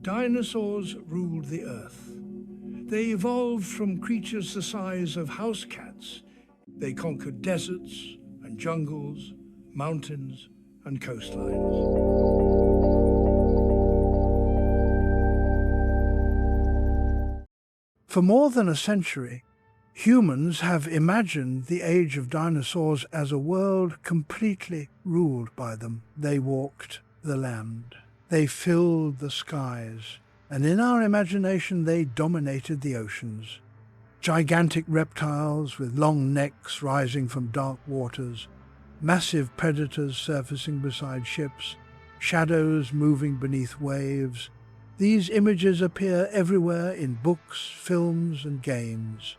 Dinosaurs ruled the Earth. They evolved from creatures the size of house cats. They conquered deserts and jungles, mountains and coastlines. For more than a century, humans have imagined the age of dinosaurs as a world completely ruled by them. They walked the land. They filled the skies. And in our imagination, they dominated the oceans. Gigantic reptiles with long necks rising from dark waters, massive predators surfacing beside ships, shadows moving beneath waves. These images appear everywhere in books, films, and games.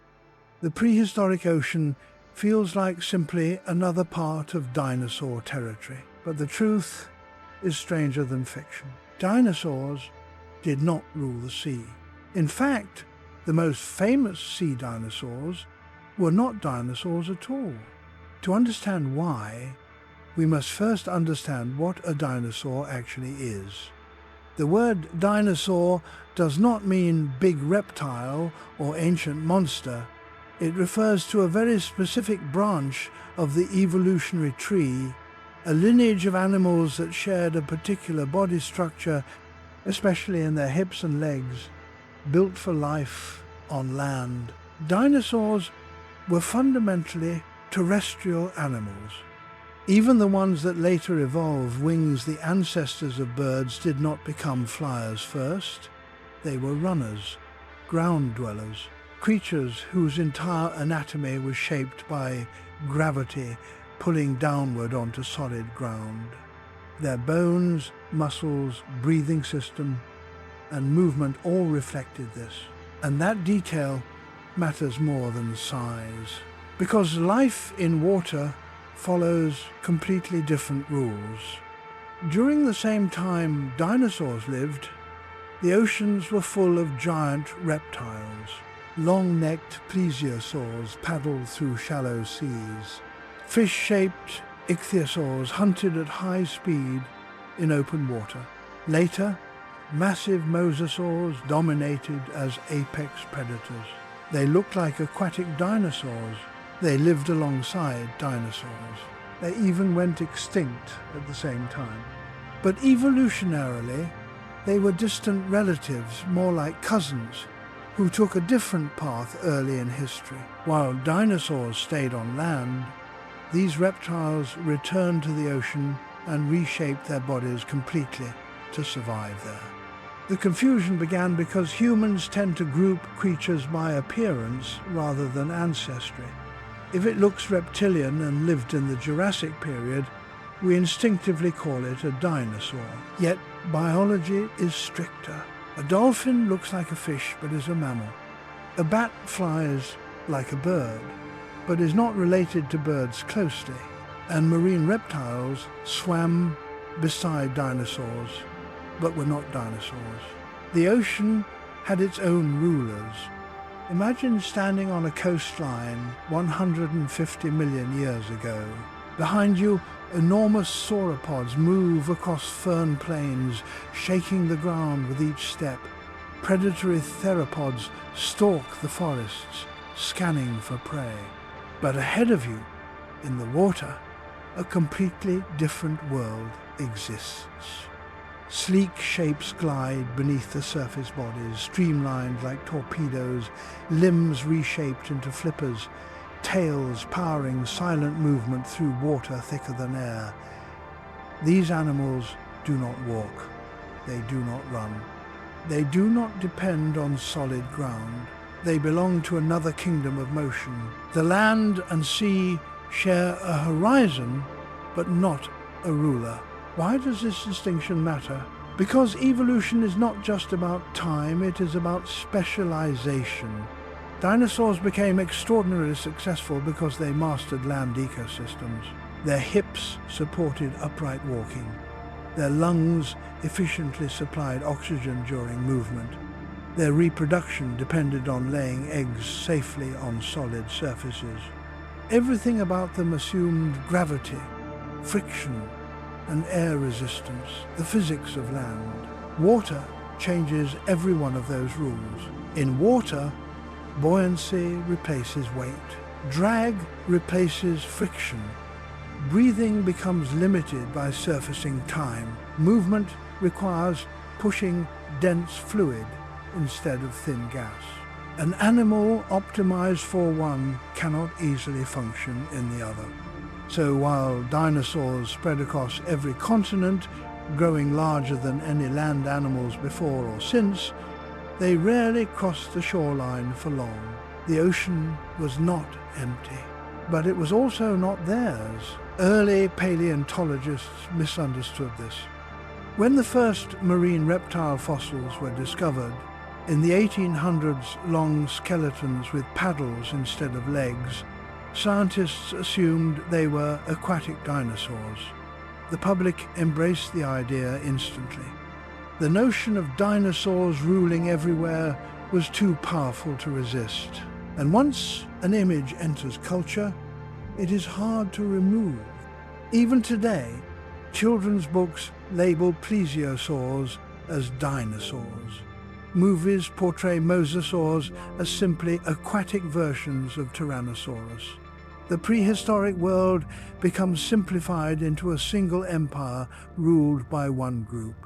The prehistoric ocean feels like simply another part of dinosaur territory. But the truth is stranger than fiction. Dinosaurs did not rule the sea. In fact, the most famous sea dinosaurs were not dinosaurs at all. To understand why, we must first understand what a dinosaur actually is. The word dinosaur does not mean big reptile or ancient monster. It refers to a very specific branch of the evolutionary tree, a lineage of animals that shared a particular body structure, especially in their hips and legs, built for life on land. Dinosaurs were fundamentally terrestrial animals. Even the ones that later evolved wings, the ancestors of birds, did not become flyers first. They were runners, ground dwellers, creatures whose entire anatomy was shaped by gravity pulling downward onto solid ground. Their bones, muscles, breathing system, and movement all reflected this. And that detail matters more than size, because life in water follows completely different rules. During the same time dinosaurs lived, the oceans were full of giant reptiles. Long-necked plesiosaurs paddled through shallow seas. Fish-shaped ichthyosaurs hunted at high speed in open water. Later, massive mosasaurs dominated as apex predators. They looked like aquatic dinosaurs. They lived alongside dinosaurs. They even went extinct at the same time. But evolutionarily, they were distant relatives, more like cousins, who took a different path early in history. While dinosaurs stayed on land, these reptiles returned to the ocean and reshaped their bodies completely to survive there. The confusion began because humans tend to group creatures by appearance rather than ancestry. If it looks reptilian and lived in the Jurassic period, we instinctively call it a dinosaur. Yet biology is stricter. A dolphin looks like a fish but is a mammal. A bat flies like a bird but is not related to birds closely. And marine reptiles swam beside dinosaurs but were not dinosaurs. The ocean had its own rulers. Imagine standing on a coastline 150 million years ago. Behind you, enormous sauropods move across fern plains, shaking the ground with each step. Predatory theropods stalk the forests, scanning for prey. But ahead of you, in the water, a completely different world exists. Sleek shapes glide beneath the surface bodies, streamlined like torpedoes, limbs reshaped into flippers, tails powering silent movement through water thicker than air. These animals do not walk. They do not run. They do not depend on solid ground. They belong to another kingdom of motion. The land and sea share a horizon, but not a ruler. Why does this distinction matter? Because evolution is not just about time, it is about specialization. Dinosaurs became extraordinarily successful because they mastered land ecosystems. Their hips supported upright walking. Their lungs efficiently supplied oxygen during movement. Their reproduction depended on laying eggs safely on solid surfaces. Everything about them assumed gravity, friction, and air resistance, the physics of land. Water changes every one of those rules. In water, buoyancy replaces weight. Drag replaces friction. Breathing becomes limited by surfacing time. Movement requires pushing dense fluid instead of thin gas. An animal optimized for one cannot easily function in the other. So while dinosaurs spread across every continent, growing larger than any land animals before or since, they rarely crossed the shoreline for long. The ocean was not empty, but it was also not theirs. Early paleontologists misunderstood this. When the first marine reptile fossils were discovered, in the 1800s, long skeletons with paddles instead of legs, scientists assumed they were aquatic dinosaurs. The public embraced the idea instantly. The notion of dinosaurs ruling everywhere was too powerful to resist. And once an image enters culture, it is hard to remove. Even today, children's books label plesiosaurs as dinosaurs. Movies portray mosasaurs as simply aquatic versions of Tyrannosaurus. The prehistoric world becomes simplified into a single empire ruled by one group.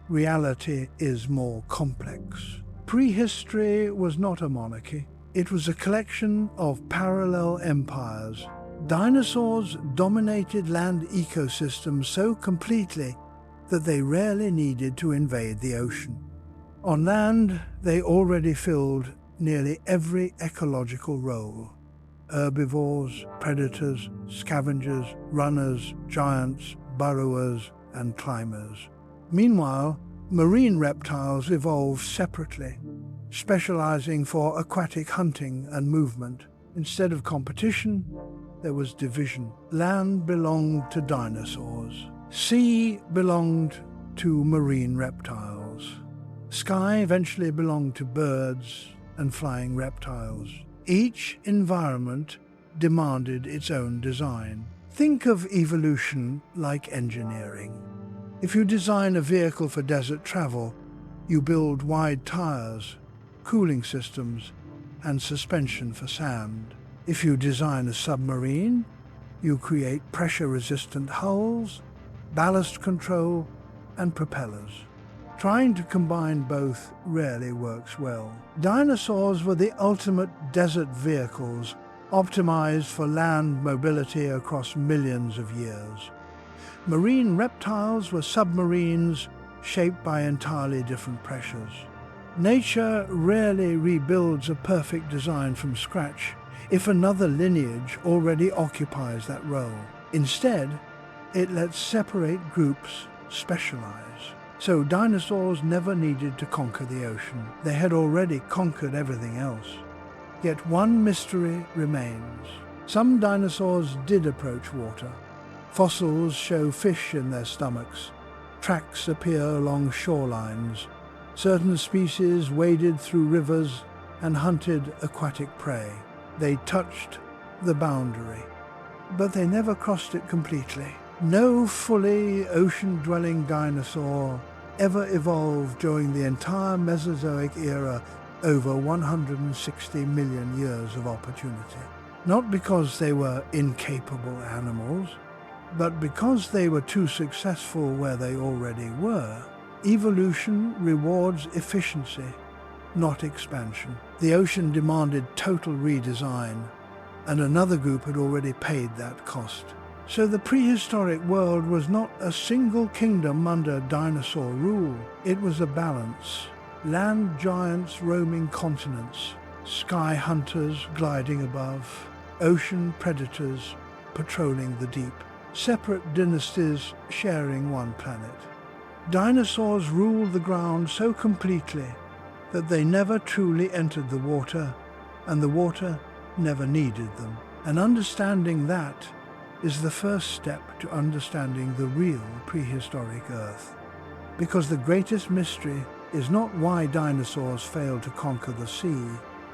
Reality is more complex. Prehistory was not a monarchy. It was a collection of parallel empires. Dinosaurs dominated land ecosystems so completely that they rarely needed to invade the ocean. On land, they already filled nearly every ecological role. Herbivores, predators, scavengers, runners, giants, burrowers, and climbers. Meanwhile, marine reptiles evolved separately, specializing for aquatic hunting and movement. Instead of competition, there was division. Land belonged to dinosaurs. Sea belonged to marine reptiles. Sky eventually belonged to birds and flying reptiles. Each environment demanded its own design. Think of evolution like engineering. If you design a vehicle for desert travel, you build wide tires, cooling systems, and suspension for sand. If you design a submarine, you create pressure-resistant hulls, ballast control, and propellers. Trying to combine both rarely works well. Dinosaurs were the ultimate desert vehicles, optimized for land mobility across millions of years. Marine reptiles were submarines shaped by entirely different pressures. Nature rarely rebuilds a perfect design from scratch if another lineage already occupies that role. Instead, it lets separate groups specialize. So dinosaurs never needed to conquer the ocean. They had already conquered everything else. Yet one mystery remains. Some dinosaurs did approach water. Fossils show fish in their stomachs. Tracks appear along shorelines. Certain species waded through rivers and hunted aquatic prey. They touched the boundary, but they never crossed it completely. No fully ocean-dwelling dinosaur ever evolved during the entire Mesozoic era, over 160 million years of opportunity. Not because they were incapable animals, but because they were too successful where they already were. Evolution rewards efficiency, not expansion. The ocean demanded total redesign, and another group had already paid that cost. So the prehistoric world was not a single kingdom under dinosaur rule. It was a balance. Land giants roaming continents, sky hunters gliding above, ocean predators patrolling the deep, separate dynasties sharing one planet. Dinosaurs ruled the ground so completely that they never truly entered the water, and the water never needed them. And understanding that is the first step to understanding the real prehistoric Earth. Because the greatest mystery is not why dinosaurs failed to conquer the sea,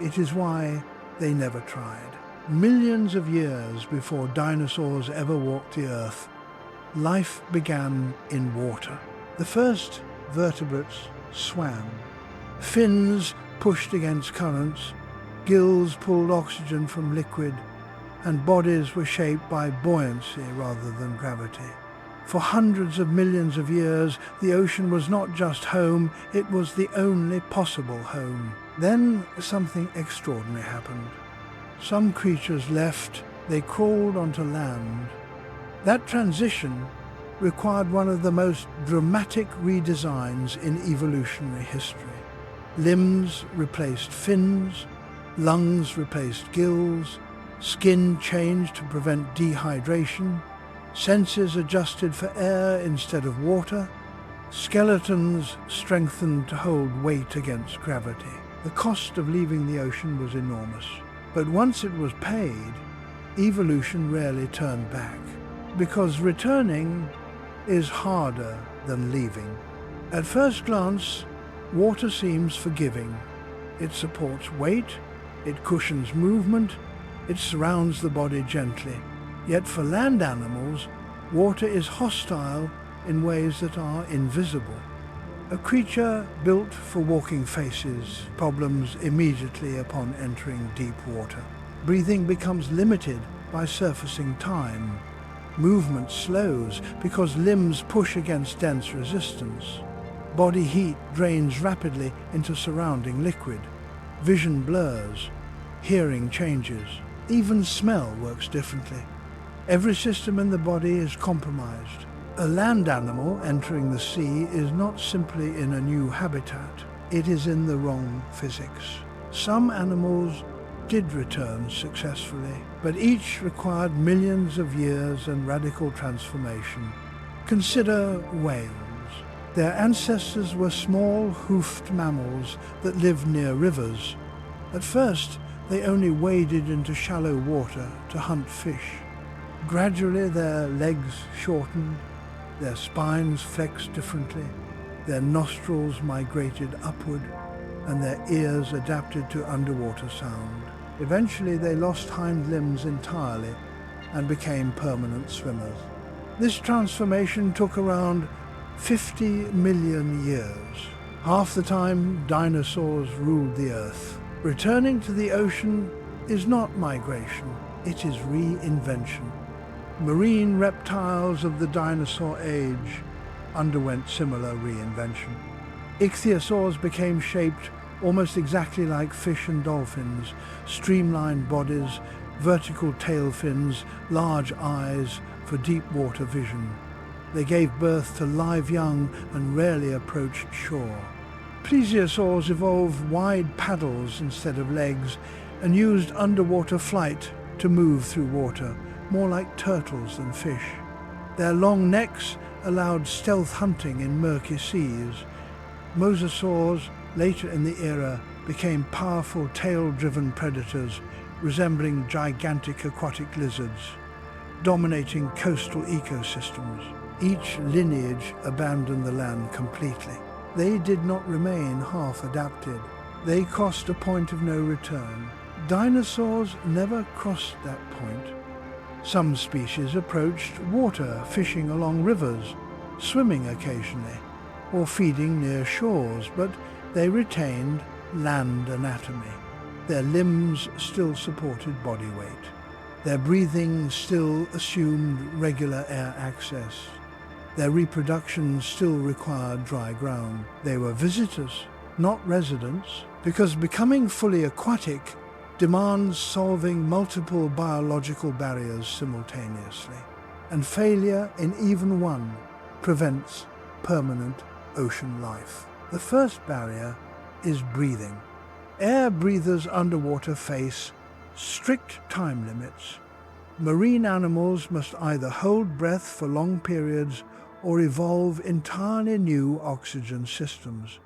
it is why they never tried. Millions of years before dinosaurs ever walked the Earth, life began in water. The first vertebrates swam. Fins pushed against currents, gills pulled oxygen from liquid, and bodies were shaped by buoyancy rather than gravity. For hundreds of millions of years, the ocean was not just home, it was the only possible home. Then something extraordinary happened. Some creatures left, they crawled onto land. That transition required one of the most dramatic redesigns in evolutionary history. Limbs replaced fins, lungs replaced gills, skin changed to prevent dehydration, senses adjusted for air instead of water, skeletons strengthened to hold weight against gravity. The cost of leaving the ocean was enormous, but once it was paid, evolution rarely turned back, because returning is harder than leaving. At first glance, water seems forgiving. It supports weight, it cushions movement, it surrounds the body gently. Yet for land animals, water is hostile in ways that are invisible. A creature built for walking faces problems immediately upon entering deep water. Breathing becomes limited by surfacing time. Movement slows because limbs push against dense resistance. Body heat drains rapidly into surrounding liquid. Vision blurs. Hearing changes. Even smell works differently. Every system in the body is compromised. A land animal entering the sea is not simply in a new habitat, it is in the wrong physics. Some animals did return successfully, but each required millions of years and radical transformation. Consider whales. Their ancestors were small, hoofed mammals that lived near rivers. At first, they only waded into shallow water to hunt fish. Gradually, their legs shortened, their spines flexed differently, their nostrils migrated upward, and their ears adapted to underwater sound. Eventually, they lost hind limbs entirely and became permanent swimmers. This transformation took around 50 million years. Half the time, dinosaurs ruled the earth. Returning to the ocean is not migration, it is reinvention. Marine reptiles of the dinosaur age underwent similar reinvention. Ichthyosaurs became shaped almost exactly like fish and dolphins, streamlined bodies, vertical tail fins, large eyes for deep water vision. They gave birth to live young and rarely approached shore. Plesiosaurs evolved wide paddles instead of legs and used underwater flight to move through water, more like turtles than fish. Their long necks allowed stealth hunting in murky seas. Mosasaurs, later in the era, became powerful tail-driven predators resembling gigantic aquatic lizards, dominating coastal ecosystems. Each lineage abandoned the land completely. They did not remain half-adapted. They crossed a point of no return. Dinosaurs never crossed that point. Some species approached water, fishing along rivers, swimming occasionally, or feeding near shores, but they retained land anatomy. Their limbs still supported body weight. Their breathing still assumed regular air access. Their reproduction still required dry ground. They were visitors, not residents, because becoming fully aquatic demands solving multiple biological barriers simultaneously, and failure in even one prevents permanent ocean life. The first barrier is breathing. Air breathers underwater face strict time limits. Marine animals must either hold breath for long periods or evolve entirely new oxygen systems.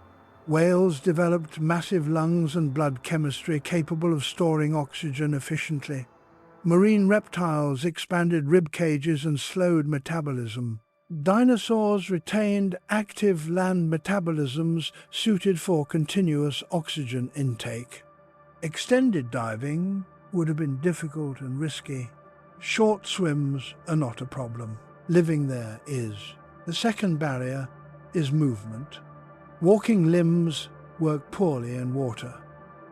Whales developed massive lungs and blood chemistry capable of storing oxygen efficiently. Marine reptiles expanded rib cages and slowed metabolism. Dinosaurs retained active land metabolisms suited for continuous oxygen intake. Extended diving would have been difficult and risky. Short swims are not a problem. Living there is. The second barrier is movement. Walking limbs work poorly in water.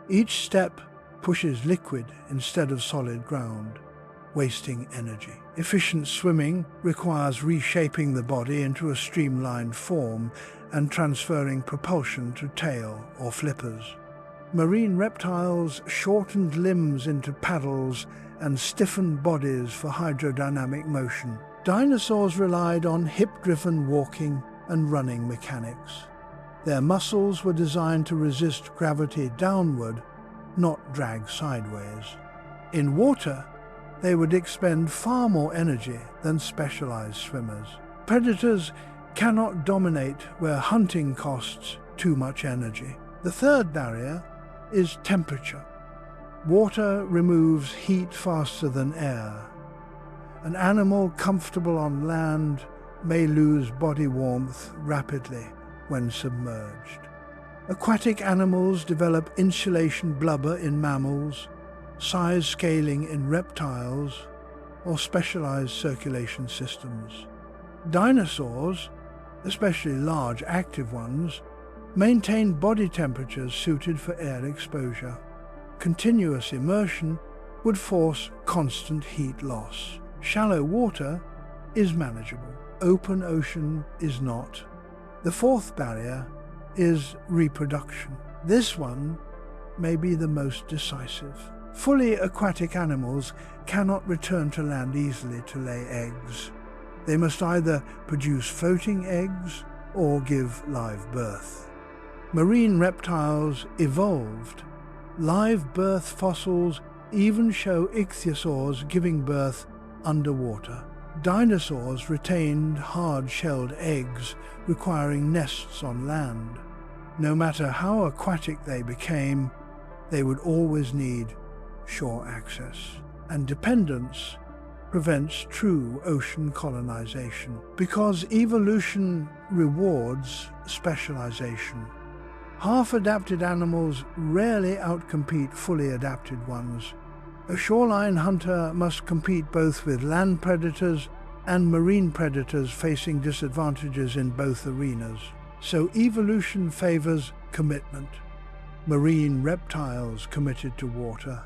Each step pushes liquid instead of solid ground, wasting energy. Efficient swimming requires reshaping the body into a streamlined form and transferring propulsion to tail or flippers. Marine reptiles shortened limbs into paddles and stiffened bodies for hydrodynamic motion. Dinosaurs relied on hip-driven walking and running mechanics. Their muscles were designed to resist gravity downward, not drag sideways. In water, they would expend far more energy than specialized swimmers. Predators cannot dominate where hunting costs too much energy. The third barrier is temperature. Water removes heat faster than air. An animal comfortable on land may lose body warmth rapidly when submerged. Aquatic animals develop insulation blubber in mammals, size scaling in reptiles, or specialized circulation systems. Dinosaurs, especially large active ones, maintain body temperatures suited for air exposure. Continuous immersion would force constant heat loss. Shallow water is manageable. Open ocean is not. The fourth barrier is reproduction. This one may be the most decisive. Fully aquatic animals cannot return to land easily to lay eggs. They must either produce floating eggs or give live birth. Marine reptiles evolved. Live birth fossils even show ichthyosaurs giving birth underwater. Dinosaurs retained hard-shelled eggs, requiring nests on land. No matter how aquatic they became, they would always need shore access. And dependence prevents true ocean colonization, because evolution rewards specialization. Half-adapted animals rarely outcompete fully adapted ones. A shoreline hunter must compete both with land predators and marine predators facing disadvantages in both arenas. So evolution favors commitment. Marine reptiles committed to water.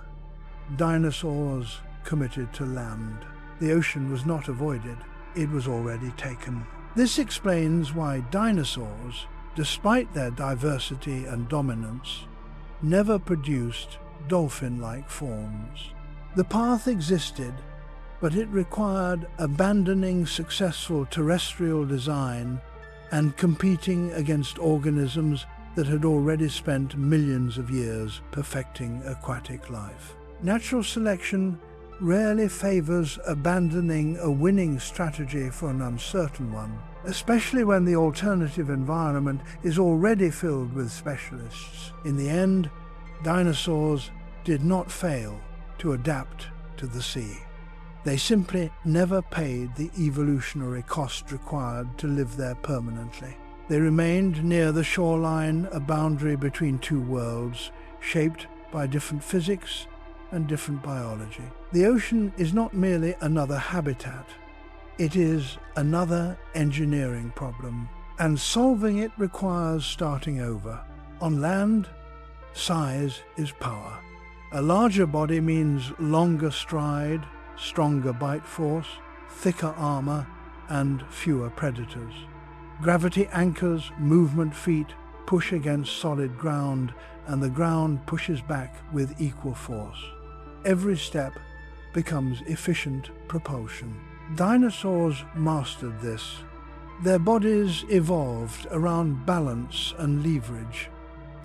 Dinosaurs committed to land. The ocean was not avoided, it was already taken. This explains why dinosaurs, despite their diversity and dominance, never produced dolphin-like forms. The path existed, but it required abandoning successful terrestrial design and competing against organisms that had already spent millions of years perfecting aquatic life. Natural selection rarely favors abandoning a winning strategy for an uncertain one, especially when the alternative environment is already filled with specialists. In the end, dinosaurs did not fail to adapt to the sea. They simply never paid the evolutionary cost required to live there permanently. They remained near the shoreline, a boundary between two worlds, shaped by different physics and different biology. The ocean is not merely another habitat, it is another engineering problem, and solving it requires starting over. On land, size is power. A larger body means longer stride, stronger bite force, thicker armor, and fewer predators. Gravity anchors movement feet, push against solid ground, and the ground pushes back with equal force. Every step becomes efficient propulsion. Dinosaurs mastered this. Their bodies evolved around balance and leverage.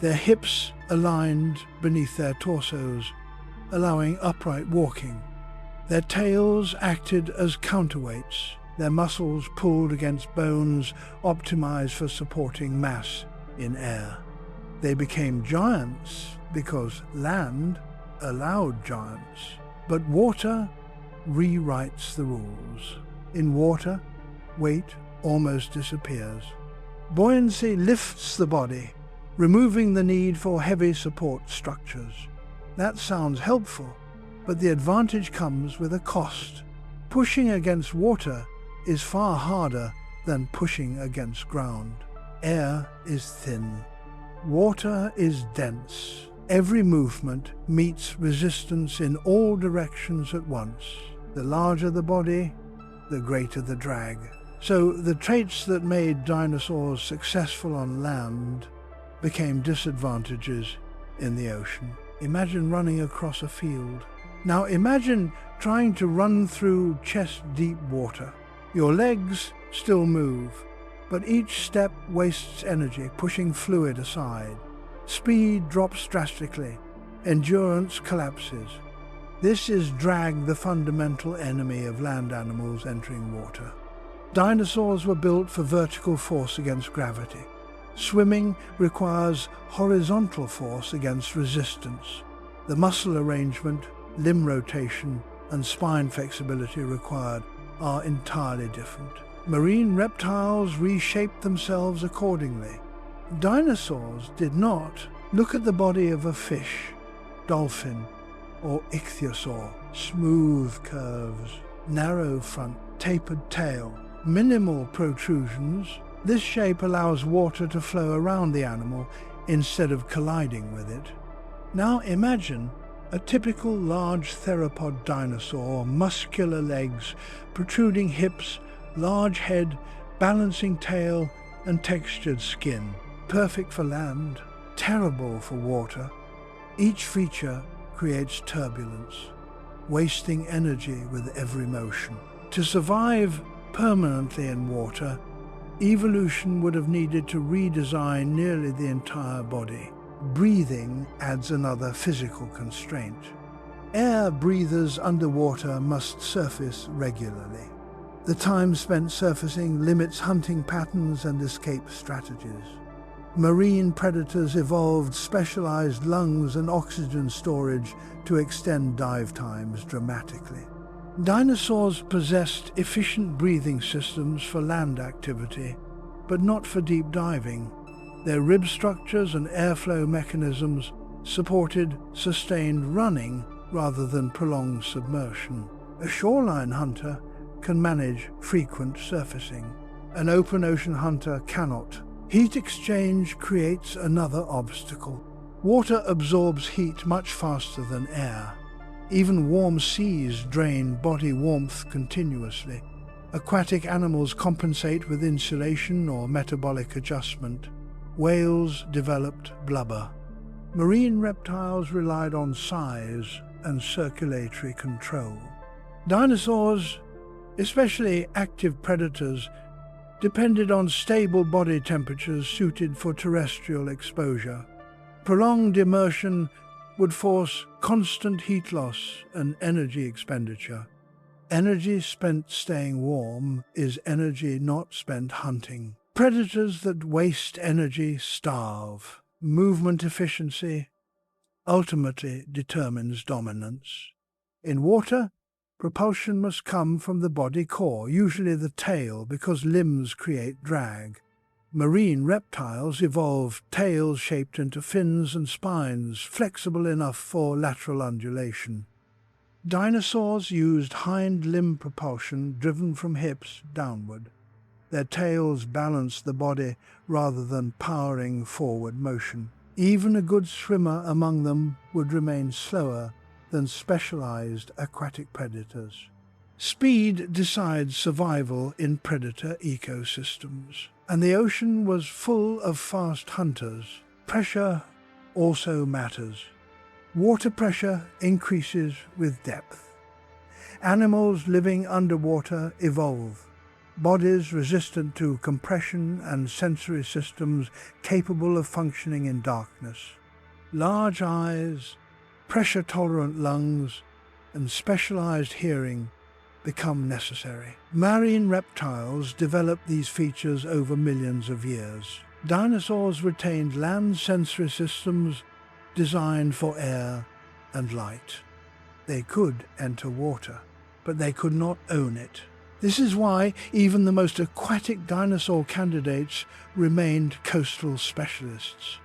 Their hips aligned beneath their torsos, allowing upright walking. Their tails acted as counterweights. Their muscles pulled against bones, optimized for supporting mass in air. They became giants because land allowed giants. But water rewrites the rules. In water, weight almost disappears. Buoyancy lifts the body, removing the need for heavy support structures. That sounds helpful, but the advantage comes with a cost. Pushing against water is far harder than pushing against ground. Air is thin. Water is dense. Every movement meets resistance in all directions at once. The larger the body, the greater the drag. So the traits that made dinosaurs successful on land became disadvantages in the ocean. Imagine running across a field. Now imagine trying to run through chest-deep water. Your legs still move, but each step wastes energy, pushing fluid aside. Speed drops drastically. Endurance collapses. This is drag, the fundamental enemy of land animals entering water. Dinosaurs were built for vertical force against gravity. Swimming requires horizontal force against resistance. The muscle arrangement, limb rotation, and spine flexibility required are entirely different. Marine reptiles reshaped themselves accordingly. Dinosaurs did not. Look at the body of a fish, dolphin, or ichthyosaur. Smooth curves, narrow front, tapered tail, minimal protrusions. This shape allows water to flow around the animal instead of colliding with it. Now imagine a typical large theropod dinosaur, muscular legs, protruding hips, large head, balancing tail, and textured skin. Perfect for land, terrible for water. Each feature creates turbulence, wasting energy with every motion. To survive permanently in water, evolution would have needed to redesign nearly the entire body. Breathing adds another physical constraint. Air breathers underwater must surface regularly. The time spent surfacing limits hunting patterns and escape strategies. Marine predators evolved specialized lungs and oxygen storage to extend dive times dramatically. Dinosaurs possessed efficient breathing systems for land activity, but not for deep diving. Their rib structures and airflow mechanisms supported sustained running rather than prolonged submersion. A shoreline hunter can manage frequent surfacing. An open ocean hunter cannot. Heat exchange creates another obstacle. Water absorbs heat much faster than air. Even warm seas drain body warmth continuously. Aquatic animals compensate with insulation or metabolic adjustment. Whales developed blubber. Marine reptiles relied on size and circulatory control. Dinosaurs, especially active predators, depended on stable body temperatures suited for terrestrial exposure. Prolonged immersion would force constant heat loss and energy expenditure. Energy spent staying warm is energy not spent hunting. Predators that waste energy starve. Movement efficiency ultimately determines dominance. In water, propulsion must come from the body core, usually the tail, because limbs create drag. Marine reptiles evolved tails shaped into fins and spines, flexible enough for lateral undulation. Dinosaurs used hind limb propulsion driven from hips downward. Their tails balanced the body rather than powering forward motion. Even a good swimmer among them would remain slower than specialized aquatic predators. Speed decides survival in predator ecosystems, and the ocean was full of fast hunters. Pressure also matters. Water pressure increases with depth. Animals living underwater evolve. Bodies resistant to compression and sensory systems capable of functioning in darkness. Large eyes, pressure-tolerant lungs, and specialized hearing become necessary. Marine reptiles developed these features over millions of years. Dinosaurs retained land sensory systems designed for air and light. They could enter water, but they could not own it. This is why even the most aquatic dinosaur candidates remained coastal specialists.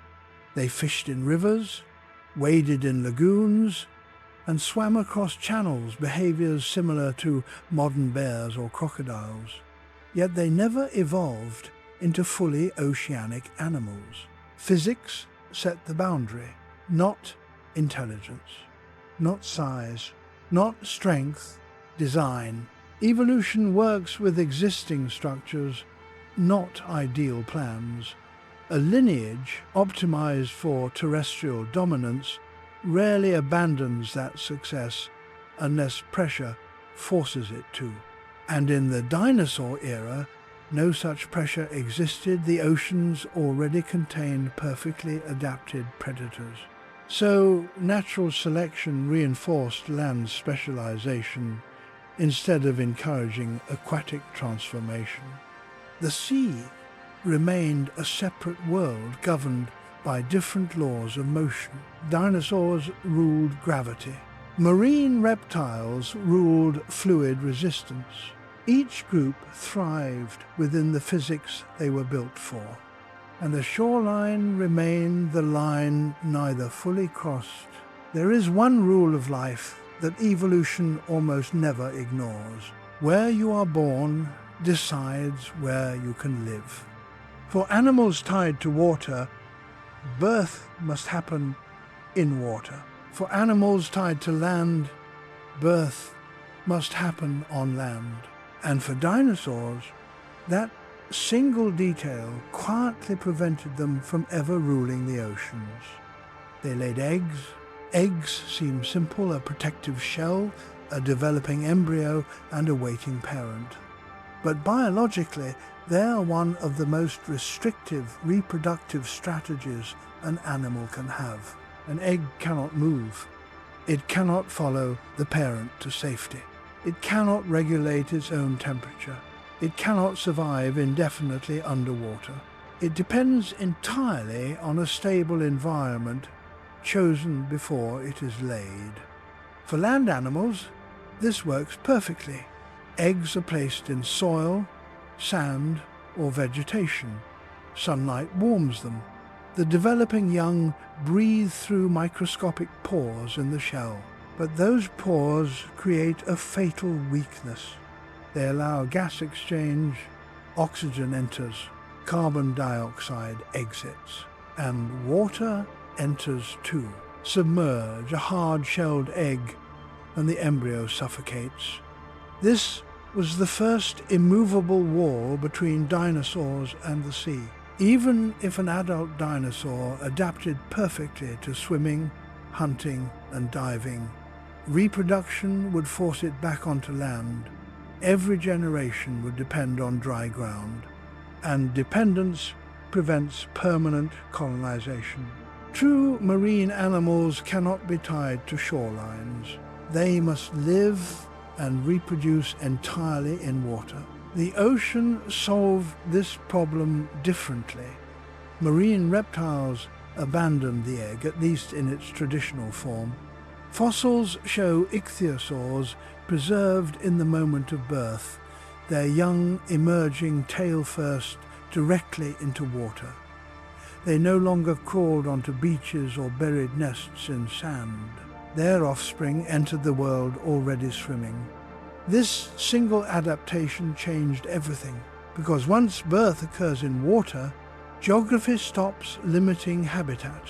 They fished in rivers, waded in lagoons, and swam across channels, behaviors similar to modern bears or crocodiles. Yet they never evolved into fully oceanic animals. Physics set the boundary, not intelligence, not size, not strength, design. Evolution works with existing structures, not ideal plans. A lineage optimized for terrestrial dominance rarely abandons that success unless pressure forces it to. And in the dinosaur era, no such pressure existed. The oceans already contained perfectly adapted predators. So natural selection reinforced land specialization instead of encouraging aquatic transformation. The sea remained a separate world governed by different laws of motion. Dinosaurs ruled gravity. Marine reptiles ruled fluid resistance. Each group thrived within the physics they were built for, and the shoreline remained the line neither fully crossed. There is one rule of life that evolution almost never ignores. Where you are born decides where you can live. For animals tied to water, birth must happen in water. For animals tied to land, birth must happen on land. And for dinosaurs, that single detail quietly prevented them from ever ruling the oceans. They laid eggs. Eggs seem simple: a protective shell, a developing embryo, and a waiting parent. But biologically, they are one of the most restrictive reproductive strategies an animal can have. An egg cannot move. It cannot follow the parent to safety. It cannot regulate its own temperature. It cannot survive indefinitely underwater. It depends entirely on a stable environment chosen before it is laid. For land animals, this works perfectly. Eggs are placed in soil, sand, or vegetation. Sunlight warms them. The developing young breathe through microscopic pores in the shell. But those pores create a fatal weakness. They allow gas exchange, oxygen enters, carbon dioxide exits, and water enters too. Submerge a hard-shelled egg and the embryo suffocates. This was the first immovable wall between dinosaurs and the sea. Even if an adult dinosaur adapted perfectly to swimming, hunting, and diving, reproduction would force it back onto land. Every generation would depend on dry ground, and dependence prevents permanent colonization. True marine animals cannot be tied to shorelines. They must live and reproduce entirely in water. The ocean solved this problem differently. Marine reptiles abandoned the egg, at least in its traditional form. Fossils show ichthyosaurs preserved in the moment of birth, their young emerging tail first directly into water. They no longer crawled onto beaches or buried nests in sand. Their offspring entered the world already swimming. This single adaptation changed everything, because once birth occurs in water, geography stops limiting habitat.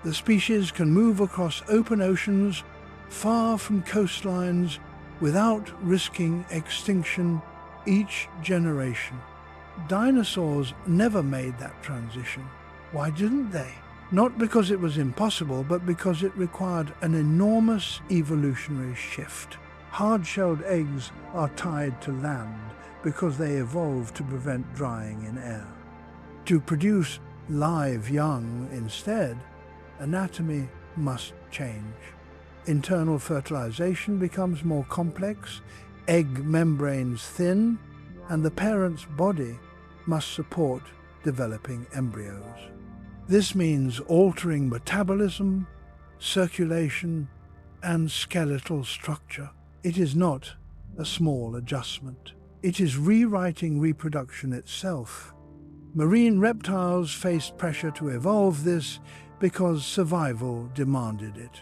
The species can move across open oceans, far from coastlines, without risking extinction each generation. Dinosaurs never made that transition. Why didn't they? Not because it was impossible, but because it required an enormous evolutionary shift. Hard-shelled eggs are tied to land because they evolved to prevent drying in air. To produce live young instead, anatomy must change. Internal fertilization becomes more complex, egg membranes thin, and the parent's body must support developing embryos. This means altering metabolism, circulation, and skeletal structure. It is not a small adjustment. It is rewriting reproduction itself. Marine reptiles faced pressure to evolve this because survival demanded it.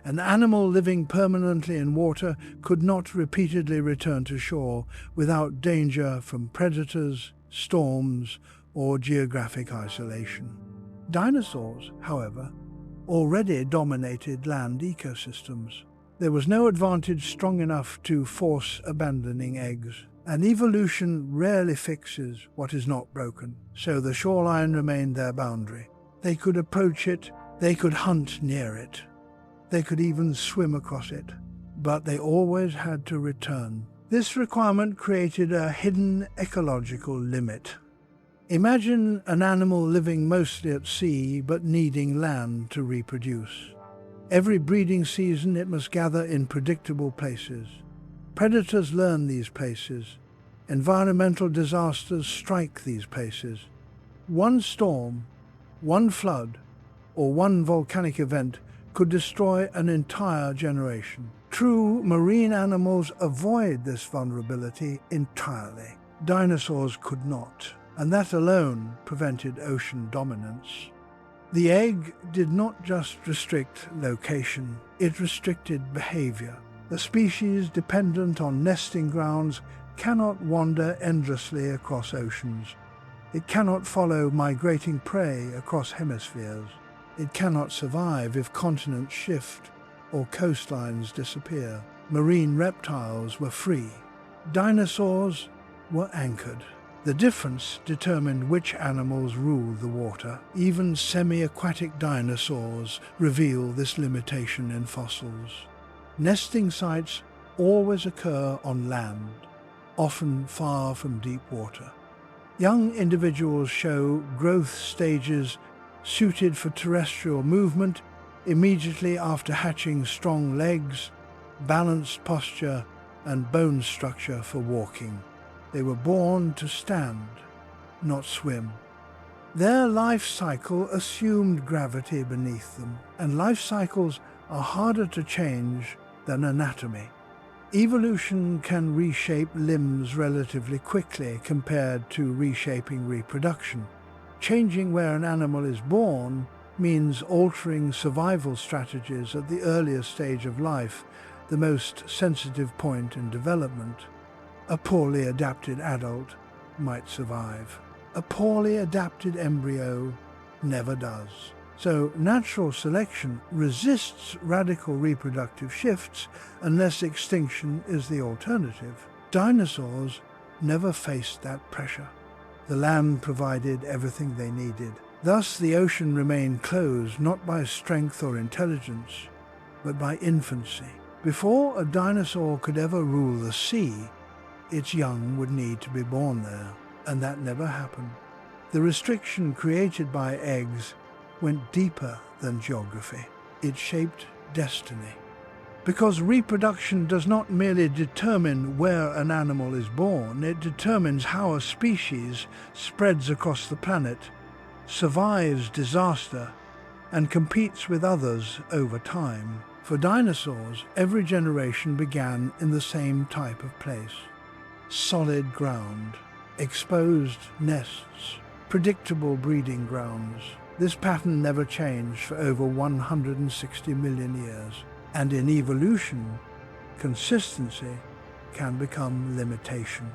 An animal living permanently in water could not repeatedly return to shore without danger from predators, storms, or geographic isolation. Dinosaurs, however, already dominated land ecosystems. There was no advantage strong enough to force abandoning eggs, and evolution rarely fixes what is not broken, so the shoreline remained their boundary. They could approach it, they could hunt near it, they could even swim across it, but they always had to return. This requirement created a hidden ecological limit. Imagine an animal living mostly at sea but needing land to reproduce. Every breeding season it must gather in predictable places. Predators learn these places. Environmental disasters strike these places. One storm, one flood, or one volcanic event could destroy an entire generation. True, marine animals avoid this vulnerability entirely. Dinosaurs could not, and that alone prevented ocean dominance. The egg did not just restrict location, it restricted behavior. A species dependent on nesting grounds cannot wander endlessly across oceans. It cannot follow migrating prey across hemispheres. It cannot survive if continents shift or coastlines disappear. Marine reptiles were free. Dinosaurs were anchored. The difference determined which animals ruled the water. Even semi-aquatic dinosaurs reveal this limitation in fossils. Nesting sites always occur on land, often far from deep water. Young individuals show growth stages suited for terrestrial movement immediately after hatching strong legs, balanced posture, and bone structure for walking. They were born to stand, not swim. Their life cycle assumed gravity beneath them, and life cycles are harder to change than anatomy. Evolution can reshape limbs relatively quickly compared to reshaping reproduction. Changing where an animal is born means altering survival strategies at the earliest stage of life, the most sensitive point in development. A poorly adapted adult might survive. A poorly adapted embryo never does. So natural selection resists radical reproductive shifts unless extinction is the alternative. Dinosaurs never faced that pressure. The land provided everything they needed. Thus the ocean remained closed not by strength or intelligence, but by infancy. Before a dinosaur could ever rule the sea, its young would need to be born there, and that never happened. The restriction created by eggs went deeper than geography. It shaped destiny. Because reproduction does not merely determine where an animal is born, it determines how a species spreads across the planet, survives disaster, and competes with others over time. For dinosaurs, every generation began in the same type of place. Solid ground, exposed nests, predictable breeding grounds. This pattern never changed for over 160 million years. And in evolution, consistency can become limitation.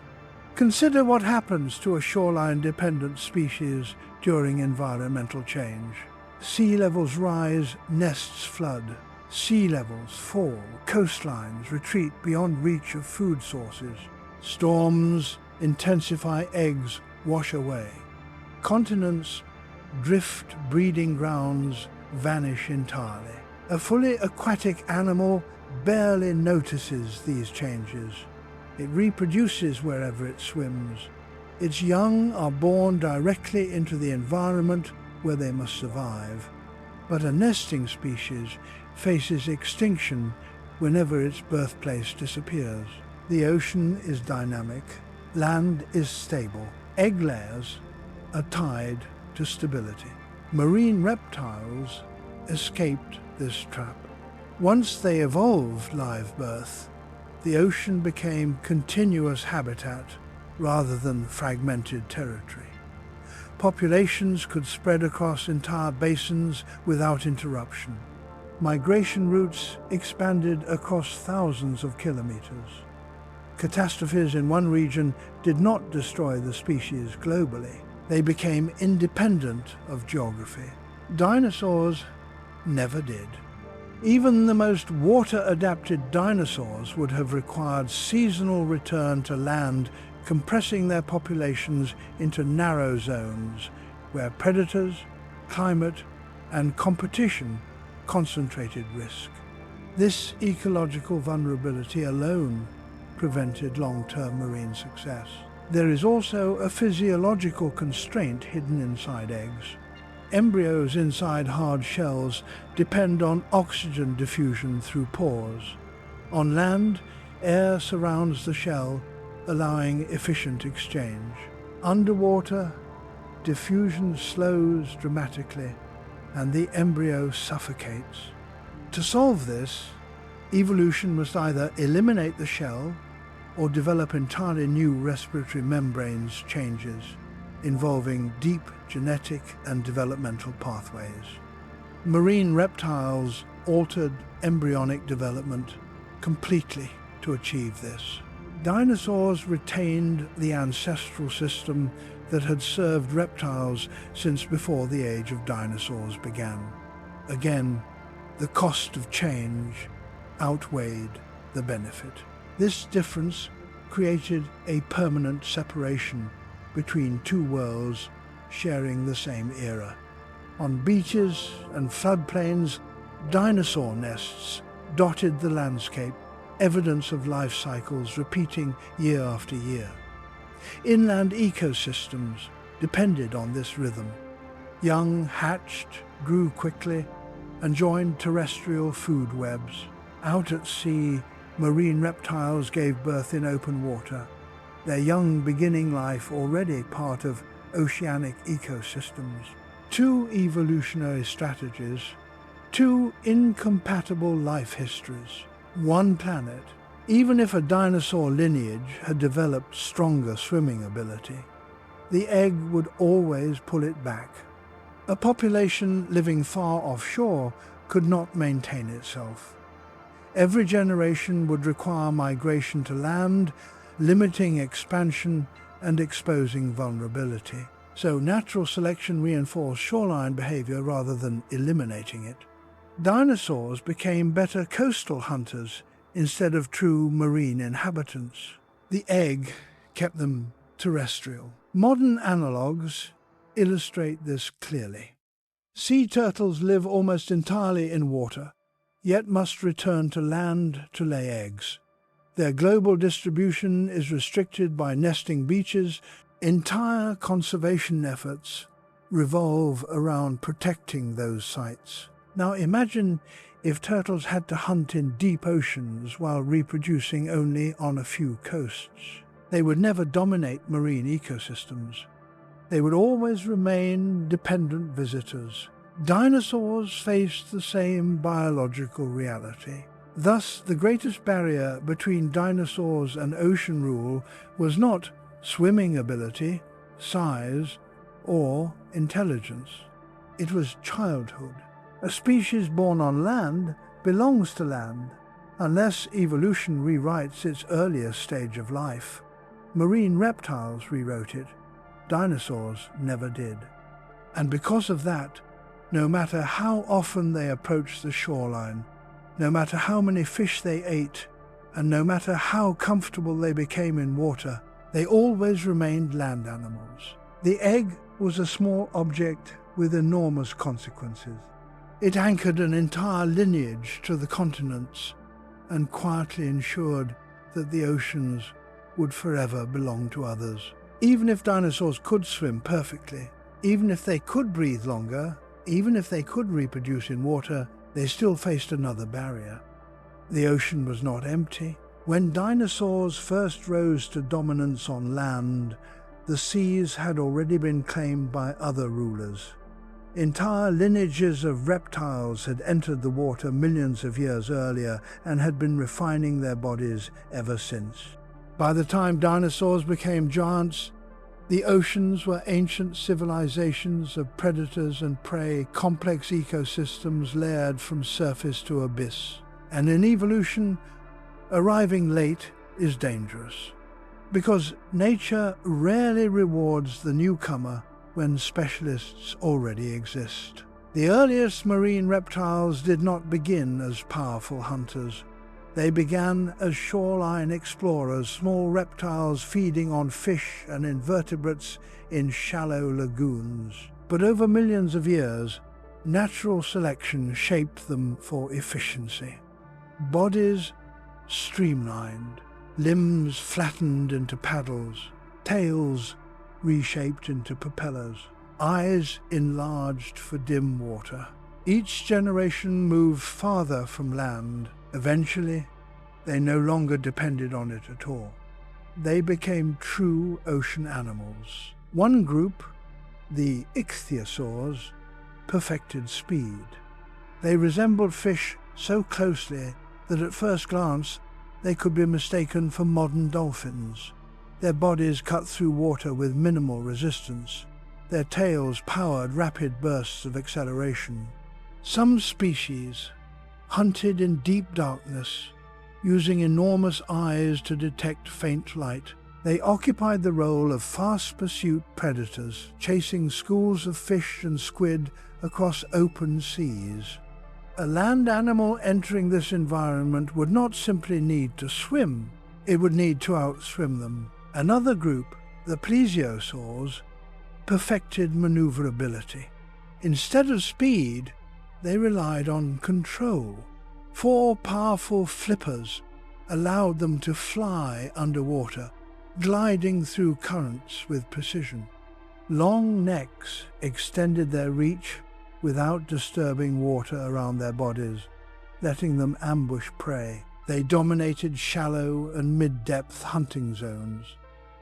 Consider what happens to a shoreline-dependent species during environmental change. Sea levels rise, nests flood. Sea levels fall, coastlines retreat beyond reach of food sources. Storms intensify, eggs wash away. Continents drift, breeding grounds vanish entirely. A fully aquatic animal barely notices these changes. It reproduces wherever it swims. Its young are born directly into the environment where they must survive. But a nesting species faces extinction whenever its birthplace disappears. The ocean is dynamic. Land is stable. Egg layers are tied to stability. Marine reptiles escaped this trap. Once they evolved live birth, the ocean became continuous habitat rather than fragmented territory. Populations could spread across entire basins without interruption. Migration routes expanded across thousands of kilometers. Catastrophes in one region did not destroy the species globally. They became independent of geography. Dinosaurs never did. Even the most water-adapted dinosaurs would have required seasonal return to land, compressing their populations into narrow zones where predators, climate, and competition concentrated risk. This ecological vulnerability alone prevented long-term marine success. There is also a physiological constraint hidden inside eggs. Embryos inside hard shells depend on oxygen diffusion through pores. On land, air surrounds the shell, allowing efficient exchange. Underwater, diffusion slows dramatically, and the embryo suffocates. To solve this, evolution must either eliminate the shell or develop entirely new respiratory membranes changes, involving deep genetic and developmental pathways. Marine reptiles altered embryonic development completely to achieve this. Dinosaurs retained the ancestral system that had served reptiles since before the age of dinosaurs began. Again, the cost of change outweighed the benefit. This difference created a permanent separation between two worlds sharing the same era. On beaches and floodplains, dinosaur nests dotted the landscape, evidence of life cycles repeating year after year. Inland ecosystems depended on this rhythm. Young hatched, grew quickly, and joined terrestrial food webs. Out at sea, marine reptiles gave birth in open water, their young beginning life already part of oceanic ecosystems. Two evolutionary strategies, two incompatible life histories, one planet. Even if a dinosaur lineage had developed stronger swimming ability, the egg would always pull it back. A population living far offshore could not maintain itself. Every generation would require migration to land, limiting expansion and exposing vulnerability. So natural selection reinforced shoreline behavior rather than eliminating it. Dinosaurs became better coastal hunters instead of true marine inhabitants. The egg kept them terrestrial. Modern analogues illustrate this clearly. Sea turtles live almost entirely in water, yet must return to land to lay eggs. Their global distribution is restricted by nesting beaches. Entire conservation efforts revolve around protecting those sites. Now imagine if turtles had to hunt in deep oceans while reproducing only on a few coasts. They would never dominate marine ecosystems. They would always remain dependent visitors. Dinosaurs faced the same biological reality. Thus, the greatest barrier between dinosaurs and ocean rule was not swimming ability, size, or intelligence. It was childhood. A species born on land belongs to land, unless evolution rewrites its earliest stage of life. Marine reptiles rewrote it. Dinosaurs never did. And because of that, no matter how often they approached the shoreline, no matter how many fish they ate, and no matter how comfortable they became in water, they always remained land animals. The egg was a small object with enormous consequences. It anchored an entire lineage to the continents and quietly ensured that the oceans would forever belong to others. Even if dinosaurs could swim perfectly, even if they could breathe longer, even if they could reproduce in water, they still faced another barrier. The ocean was not empty. When dinosaurs first rose to dominance on land, the seas had already been claimed by other rulers. Entire lineages of reptiles had entered the water millions of years earlier and had been refining their bodies ever since. By the time dinosaurs became giants, the oceans were ancient civilizations of predators and prey, complex ecosystems layered from surface to abyss. And in evolution, arriving late is dangerous, because nature rarely rewards the newcomer when specialists already exist. The earliest marine reptiles did not begin as powerful hunters. They began as shoreline explorers, small reptiles feeding on fish and invertebrates in shallow lagoons. But over millions of years, natural selection shaped them for efficiency. Bodies streamlined, limbs flattened into paddles, tails reshaped into propellers, eyes enlarged for dim water. Each generation moved farther from land. Eventually, they no longer depended on it at all. They became true ocean animals. One group, the ichthyosaurs, perfected speed. They resembled fish so closely that at first glance they could be mistaken for modern dolphins. Their bodies cut through water with minimal resistance. Their tails powered rapid bursts of acceleration. Some species hunted in deep darkness, using enormous eyes to detect faint light. They occupied the role of fast-pursuit predators, chasing schools of fish and squid across open seas. A land animal entering this environment would not simply need to swim, it would need to outswim them. Another group, the plesiosaurs, perfected maneuverability. Instead of speed, they relied on control. 4 powerful flippers allowed them to fly underwater, gliding through currents with precision. Long necks extended their reach without disturbing water around their bodies, letting them ambush prey. They dominated shallow and mid-depth hunting zones.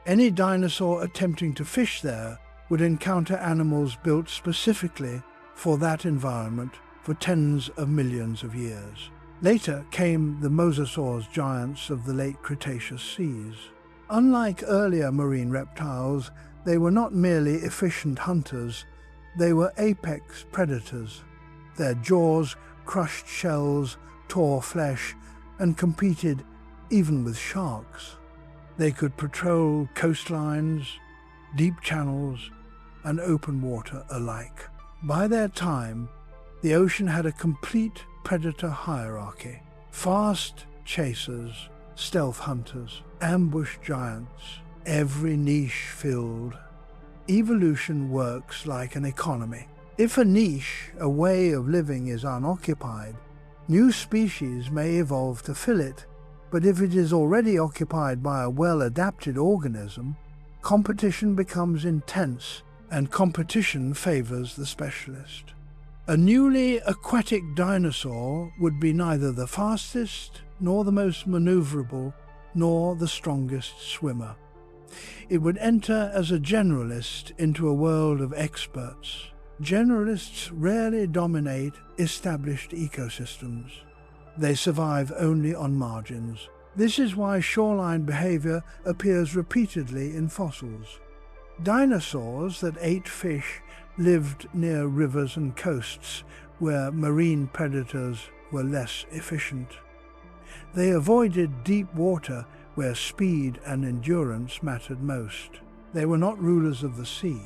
Any dinosaur attempting to fish there would encounter animals built specifically for that environment for tens of millions of years. Later came the mosasaurs, giants of the late Cretaceous seas. Unlike earlier marine reptiles, they were not merely efficient hunters, they were apex predators. Their jaws crushed shells, tore flesh, and competed even with sharks. They could patrol coastlines, deep channels, and open water alike. By their time, the ocean had a complete predator hierarchy. Fast chasers, stealth hunters, ambush giants, every niche filled. Evolution works like an economy. If a niche, a way of living, is unoccupied, new species may evolve to fill it, but if it is already occupied by a well-adapted organism, competition becomes intense, and competition favors the specialist. A newly aquatic dinosaur would be neither the fastest, nor the most maneuverable, nor the strongest swimmer. It would enter as a generalist into a world of experts. Generalists rarely dominate established ecosystems. They survive only on margins. This is why shoreline behavior appears repeatedly in fossils. Dinosaurs that ate fish lived near rivers and coasts where marine predators were less efficient. They avoided deep water where speed and endurance mattered most. They were not rulers of the sea.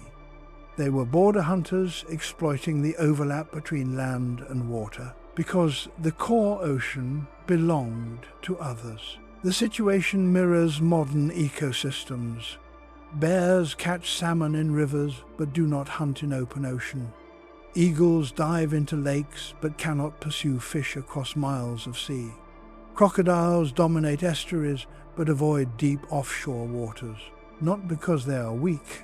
They were border hunters exploiting the overlap between land and water, because the core ocean belonged to others. The situation mirrors modern ecosystems. Bears catch salmon in rivers but do not hunt in open ocean. Eagles dive into lakes but cannot pursue fish across miles of sea. Crocodiles dominate estuaries but avoid deep offshore waters, not because they are weak,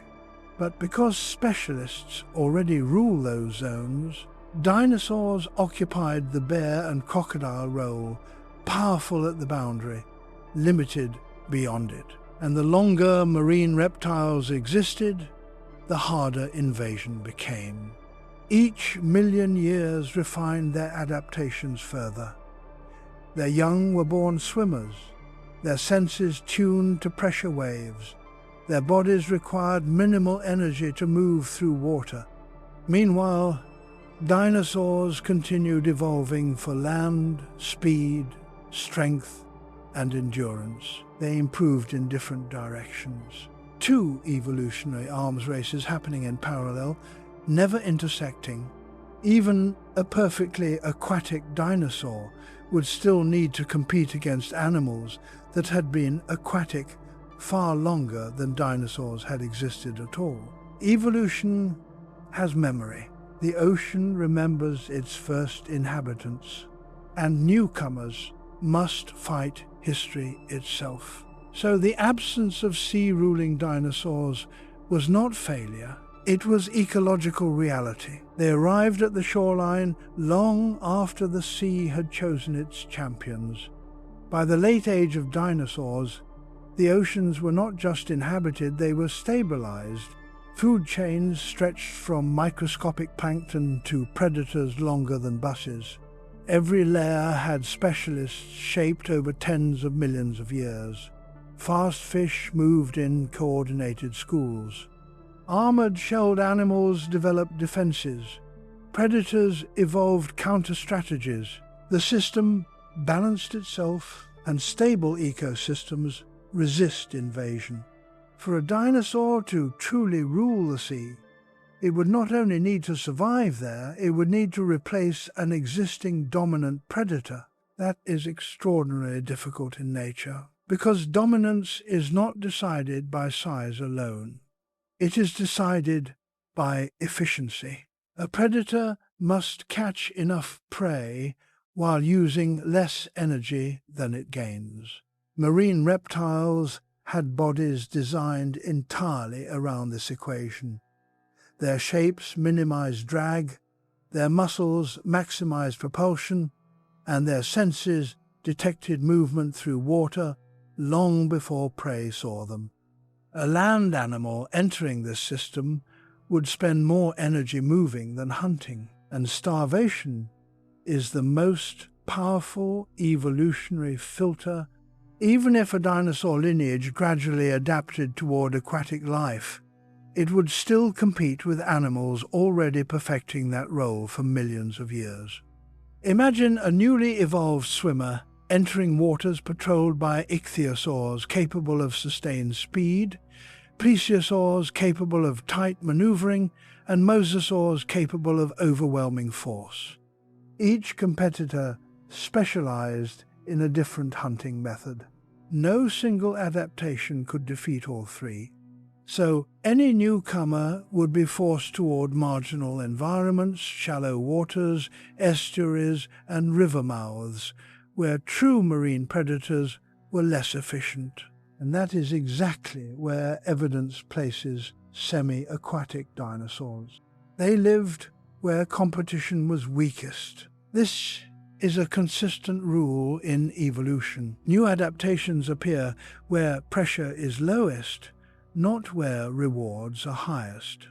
but because specialists already rule those zones. Dinosaurs occupied the bear and crocodile role, powerful at the boundary, limited beyond it. And the longer marine reptiles existed, the harder invasion became. Each million years refined their adaptations further. Their young were born swimmers, their senses tuned to pressure waves. Their bodies required minimal energy to move through water. Meanwhile, dinosaurs continued evolving for land, speed, strength, and endurance. They improved in different directions. Two evolutionary arms races happening in parallel, never intersecting. Even a perfectly aquatic dinosaur would still need to compete against animals that had been aquatic far longer than dinosaurs had existed at all. Evolution has memory. The ocean remembers its first inhabitants, and newcomers must fight history itself. So the absence of sea-ruling dinosaurs was not failure, it was ecological reality. They arrived at the shoreline long after the sea had chosen its champions. By the late age of dinosaurs, the oceans were not just inhabited, they were stabilized. Food chains stretched from microscopic plankton to predators longer than buses. Every layer had specialists shaped over tens of millions of years. Fast fish moved in coordinated schools. Armored shelled animals developed defenses. Predators evolved counter-strategies. The system balanced itself, and stable ecosystems resist invasion. For a dinosaur to truly rule the sea, it would not only need to survive there, it would need to replace an existing dominant predator. That is extraordinarily difficult in nature, because dominance is not decided by size alone. It is decided by efficiency. A predator must catch enough prey while using less energy than it gains. Marine reptiles had bodies designed entirely around this equation. Their shapes minimized drag, their muscles maximized propulsion, and their senses detected movement through water long before prey saw them. A land animal entering this system would spend more energy moving than hunting, and starvation is the most powerful evolutionary filter. Even if a dinosaur lineage gradually adapted toward aquatic life, it would still compete with animals already perfecting that role for millions of years. Imagine a newly evolved swimmer entering waters patrolled by ichthyosaurs capable of sustained speed, plesiosaurs capable of tight maneuvering, and mosasaurs capable of overwhelming force. Each competitor specialized in a different hunting method. No single adaptation could defeat all three, so any newcomer would be forced toward marginal environments, shallow waters, estuaries, and river mouths, where true marine predators were less efficient. And that is exactly where evidence places semi-aquatic dinosaurs. They lived where competition was weakest. This is a consistent rule in evolution. New adaptations appear where pressure is lowest, not where rewards are highest.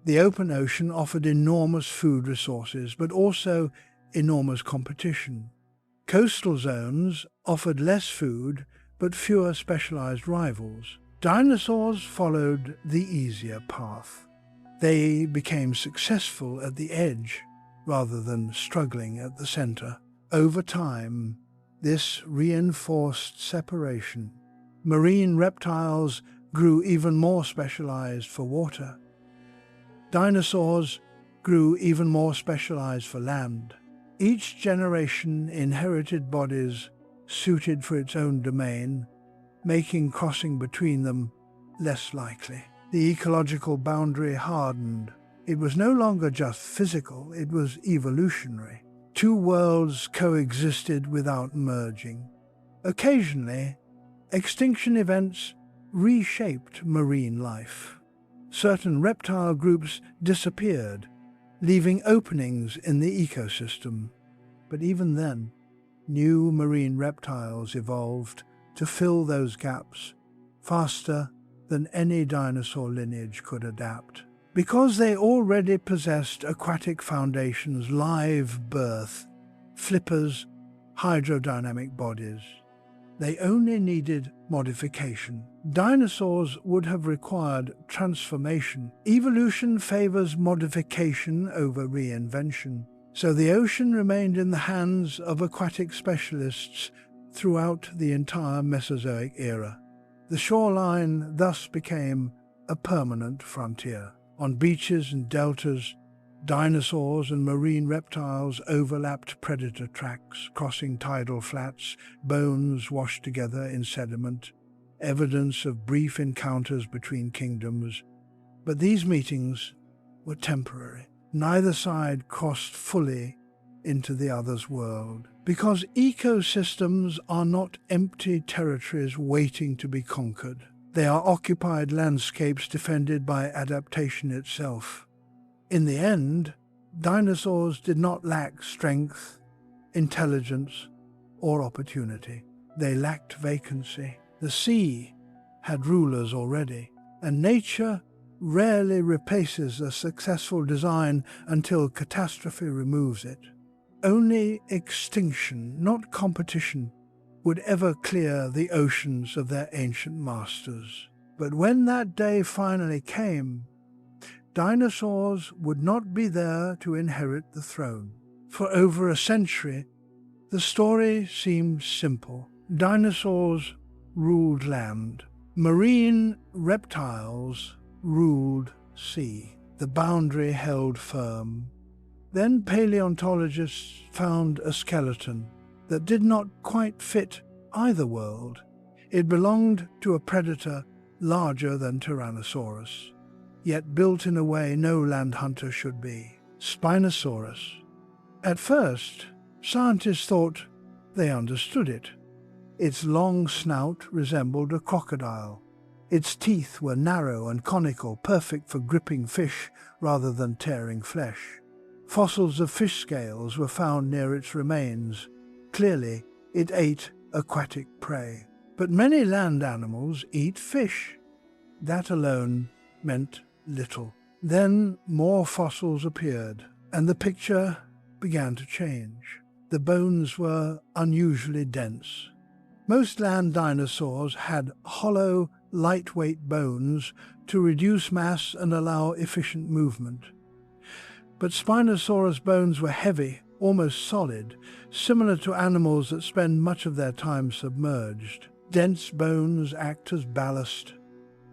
The open ocean offered enormous food resources, but also enormous competition. Coastal zones offered less food, but fewer specialized rivals. Dinosaurs followed the easier path. They became successful at the edge rather than struggling at the center. Over time, this reinforced separation. Marine reptiles grew even more specialized for water. Dinosaurs grew even more specialized for land. Each generation inherited bodies suited for its own domain, making crossing between them less likely. The ecological boundary hardened. It was no longer just physical, it was evolutionary. Two worlds coexisted without merging. Occasionally, extinction events reshaped marine life. Certain reptile groups disappeared, leaving openings in the ecosystem. But even then, new marine reptiles evolved to fill those gaps faster than any dinosaur lineage could adapt. Because they already possessed aquatic foundations, live birth, flippers, hydrodynamic bodies. They only needed modification. Dinosaurs would have required transformation. Evolution favors modification over reinvention. So the ocean remained in the hands of aquatic specialists throughout the entire Mesozoic era. The shoreline thus became a permanent frontier. On beaches and deltas, dinosaurs and marine reptiles overlapped predator tracks, crossing tidal flats, bones washed together in sediment, evidence of brief encounters between kingdoms. But these meetings were temporary. Neither side crossed fully into the other's world, because ecosystems are not empty territories waiting to be conquered. They are occupied landscapes defended by adaptation itself. In the end, dinosaurs did not lack strength, intelligence, or opportunity. They lacked vacancy. The sea had rulers already, and nature rarely replaces a successful design until catastrophe removes it. Only extinction, not competition, would ever clear the oceans of their ancient masters. But when that day finally came, dinosaurs would not be there to inherit the throne. For over a century, the story seemed simple. Dinosaurs ruled land. Marine reptiles ruled sea. The boundary held firm. Then paleontologists found a skeleton that did not quite fit either world. It belonged to a predator larger than Tyrannosaurus, yet built in a way no land hunter should be. Spinosaurus. At first, scientists thought they understood it. Its long snout resembled a crocodile. Its teeth were narrow and conical, perfect for gripping fish rather than tearing flesh. Fossils of fish scales were found near its remains. Clearly, it ate aquatic prey. But many land animals eat fish. That alone meant little. Then more fossils appeared, and the picture began to change. The bones were unusually dense. Most land dinosaurs had hollow, lightweight bones to reduce mass and allow efficient movement. But Spinosaurus bones were heavy, almost solid, similar to animals that spend much of their time submerged. Dense bones act as ballast.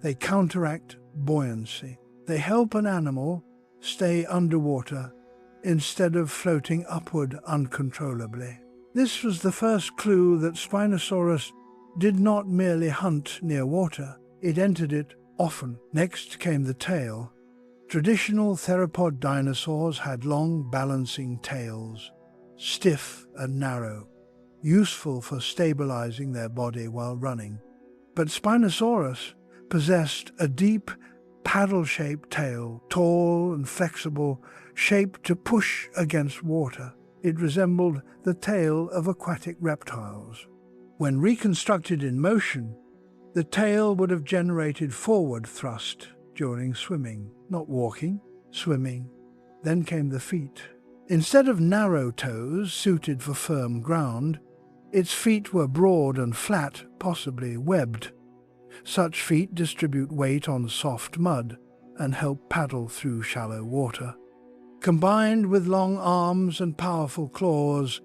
They counteract buoyancy. They help an animal stay underwater instead of floating upward uncontrollably. This was the first clue that Spinosaurus did not merely hunt near water, it entered it often. Next came the tail. Traditional theropod dinosaurs had long balancing tails, stiff and narrow, useful for stabilizing their body while running. But Spinosaurus possessed a deep, paddle-shaped tail, tall and flexible, shaped to push against water. It resembled the tail of aquatic reptiles. When reconstructed in motion, the tail would have generated forward thrust during swimming, not walking, swimming. Then came the feet. Instead of narrow toes suited for firm ground, its feet were broad and flat, possibly webbed. Such feet distribute weight on soft mud and help paddle through shallow water. Combined with long arms and powerful claws,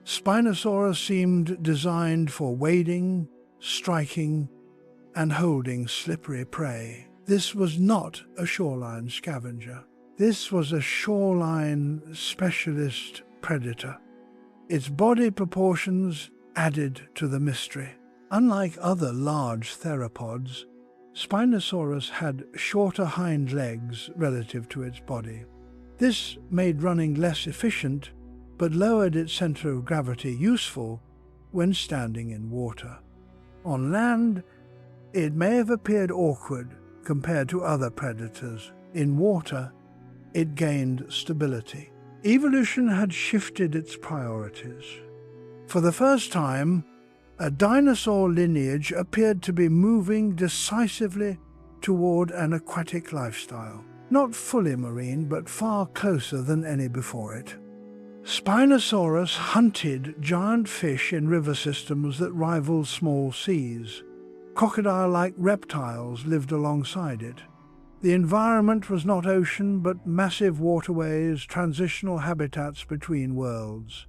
Spinosaurus seemed designed for wading, striking, and holding slippery prey. This was not a shoreline scavenger. This was a shoreline specialist predator. Its body proportions added to the mystery. Unlike other large theropods, Spinosaurus had shorter hind legs relative to its body. This made running less efficient, but lowered its center of gravity, useful when standing in water. On land, it may have appeared awkward compared to other predators. In water, it gained stability. Evolution had shifted its priorities. For the first time, a dinosaur lineage appeared to be moving decisively toward an aquatic lifestyle. Not fully marine, but far closer than any before it. Spinosaurus hunted giant fish in river systems that rivaled small seas. Crocodile-like reptiles lived alongside it. The environment was not ocean, but massive waterways, transitional habitats between worlds.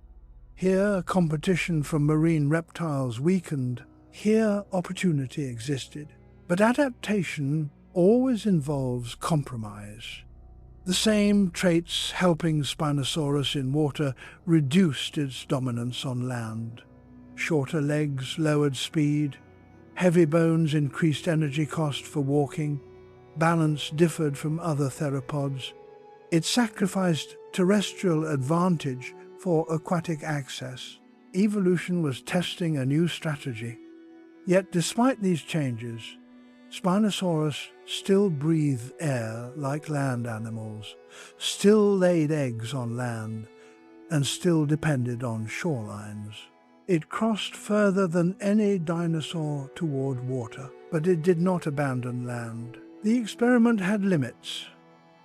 Here, competition from marine reptiles weakened. Here, opportunity existed. But adaptation always involves compromise. The same traits helping Spinosaurus in water reduced its dominance on land. Shorter legs lowered speed, heavy bones increased energy cost for walking, balance differed from other theropods. It sacrificed terrestrial advantage for aquatic access. Evolution was testing a new strategy. Yet despite these changes, Spinosaurus still breathed air like land animals, still laid eggs on land, and still depended on shorelines. It crossed further than any dinosaur toward water, but it did not abandon land. The experiment had limits.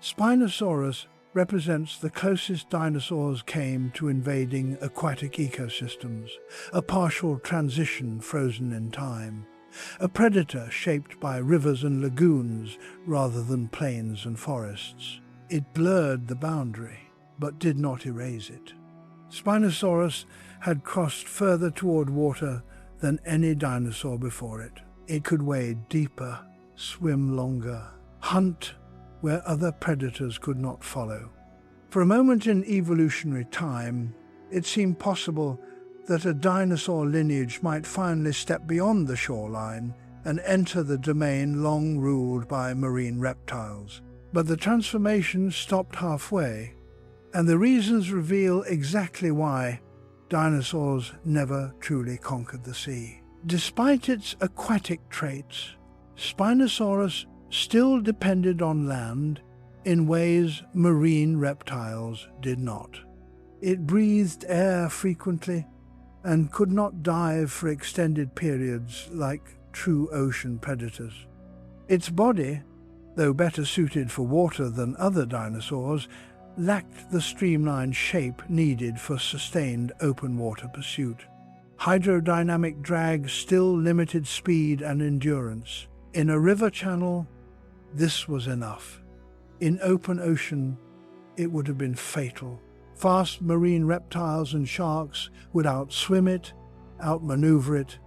Spinosaurus represents the closest dinosaurs came to invading aquatic ecosystems, a partial transition frozen in time. A predator shaped by rivers and lagoons rather than plains and forests. It blurred the boundary, but did not erase it. Spinosaurus had crossed further toward water than any dinosaur before it. It could wade deeper, swim longer, hunt where other predators could not follow. For a moment in evolutionary time, it seemed possible that a dinosaur lineage might finally step beyond the shoreline and enter the domain long ruled by marine reptiles. But the transformation stopped halfway, and the reasons reveal exactly why dinosaurs never truly conquered the sea. Despite its aquatic traits, Spinosaurus still depended on land in ways marine reptiles did not. It breathed air frequently and could not dive for extended periods like true ocean predators. Its body, though better suited for water than other dinosaurs, lacked the streamlined shape needed for sustained open water pursuit. Hydrodynamic drag still limited speed and endurance. In a river channel, this was enough. In open ocean, it would have been fatal. Fast marine reptiles and sharks would outswim it, outmaneuver it,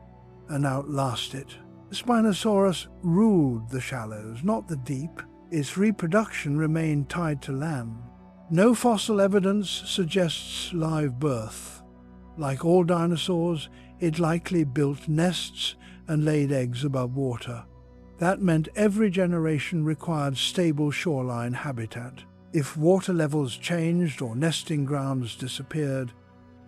and outlast it. Spinosaurus ruled the shallows, not the deep. Its reproduction remained tied to land. No fossil evidence suggests live birth. Like all dinosaurs, it likely built nests and laid eggs above water. That meant every generation required stable shoreline habitat. If water levels changed or nesting grounds disappeared,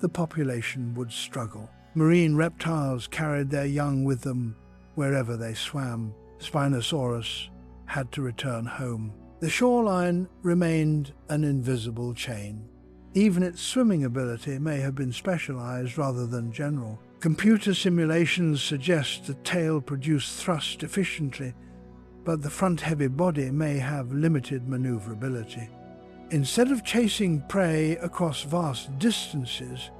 the population would struggle. Marine reptiles carried their young with them wherever they swam. Spinosaurus had to return home. The shoreline remained an invisible chain. Even its swimming ability may have been specialized rather than general. Computer simulations suggest the tail produced thrust efficiently, but the front-heavy body may have limited maneuverability. Instead of chasing prey across vast distances,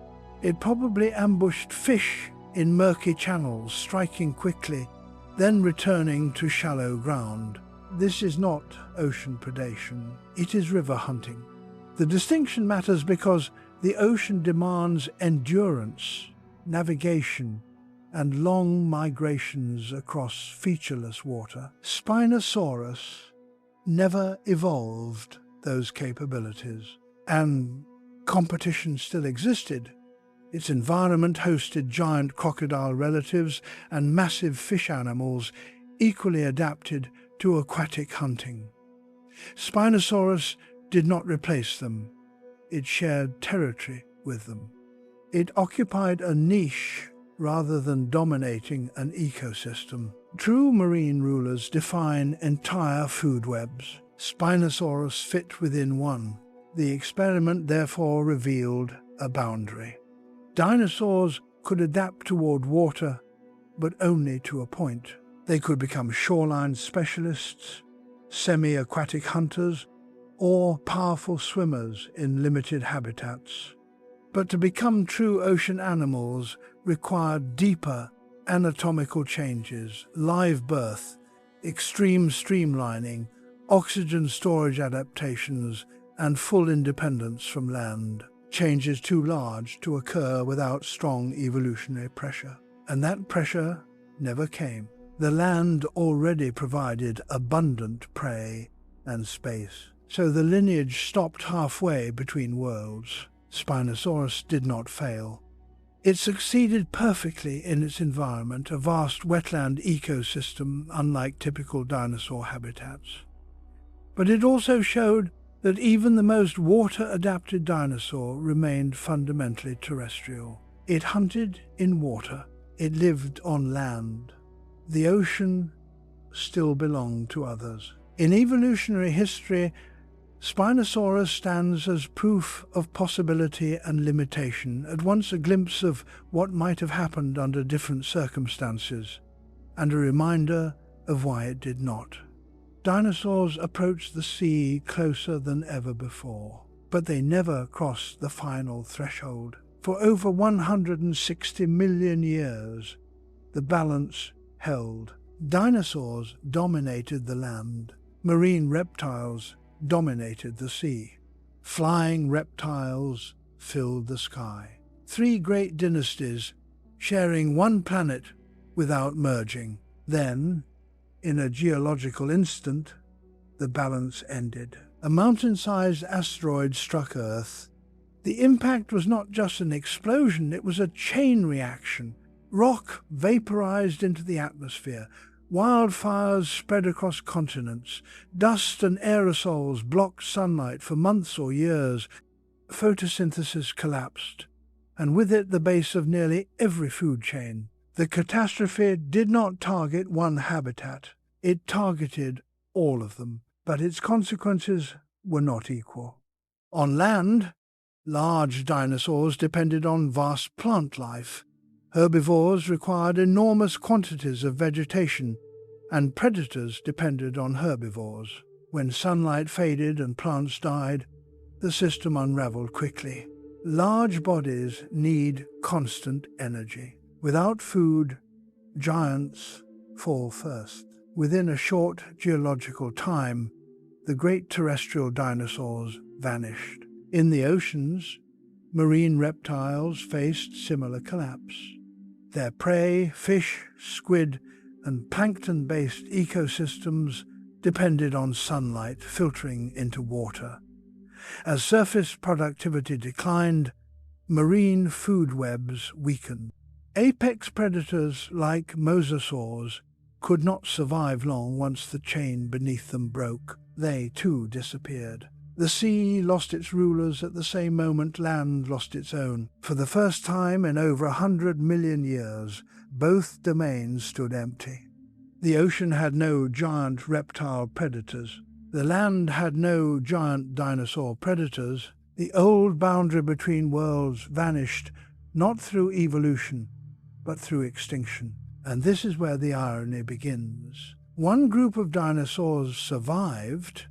it probably ambushed fish in murky channels, striking quickly, then returning to shallow ground. This is not ocean predation, it is river hunting. The distinction matters because the ocean demands endurance, navigation, and long migrations across featureless water. Spinosaurus never evolved those capabilities, and competition still existed. Its environment hosted giant crocodile relatives and massive fish animals equally adapted to aquatic hunting. Spinosaurus did not replace them. It shared territory with them. It occupied a niche rather than dominating an ecosystem. True marine rulers define entire food webs. Spinosaurus fit within one. The experiment therefore revealed a boundary. Dinosaurs could adapt toward water, but only to a point. They could become shoreline specialists, semi-aquatic hunters, or powerful swimmers in limited habitats. But to become true ocean animals required deeper anatomical changes, live birth, extreme streamlining, oxygen storage adaptations, and full independence from land. changes too large to occur without strong evolutionary pressure. And that pressure never came. The land already provided abundant prey and space, so the lineage stopped halfway between worlds. Spinosaurus did not fail. It succeeded perfectly in its environment, a vast wetland ecosystem unlike typical dinosaur habitats. But it also showed that even the most water-adapted dinosaur remained fundamentally terrestrial. It hunted in water. It lived on land. The ocean still belonged to others. In evolutionary history, Spinosaurus stands as proof of possibility and limitation, at once a glimpse of what might have happened under different circumstances, and a reminder of why it did not. Dinosaurs approached the sea closer than ever before, but they never crossed the final threshold. For over 160 million years, the balance held. Dinosaurs dominated the land. Marine reptiles dominated the sea. Flying reptiles filled the sky. Three great dynasties sharing one planet without merging. Then, in a geological instant, the balance ended. A mountain-sized asteroid struck Earth. The impact was not just an explosion, it was a chain reaction. Rock vaporized into the atmosphere. Wildfires spread across continents. Dust and aerosols blocked sunlight for months or years. Photosynthesis collapsed, and with it the base of nearly every food chain. The catastrophe did not target one habitat. It targeted all of them, but its consequences were not equal. On land, large dinosaurs depended on vast plant life. Herbivores required enormous quantities of vegetation, and predators depended on herbivores. When sunlight faded and plants died, the system unraveled quickly. Large bodies need constant energy. Without food, giants fall first. Within a short geological time, the great terrestrial dinosaurs vanished. In the oceans, marine reptiles faced similar collapse. Their prey, fish, squid, and plankton-based ecosystems depended on sunlight filtering into water. As surface productivity declined, marine food webs weakened. Apex predators like mosasaurs could not survive long once the chain beneath them broke. They, too, disappeared. The sea lost its rulers at the same moment land lost its own. For the first time in over 100 million years, both domains stood empty. The ocean had no giant reptile predators. The land had no giant dinosaur predators. The old boundary between worlds vanished, not through evolution, but through extinction. And this is where the irony begins. One group of dinosaurs survived,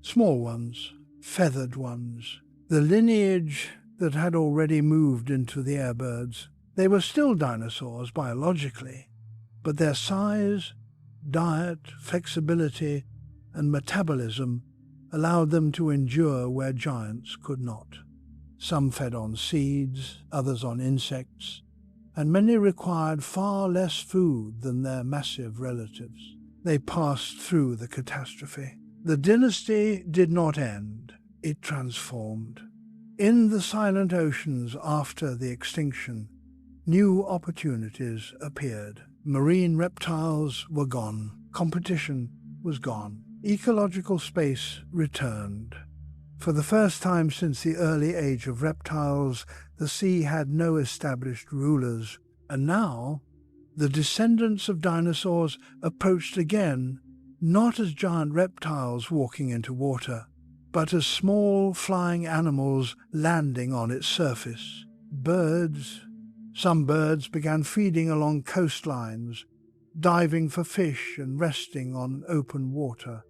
small ones, feathered ones, the lineage that had already moved into the airbirds. They were still dinosaurs biologically, but their size, diet, flexibility, and metabolism allowed them to endure where giants could not. Some fed on seeds, others on insects, and many required far less food than their massive relatives. They passed through the catastrophe. The dynasty did not end, it transformed. In the silent oceans after the extinction, new opportunities appeared. Marine reptiles were gone. Competition was gone. Ecological space returned. For the first time since the early age of reptiles, the sea had no established rulers, and now the descendants of dinosaurs approached again, not as giant reptiles walking into water, but as small flying animals landing on its surface. Some birds began feeding along coastlines, diving for fish and resting on open water.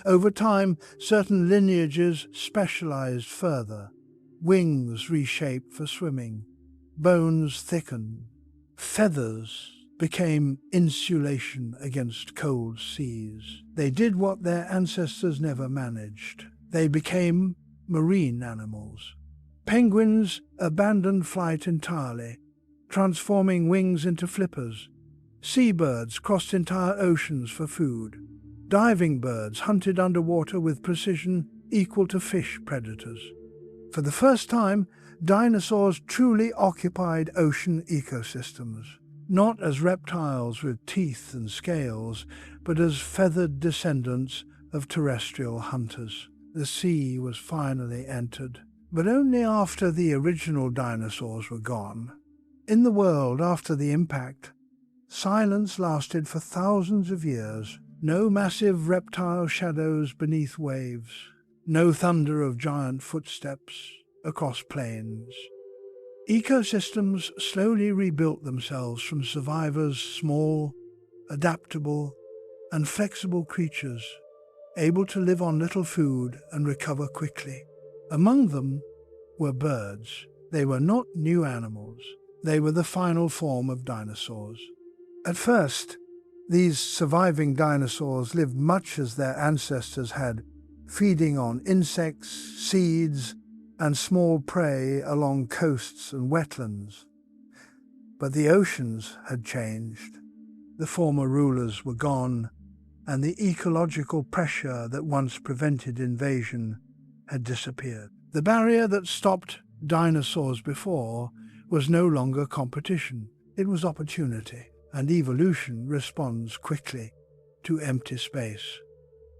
Over time, certain lineages specialized further. Wings reshaped for swimming, bones thickened, feathers became insulation against cold seas. They did what their ancestors never managed. They became marine animals, Penguins abandoned flight entirely, transforming wings into flippers. Seabirds crossed entire oceans for food. Diving birds hunted underwater with precision equal to fish predators. For the first time, dinosaurs truly occupied ocean ecosystems, not as reptiles with teeth and scales, but as feathered descendants of terrestrial hunters. The sea was finally entered, but only after the original dinosaurs were gone. In the world after the impact, silence lasted for thousands of years. No massive reptile shadows beneath waves, no thunder of giant footsteps across plains. Ecosystems slowly rebuilt themselves from survivors, small, adaptable, and flexible creatures, able to live on little food and recover quickly. Among them were birds. They were not new animals. They were the final form of dinosaurs. At first, these surviving dinosaurs lived much as their ancestors had, feeding on insects, seeds, and small prey along coasts and wetlands. But the oceans had changed. The former rulers were gone, and the ecological pressure that once prevented invasion had disappeared. The barrier that stopped dinosaurs before was no longer competition. It was opportunity, and evolution responds quickly to empty space.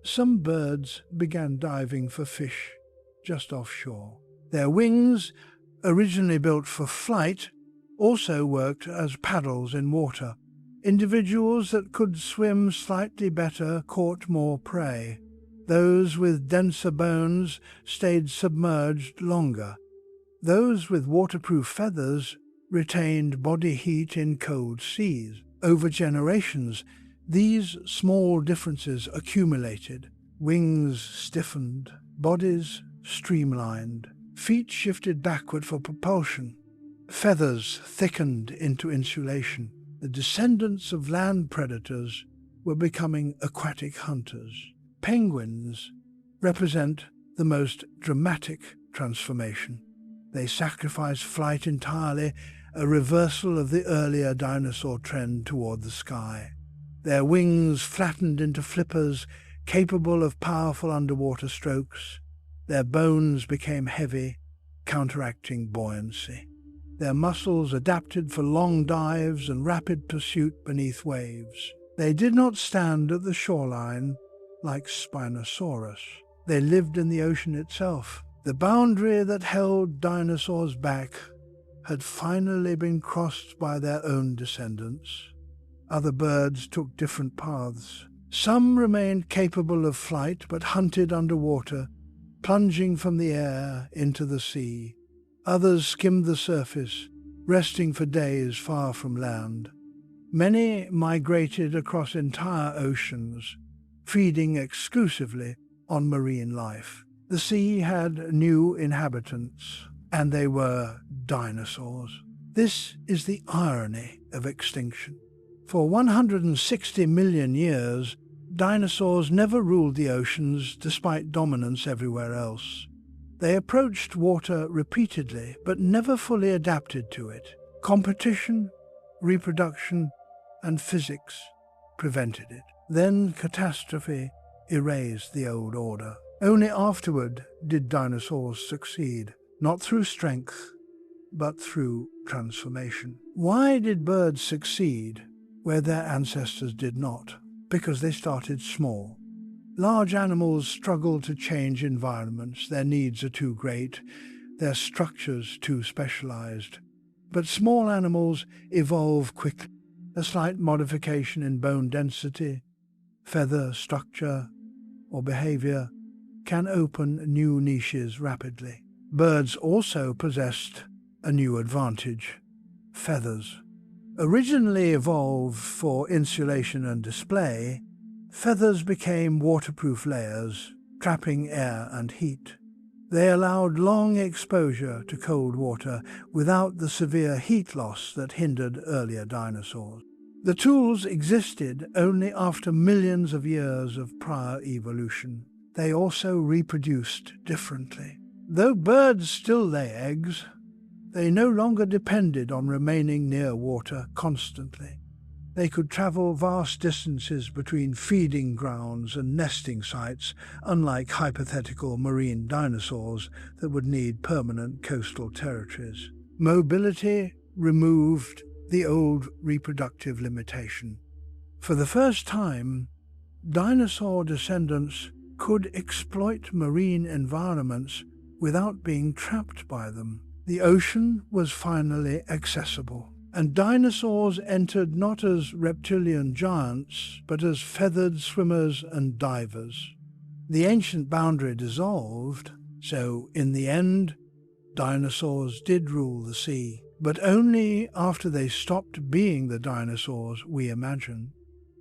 Some birds began diving for fish just offshore. Their wings, originally built for flight, also worked as paddles in water. Individuals that could swim slightly better caught more prey. Those with denser bones stayed submerged longer. Those with waterproof feathers retained body heat in cold seas. Over generations, these small differences accumulated. Wings stiffened, bodies streamlined, feet shifted backward for propulsion, feathers thickened into insulation. The descendants of land predators were becoming aquatic hunters. Penguins represent the most dramatic transformation. They sacrificed flight entirely, a reversal of the earlier dinosaur trend toward the sky. Their wings flattened into flippers, capable of powerful underwater strokes. Their bones became heavy, counteracting buoyancy. Their muscles adapted for long dives and rapid pursuit beneath waves. They did not stand at the shoreline like Spinosaurus. They lived in the ocean itself. The boundary that held dinosaurs back had finally been crossed by their own descendants. Other birds took different paths. Some remained capable of flight but hunted underwater, plunging from the air into the sea. Others skimmed the surface, resting for days far from land. Many migrated across entire oceans, feeding exclusively on marine life. The sea had new inhabitants, and they were dinosaurs. This is the irony of extinction. For 160 million years, dinosaurs never ruled the oceans despite dominance everywhere else. They approached water repeatedly, but never fully adapted to it. Competition, reproduction, and physics prevented it. Then catastrophe erased the old order. Only afterward did dinosaurs succeed, not through strength, but through transformation. Why did birds succeed where their ancestors did not? Because they started small. Large animals struggle to change environments. Their needs are too great, their structures too specialized. But small animals evolve quickly. A slight modification in bone density, feather structure, or behavior can open new niches rapidly. Birds also possessed a new advantage: feathers. Originally evolved for insulation and display, feathers became waterproof layers, trapping air and heat. They allowed long exposure to cold water without the severe heat loss that hindered earlier dinosaurs. The tools existed only after millions of years of prior evolution. They also reproduced differently. Though birds still lay eggs, they no longer depended on remaining near water constantly. They could travel vast distances between feeding grounds and nesting sites, unlike hypothetical marine dinosaurs that would need permanent coastal territories. Mobility removed the old reproductive limitation. For the first time, dinosaur descendants could exploit marine environments without being trapped by them. The ocean was finally accessible, and dinosaurs entered not as reptilian giants, but as feathered swimmers and divers. The ancient boundary dissolved, so in the end, dinosaurs did rule the sea, but only after they stopped being the dinosaurs we imagine.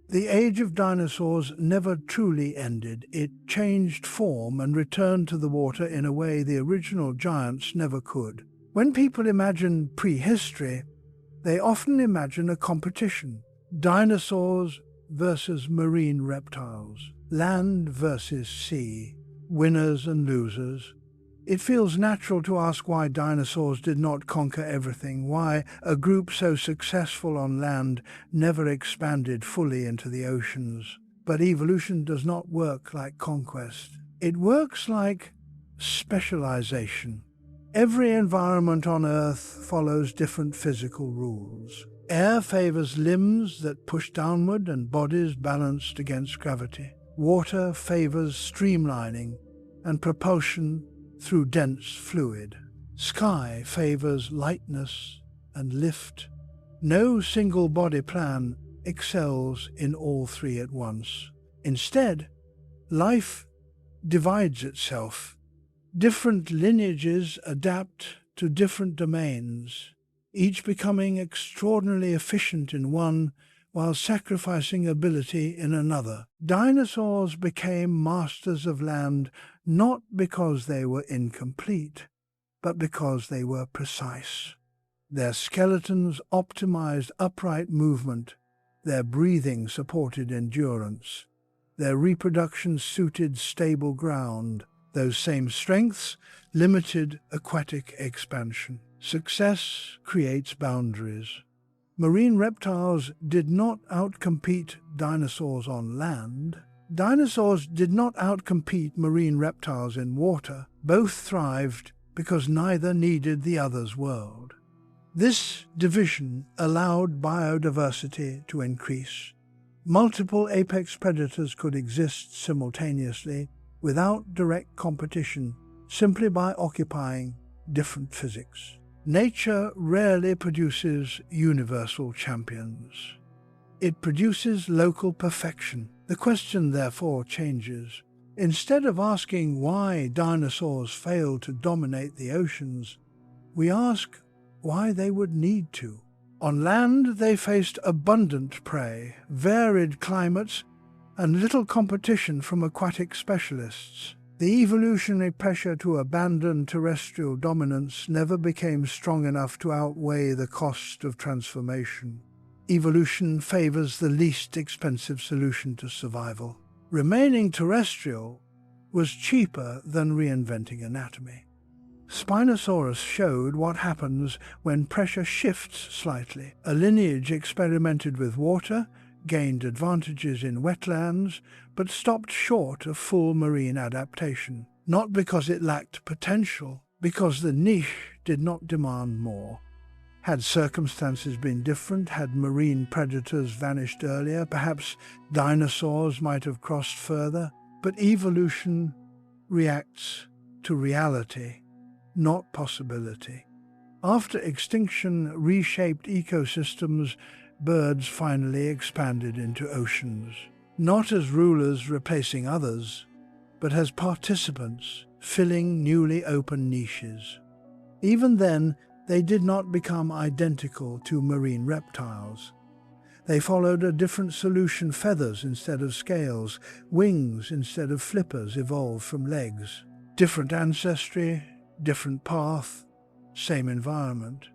The age of dinosaurs never truly ended. It changed form and returned to the water in a way the original giants never could. When people imagine prehistory, they often imagine a competition. Dinosaurs versus marine reptiles, land versus sea, winners and losers. It feels natural to ask why dinosaurs did not conquer everything, why a group so successful on land never expanded fully into the oceans. But evolution does not work like conquest. It works like specialization. Every environment on Earth follows different physical rules. Air favors limbs that push downward and bodies balanced against gravity. Water favors streamlining and propulsion through dense fluid. Sky favors lightness and lift. No single body plan excels in all three at once. Instead, life divides itself. Different lineages adapt to different domains, each becoming extraordinarily efficient in one while sacrificing ability in another. Dinosaurs became masters of land not because they were incomplete, but because they were precise. Their skeletons optimized upright movement, their breathing supported endurance, their reproduction suited stable ground. Those same strengths limited aquatic expansion. Success creates boundaries. Marine reptiles did not outcompete dinosaurs on land. Dinosaurs did not outcompete marine reptiles in water. Both thrived because neither needed the other's world. This division allowed biodiversity to increase. Multiple apex predators could exist simultaneously without direct competition, simply by occupying different physics. Nature rarely produces universal champions. It produces local perfection. The question, therefore, changes. Instead of asking why dinosaurs failed to dominate the oceans, we ask why they would need to. On land, they faced abundant prey, varied climates, and little competition from aquatic specialists. The evolutionary pressure to abandon terrestrial dominance never became strong enough to outweigh the cost of transformation. Evolution favors the least expensive solution to survival. Remaining terrestrial was cheaper than reinventing anatomy. Spinosaurus showed what happens when pressure shifts slightly. A lineage experimented with water, gained advantages in wetlands, but stopped short of full marine adaptation. Not because it lacked potential, because the niche did not demand more. Had circumstances been different, had marine predators vanished earlier, perhaps dinosaurs might have crossed further. But evolution reacts to reality, not possibility. After extinction reshaped ecosystems, birds finally expanded into oceans, not as rulers replacing others, but as participants filling newly open niches. Even then, they did not become identical to marine reptiles. They followed a different solution. Feathers instead of scales, wings instead of flippers evolved from legs. Different ancestry, different path, same environment.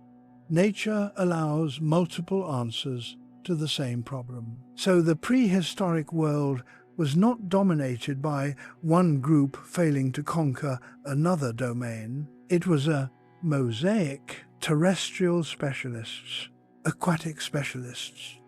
Nature allows multiple answers to the same problem. So the prehistoric world was not dominated by one group failing to conquer another domain. It was a mosaic: terrestrial specialists, aquatic specialists,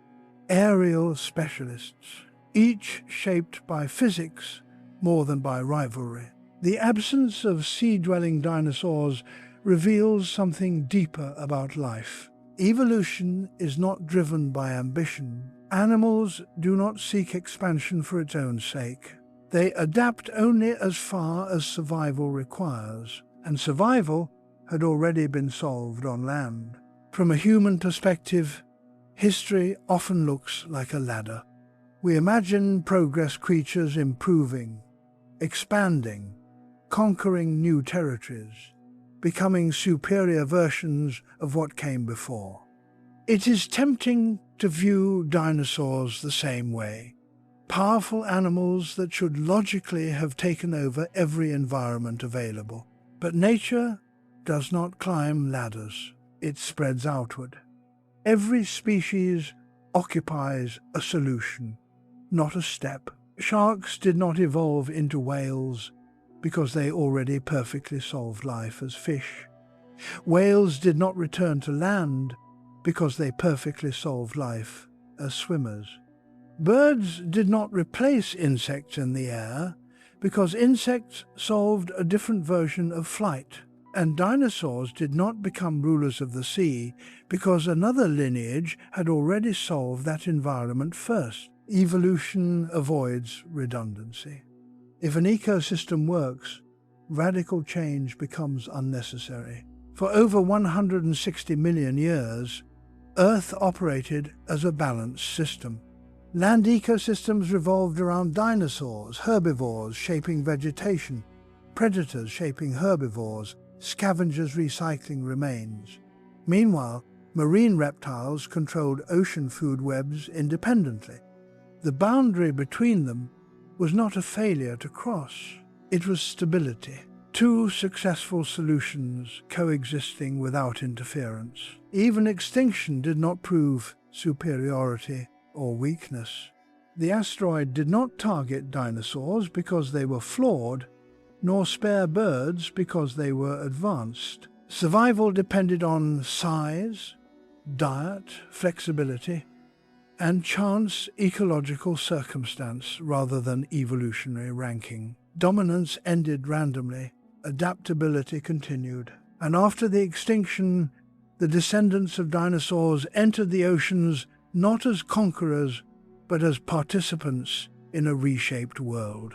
aerial specialists, each shaped by physics more than by rivalry. The absence of sea-dwelling dinosaurs reveals something deeper about life. Evolution is not driven by ambition. Animals do not seek expansion for its own sake. They adapt only as far as survival requires, and survival had already been solved on land. From a human perspective, history often looks like a ladder. We imagine progress creatures improving, expanding, conquering new territories, becoming superior versions of what came before. It is tempting to view dinosaurs the same way: powerful animals that should logically have taken over every environment available. But nature does not climb ladders, it spreads outward. Every species occupies a solution, not a step. Sharks did not evolve into whales because they already perfectly solved life as fish. Whales did not return to land because they perfectly solved life as swimmers. Birds did not replace insects in the air because insects solved a different version of flight. And dinosaurs did not become rulers of the sea because another lineage had already solved that environment first. Evolution avoids redundancy. If an ecosystem works, radical change becomes unnecessary. For over 160 million years, Earth operated as a balanced system. Land ecosystems revolved around dinosaurs, herbivores shaping vegetation, predators shaping herbivores, scavengers recycling remains. Meanwhile, marine reptiles controlled ocean food webs independently. The boundary between them was not a failure to cross, it was stability. Two successful solutions coexisting without interference. Even extinction did not prove superiority or weakness. The asteroid did not target dinosaurs because they were flawed, nor spare birds because they were advanced. Survival depended on size, diet, flexibility, and chance ecological circumstance rather than evolutionary ranking. Dominance ended randomly, adaptability continued, and after the extinction, the descendants of dinosaurs entered the oceans not as conquerors, but as participants in a reshaped world.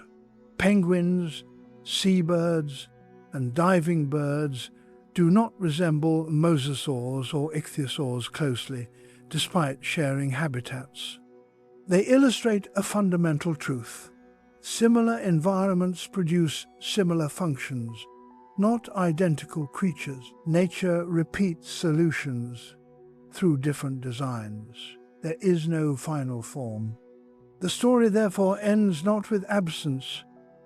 Penguins, seabirds, and diving birds do not resemble mosasaurs or ichthyosaurs closely, despite sharing habitats. They illustrate a fundamental truth. Similar environments produce similar functions, not identical creatures. Nature repeats solutions through different designs. There is no final form. The story therefore ends not with absence,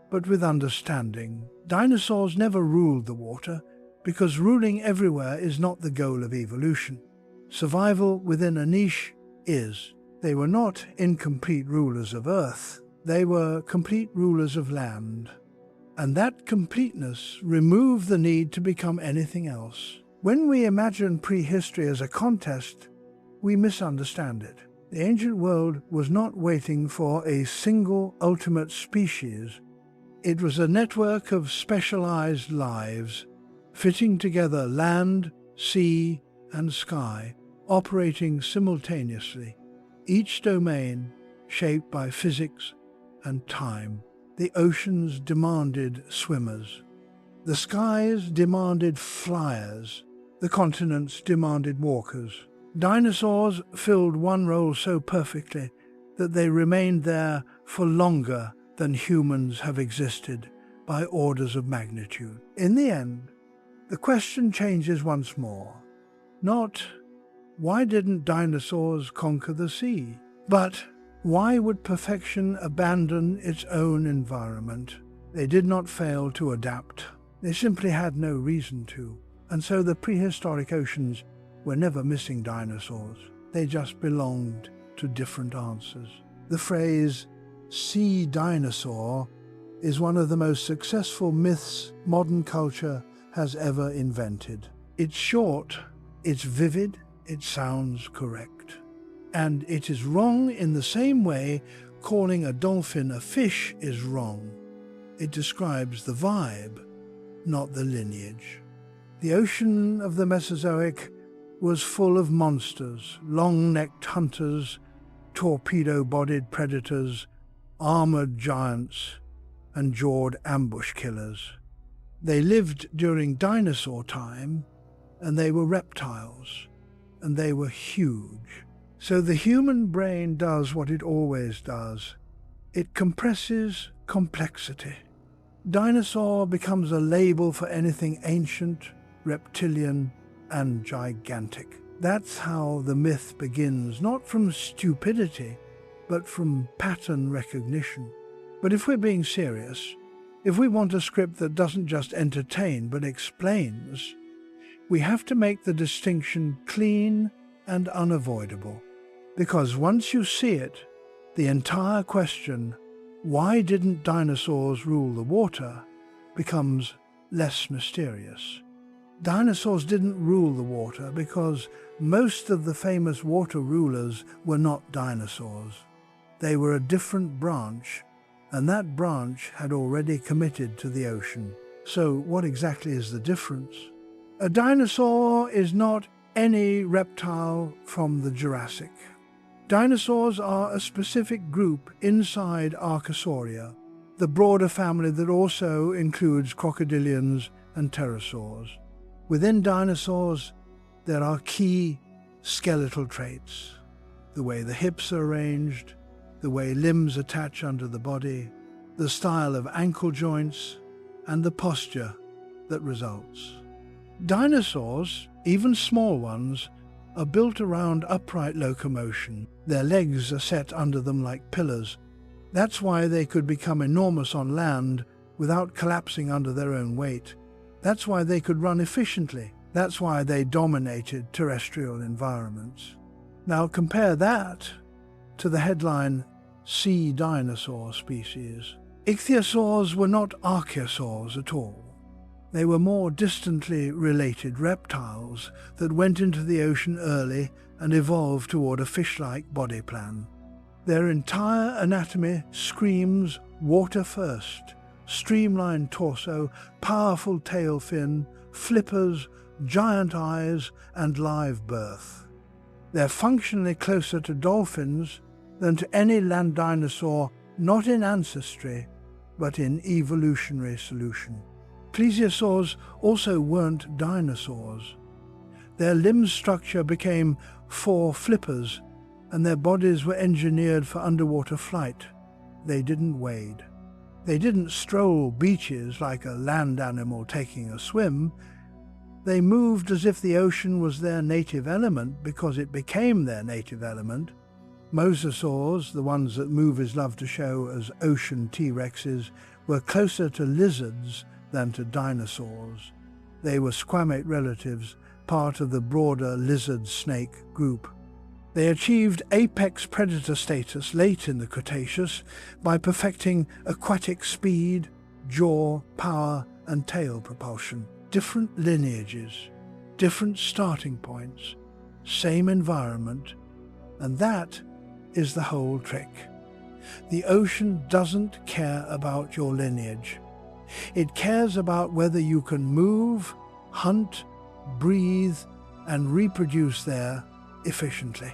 but with understanding. Dinosaurs never ruled the water, because ruling everywhere is not the goal of evolution. Survival within a niche is. They were not incomplete rulers of Earth. They were complete rulers of land. And that completeness removed the need to become anything else. When we imagine prehistory as a contest, we misunderstand it. The ancient world was not waiting for a single ultimate species. It was a network of specialized lives, fitting together land, sea, and sky, operating simultaneously, each domain shaped by physics and time. The oceans demanded swimmers. The skies demanded flyers. The continents demanded walkers. Dinosaurs filled one role so perfectly that they remained there for longer than humans have existed by orders of magnitude. In the end, the question changes once more. Not, why didn't dinosaurs conquer the sea? But, why would perfection abandon its own environment? They did not fail to adapt. They simply had no reason to. And so the prehistoric oceans were never missing dinosaurs. They just belonged to different answers. The phrase, sea dinosaur is one of the most successful myths modern culture has ever invented. It's short, it's vivid, it sounds correct. And it is wrong in the same way calling a dolphin a fish is wrong. It describes the vibe, not the lineage. The ocean of the Mesozoic was full of monsters, long-necked hunters, torpedo-bodied predators, armored giants, and jawed ambush killers. They lived during dinosaur time, and they were reptiles, and they were huge. So the human brain does what it always does. It compresses complexity. Dinosaur becomes a label for anything ancient, reptilian, and gigantic. That's how the myth begins, not from stupidity, but from pattern recognition. But if we're being serious, if we want a script that doesn't just entertain but explains, we have to make the distinction clean and unavoidable. Because once you see it, the entire question, why didn't dinosaurs rule the water, becomes less mysterious. Dinosaurs didn't rule the water because most of the famous water rulers were not dinosaurs. They were a different branch, and that branch had already committed to the ocean. So what exactly is the difference? A dinosaur is not any reptile from the Jurassic. Dinosaurs are a specific group inside Archosauria, the broader family that also includes crocodilians and pterosaurs. Within dinosaurs, there are key skeletal traits: the way the hips are arranged, the way limbs attach under the body, the style of ankle joints, and the posture that results. Dinosaurs, even small ones, are built around upright locomotion. Their legs are set under them like pillars. That's why they could become enormous on land without collapsing under their own weight. That's why they could run efficiently. That's why they dominated terrestrial environments. Now compare that to the headline, Sea Dinosaur Species. Ichthyosaurs were not archosaurs at all. They were more distantly related reptiles that went into the ocean early and evolved toward a fish-like body plan. Their entire anatomy screams water first: streamlined torso, powerful tail fin, flippers, giant eyes, and live birth. They're functionally closer to dolphins than to any land dinosaur, not in ancestry, but in evolutionary solution. Plesiosaurs also weren't dinosaurs. Their limb structure became four flippers, and their bodies were engineered for underwater flight. They didn't wade. They didn't stroll beaches like a land animal taking a swim. They moved as if the ocean was their native element because it became their native element. Mosasaurs, the ones that movies love to show as ocean T-Rexes, were closer to lizards than to dinosaurs. They were squamate relatives, part of the broader lizard-snake group. They achieved apex predator status late in the Cretaceous by perfecting aquatic speed, jaw, power, and tail propulsion. Different lineages, different starting points, same environment, and that is the whole trick. The ocean doesn't care about your lineage. It cares about whether you can move, hunt, breathe, and reproduce there efficiently.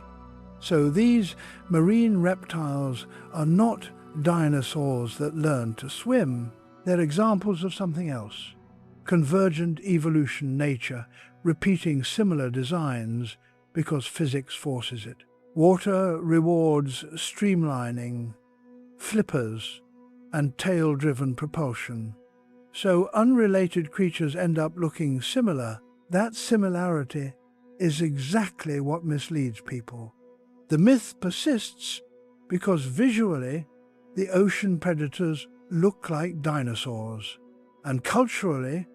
So these marine reptiles are not dinosaurs that learned to swim. They're examples of something else. Convergent evolution nature, repeating similar designs because physics forces it. Water rewards streamlining, flippers, and tail-driven propulsion. So unrelated creatures end up looking similar. That similarity is exactly what misleads people. The myth persists because visually the ocean predators look like dinosaurs, and culturally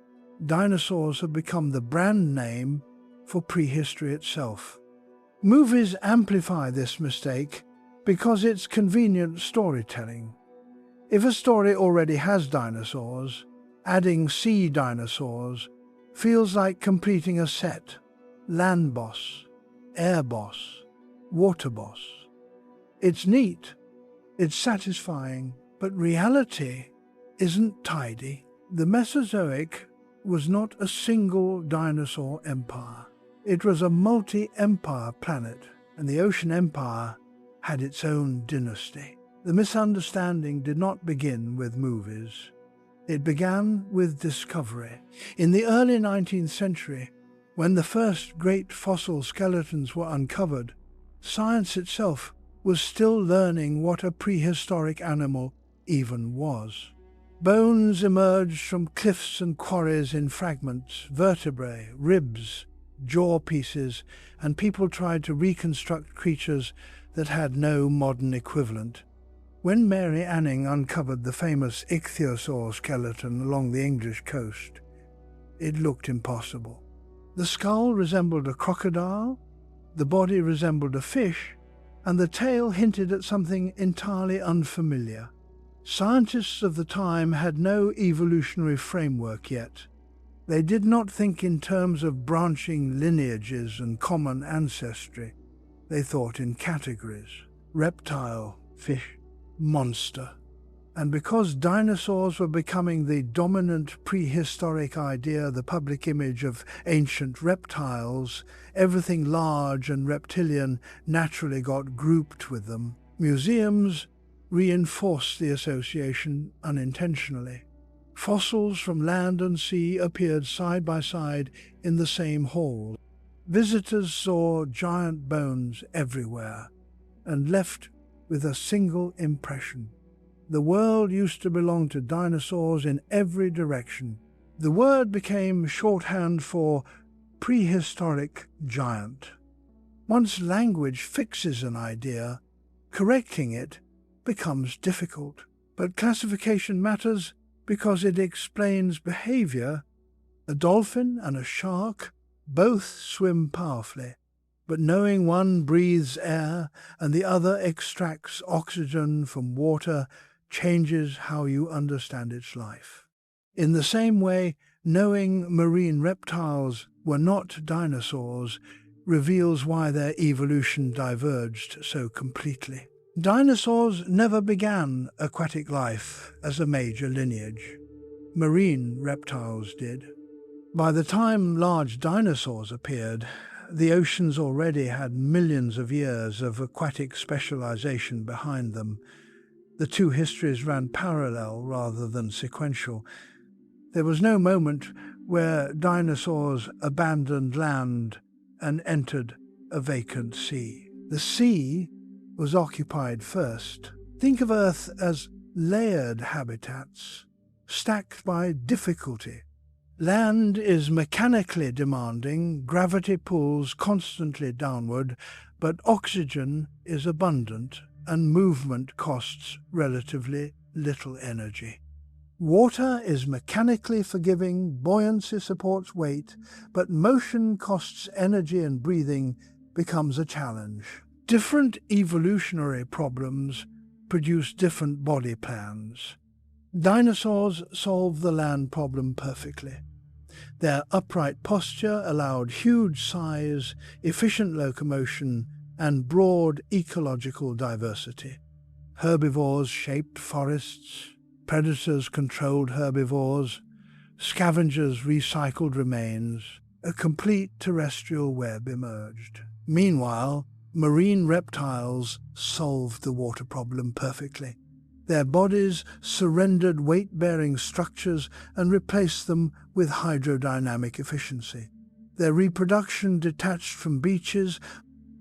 dinosaurs have become the brand name for prehistory itself. Movies amplify this mistake Because it's convenient storytelling. If a story already has dinosaurs, adding sea dinosaurs feels like completing a set. Land boss, air boss, water boss. It's neat, it's satisfying, but reality isn't tidy. The Mesozoic was not a single dinosaur empire. It was a multi-empire planet, and the Ocean Empire had its own dynasty. The misunderstanding did not begin with movies. It began with discovery. In the early 19th century, when the first great fossil skeletons were uncovered, science itself was still learning what a prehistoric animal even was. Bones emerged from cliffs and quarries in fragments, vertebrae, ribs, jaw pieces, and people tried to reconstruct creatures that had no modern equivalent. When Mary Anning uncovered the famous ichthyosaur skeleton along the English coast, it looked impossible. The skull resembled a crocodile, the body resembled a fish, and the tail hinted at something entirely unfamiliar. Scientists of the time had no evolutionary framework yet. They did not think in terms of branching lineages and common ancestry. They thought in categories: reptile, fish, monster. And because dinosaurs were becoming the dominant prehistoric idea, the public image of ancient reptiles, everything large and reptilian naturally got grouped with them. Museums reinforced the association unintentionally. Fossils from land and sea appeared side by side in the same hall. Visitors saw giant bones everywhere and left with a single impression. The world used to belong to dinosaurs in every direction. The word became shorthand for prehistoric giant. Once language fixes an idea, correcting it becomes difficult. But classification matters because it explains behavior. A dolphin and a shark both swim powerfully, but knowing one breathes air and the other extracts oxygen from water changes how you understand its life. In the same way, knowing marine reptiles were not dinosaurs reveals why their evolution diverged so completely. Dinosaurs never began aquatic life as a major lineage. Marine reptiles did. By the time large dinosaurs appeared, the oceans already had millions of years of aquatic specialization behind them. The two histories ran parallel rather than sequential. There was no moment where dinosaurs abandoned land and entered a vacant sea. The sea was occupied first. Think of Earth as layered habitats, stacked by difficulty. Land is mechanically demanding, gravity pulls constantly downward, but oxygen is abundant and movement costs relatively little energy. Water is mechanically forgiving, buoyancy supports weight, but motion costs energy and breathing becomes a challenge. Different evolutionary problems produce different body plans. Dinosaurs solved the land problem perfectly. Their upright posture allowed huge size, efficient locomotion, and broad ecological diversity. Herbivores shaped forests, predators controlled herbivores, scavengers recycled remains. A complete terrestrial web emerged. Meanwhile, marine reptiles solved the water problem perfectly. Their bodies surrendered weight-bearing structures and replaced them with hydrodynamic efficiency. Their reproduction detached from beaches,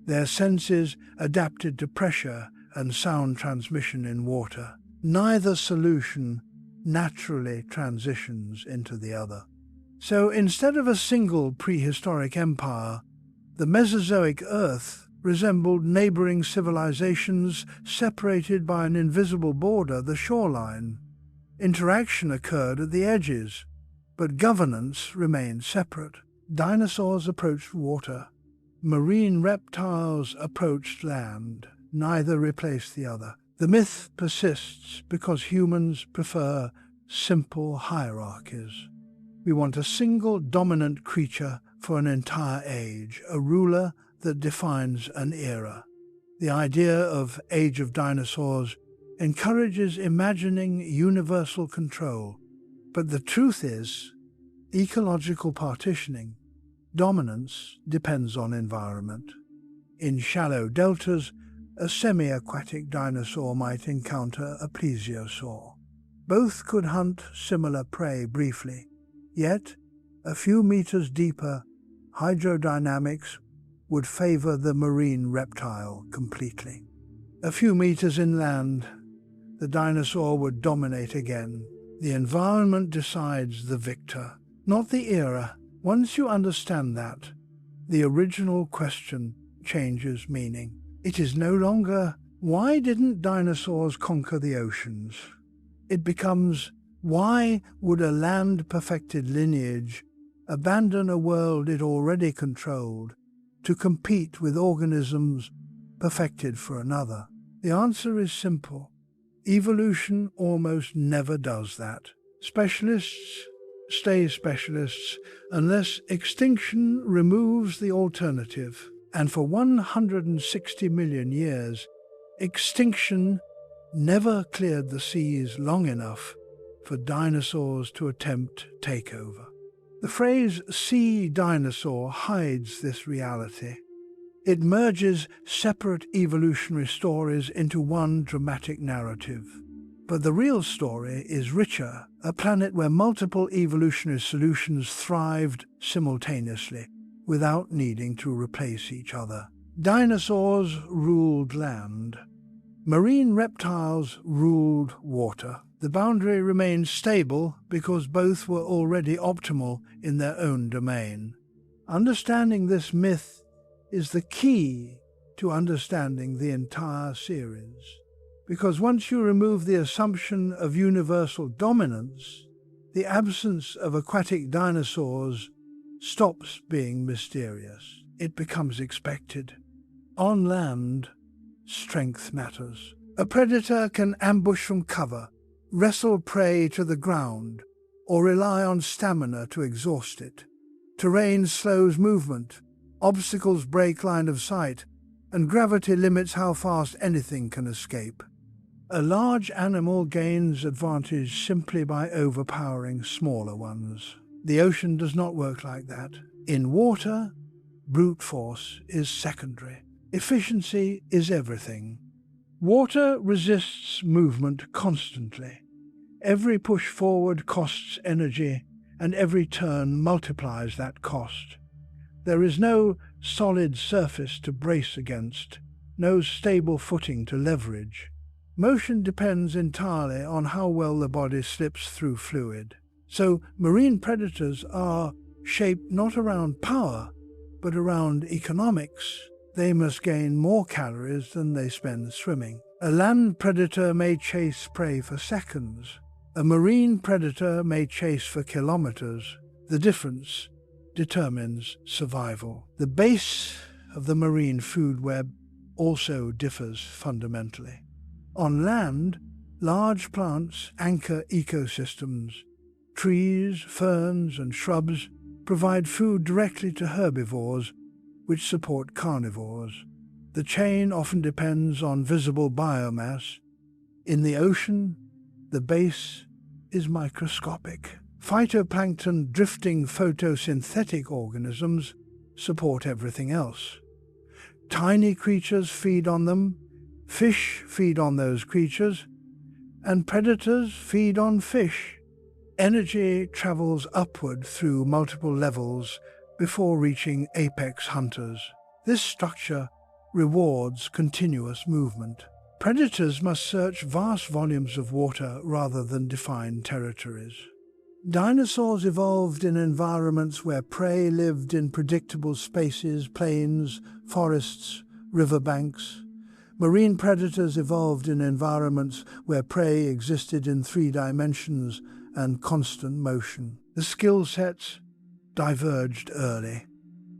their senses adapted to pressure and sound transmission in water. Neither solution naturally transitions into the other. So instead of a single prehistoric empire, the Mesozoic Earth resembled neighboring civilizations separated by an invisible border, the shoreline. Interaction occurred at the edges, but governance remained separate. Dinosaurs approached water. Marine reptiles approached land. neither replace the other. The myth persists because humans prefer simple hierarchies. We want a single dominant creature for an entire age, a ruler that defines an era. The idea of Age of Dinosaurs encourages imagining universal control, but the truth is, ecological partitioning, dominance depends on environment. In shallow deltas, a semi-aquatic dinosaur might encounter a plesiosaur. Both could hunt similar prey briefly, yet a few meters deeper, hydrodynamics would favor the marine reptile completely. A few meters inland, the dinosaur would dominate again. The environment decides the victor, not the era. Once you understand that, the original question changes meaning. It is no longer, why didn't dinosaurs conquer the oceans? It becomes, why would a land-perfected lineage abandon a world it already controlled to compete with organisms perfected for another? The answer is simple. Evolution almost never does that. Specialists stay specialists unless extinction removes the alternative. And for 160 million years, extinction never cleared the seas long enough for dinosaurs to attempt takeover. The phrase sea dinosaur hides this reality. It merges separate evolutionary stories into one dramatic narrative. But the real story is richer, a planet where multiple evolutionary solutions thrived simultaneously, without needing to replace each other. Dinosaurs ruled land. Marine reptiles ruled water. The boundary remained stable because both were already optimal in their own domain. Understanding this myth is the key to understanding the entire series. Because once you remove the assumption of universal dominance, the absence of aquatic dinosaurs stops being mysterious. It becomes expected. On land, strength matters. A predator can ambush from cover, wrestle prey to the ground, or rely on stamina to exhaust it. Terrain slows movement, obstacles break line of sight, and gravity limits how fast anything can escape. A large animal gains advantage simply by overpowering smaller ones. The ocean does not work like that. In water, brute force is secondary. Efficiency is everything. Water resists movement constantly. Every push forward costs energy, and every turn multiplies that cost. There is no solid surface to brace against, no stable footing to leverage. Motion depends entirely on how well the body slips through fluid. So marine predators are shaped not around power, but around economics. They must gain more calories than they spend swimming. A land predator may chase prey for seconds. A marine predator may chase for kilometers. The difference determines survival. The base of the marine food web also differs fundamentally. On land, large plants anchor ecosystems. Trees, ferns, and shrubs provide food directly to herbivores, which support carnivores. The chain often depends on visible biomass. In the ocean, the base is microscopic. Phytoplankton drifting photosynthetic organisms support everything else. Tiny creatures feed on them, fish feed on those creatures, and predators feed on fish. Energy travels upward through multiple levels before reaching apex hunters. This structure rewards continuous movement. Predators must search vast volumes of water rather than defined territories. Dinosaurs evolved in environments where prey lived in predictable spaces, plains, forests, riverbanks. Marine predators evolved in environments where prey existed in 3 dimensions and constant motion. The skill sets diverged early.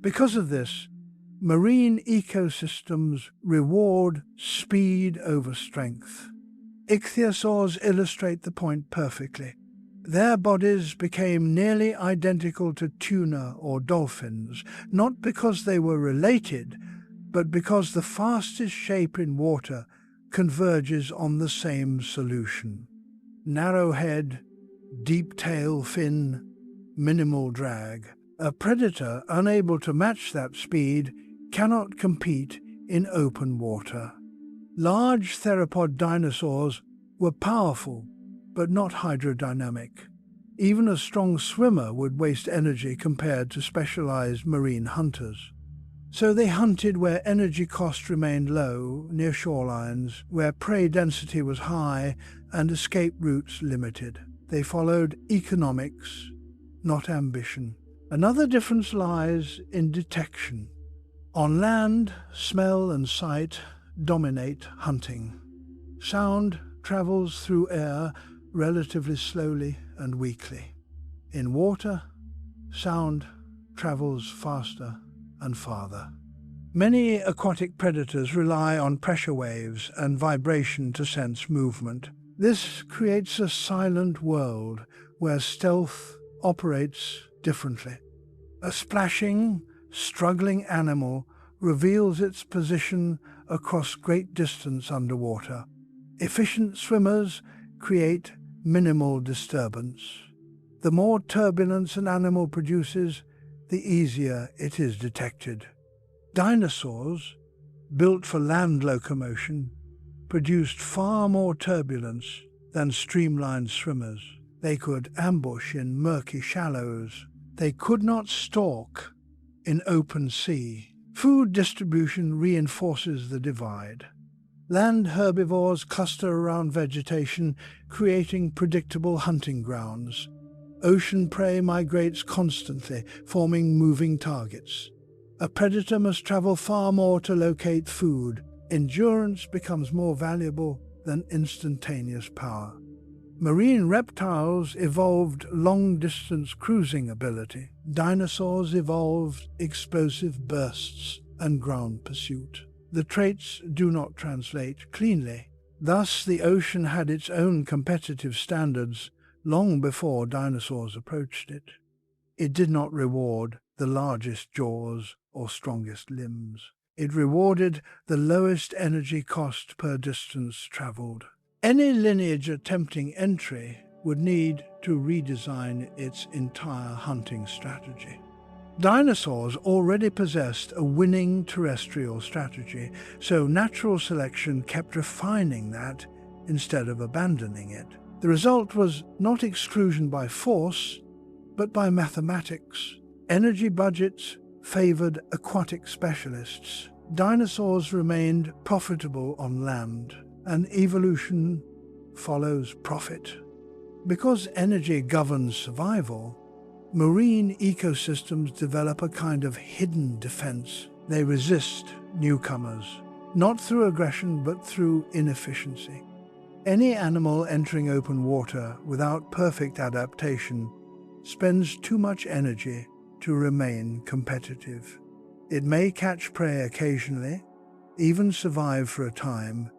Because of this, Marine ecosystems reward speed over strength. Ichthyosaurs illustrate the point perfectly. Their bodies became nearly identical to tuna or dolphins, not because they were related, but because the fastest shape in water converges on the same solution. Narrow head, deep tail fin, minimal drag. A predator unable to match that speed cannot compete in open water. Large theropod dinosaurs were powerful, but not hydrodynamic. Even a strong swimmer would waste energy compared to specialized marine hunters. So they hunted where energy cost remained low, near shorelines, where prey density was high and escape routes limited. They followed economics, not ambition. Another difference lies in detection. On land, smell and sight dominate hunting. Sound travels through air relatively slowly and weakly. In water, sound travels faster and farther. Many aquatic predators rely on pressure waves and vibration to sense movement. This creates a silent world where stealth operates differently. A splashing, struggling animal reveals its position across great distance underwater. Efficient swimmers create minimal disturbance. The more turbulence an animal produces, the easier it is detected. Dinosaurs, built for land locomotion, produced far more turbulence than streamlined swimmers. They could ambush in murky shallows. They could not stalk in open sea. Food distribution reinforces the divide. Land herbivores cluster around vegetation, creating predictable hunting grounds. Ocean prey migrates constantly, forming moving targets. A predator must travel far more to locate food. Endurance becomes more valuable than instantaneous power. Marine reptiles evolved long-distance cruising ability. Dinosaurs evolved explosive bursts and ground pursuit. The traits do not translate cleanly. Thus, the ocean had its own competitive standards long before dinosaurs approached it. It did not reward the largest jaws or strongest limbs. It rewarded the lowest energy cost per distance traveled. Any lineage attempting entry would need to redesign its entire hunting strategy. Dinosaurs already possessed a winning terrestrial strategy, so natural selection kept refining that instead of abandoning it. The result was not exclusion by force, but by mathematics. Energy budgets favored aquatic specialists. Dinosaurs remained profitable on land, and evolution follows profit. Because energy governs survival, marine ecosystems develop a kind of hidden defense. They resist newcomers, not through aggression but through inefficiency. Any animal entering open water without perfect adaptation spends too much energy to remain competitive. It may catch prey occasionally, even survive for a time,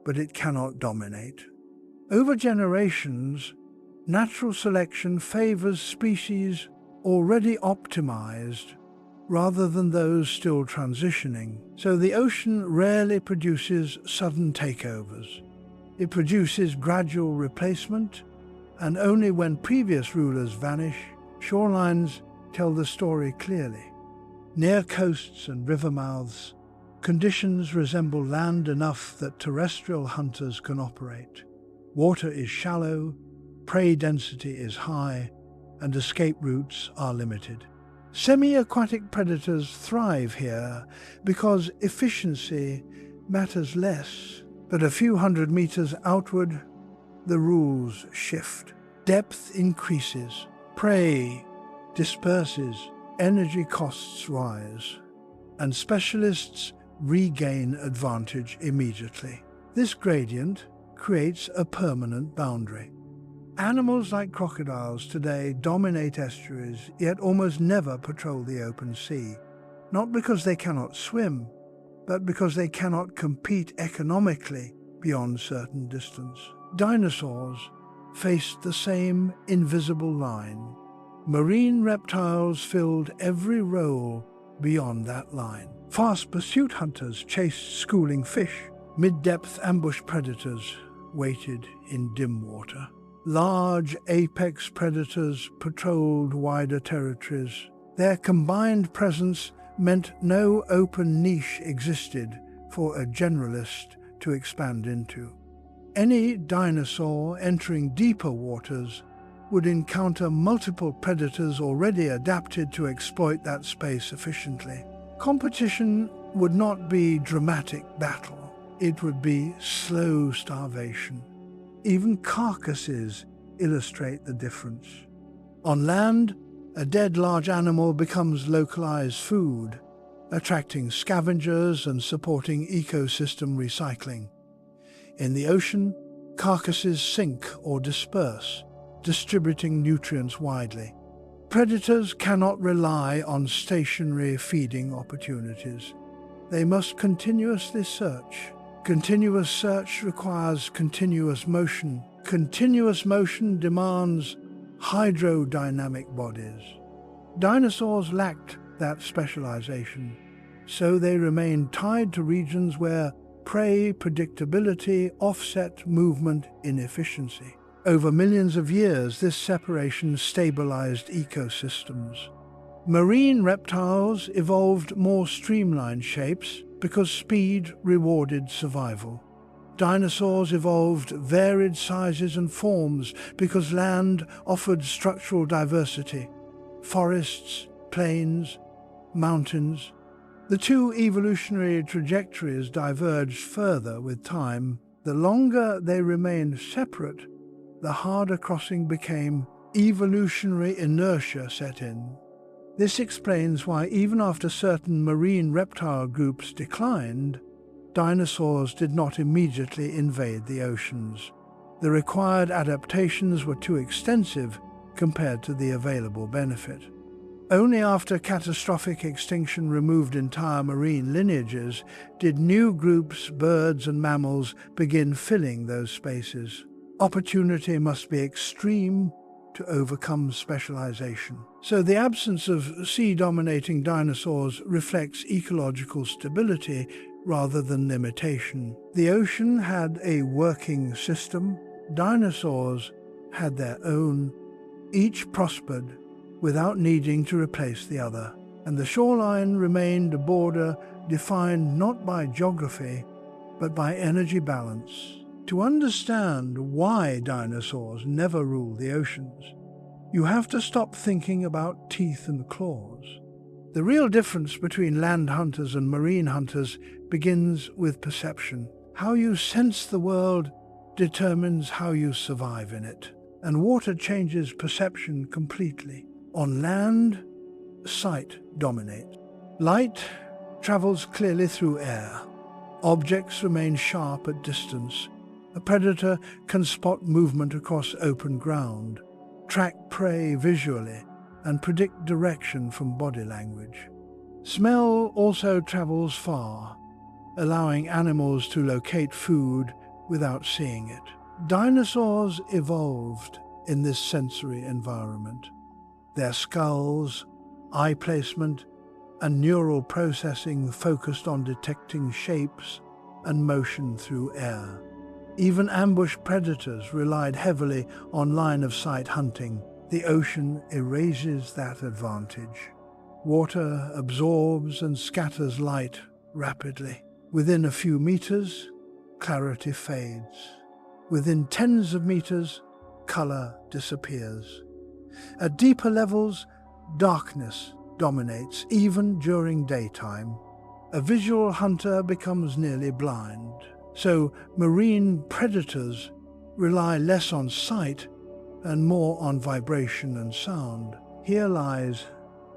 but it cannot dominate. Over generations, natural selection favors species already optimized rather than those still transitioning. So the ocean rarely produces sudden takeovers. It produces gradual replacement, and only when previous rulers vanish, shorelines tell the story clearly. Near coasts and river mouths, conditions resemble land enough that terrestrial hunters can operate. Water is shallow, prey density is high, and escape routes are limited. Semi-aquatic predators thrive here because efficiency matters less. But a few hundred meters outward, the rules shift. Depth increases, prey disperses, energy costs rise, and specialists regain advantage immediately. This gradient creates a permanent boundary. Animals like crocodiles today dominate estuaries, yet almost never patrol the open sea. not because they cannot swim, but because they cannot compete economically beyond certain distance. Dinosaurs faced the same invisible line. Marine reptiles filled every role beyond that line. Fast pursuit hunters chased schooling fish. Mid-depth ambush predators waited in dim water. Large apex predators patrolled wider territories. Their combined presence meant no open niche existed for a generalist to expand into. Any dinosaur entering deeper waters would encounter multiple predators already adapted to exploit that space efficiently. Competition would not be dramatic battle. It would be slow starvation. Even carcasses illustrate the difference. On land, a dead large animal becomes localized food, attracting scavengers and supporting ecosystem recycling. In the ocean, carcasses sink or disperse, distributing nutrients widely. Predators cannot rely on stationary feeding opportunities. They must continuously search. Continuous search requires continuous motion. Continuous motion demands hydrodynamic bodies. Dinosaurs lacked that specialization, so they remained tied to regions where prey predictability offset movement inefficiency. Over millions of years, this separation stabilized ecosystems. Marine reptiles evolved more streamlined shapes because speed rewarded survival. Dinosaurs evolved varied sizes and forms because land offered structural diversity. Forests, plains, mountains. The two evolutionary trajectories diverged further with time. The longer they remained separate, the harder crossing became. Evolutionary inertia set in. This explains why even after certain marine reptile groups declined, dinosaurs did not immediately invade the oceans. The required adaptations were too extensive compared to the available benefit. Only after catastrophic extinction removed entire marine lineages did new groups, birds and mammals, begin filling those spaces. Opportunity must be extreme to overcome specialization. So the absence of sea-dominating dinosaurs reflects ecological stability rather than limitation. The ocean had a working system. Dinosaurs had their own. Each prospered without needing to replace the other. And the shoreline remained a border defined not by geography, but by energy balance. To understand why dinosaurs never ruled the oceans, you have to stop thinking about teeth and claws. The real difference between land hunters and marine hunters begins with perception. How you sense the world determines how you survive in it, and water changes perception completely. On land, sight dominates. Light travels clearly through air. Objects remain sharp at distance. A predator can spot movement across open ground, track prey visually, and predict direction from body language. Smell also travels far, allowing animals to locate food without seeing it. Dinosaurs evolved in this sensory environment. Their skulls, eye placement, and neural processing focused on detecting shapes and motion through air. Even ambush predators relied heavily on line-of-sight hunting. The ocean erases that advantage. Water absorbs and scatters light rapidly. Within a few meters, clarity fades. Within tens of meters, color disappears. At deeper levels, darkness dominates even during daytime. A visual hunter becomes nearly blind. So marine predators rely less on sight and more on vibration and sound. Here lies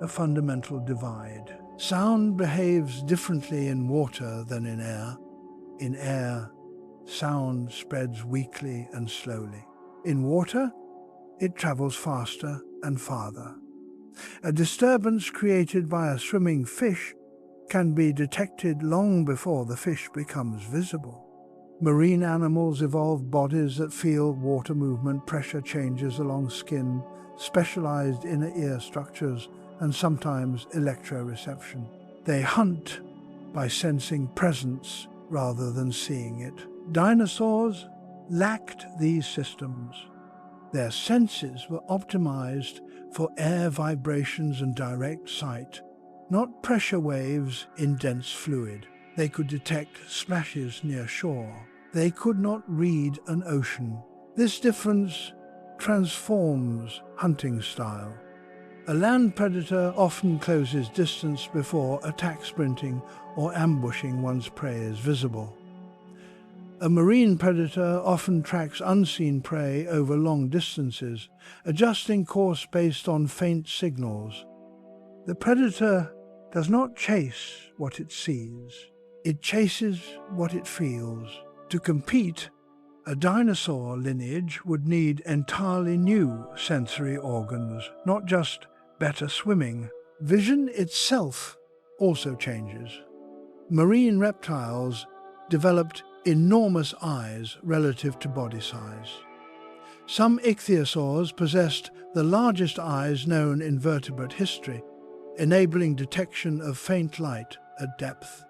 a fundamental divide. Sound behaves differently in water than in air. In air, sound spreads weakly and slowly. In water, it travels faster and farther. A disturbance created by a swimming fish can be detected long before the fish becomes visible. Marine animals evolved bodies that feel water movement, pressure changes along skin, specialized inner ear structures, and sometimes electroreception. They hunt by sensing presence rather than seeing it. Dinosaurs lacked these systems. Their senses were optimized for air vibrations and direct sight, not pressure waves in dense fluid. They could detect splashes near shore. They could not read an ocean. This difference transforms hunting style. A land predator often closes distance before attack sprinting or ambushing once prey is visible. A marine predator often tracks unseen prey over long distances, adjusting course based on faint signals. The predator does not chase what it sees. It chases what it feels. To compete, a dinosaur lineage would need entirely new sensory organs, not just better swimming. Vision itself also changes. Marine reptiles developed enormous eyes relative to body size. Some ichthyosaurs possessed the largest eyes known in vertebrate history, enabling detection of faint light at depth.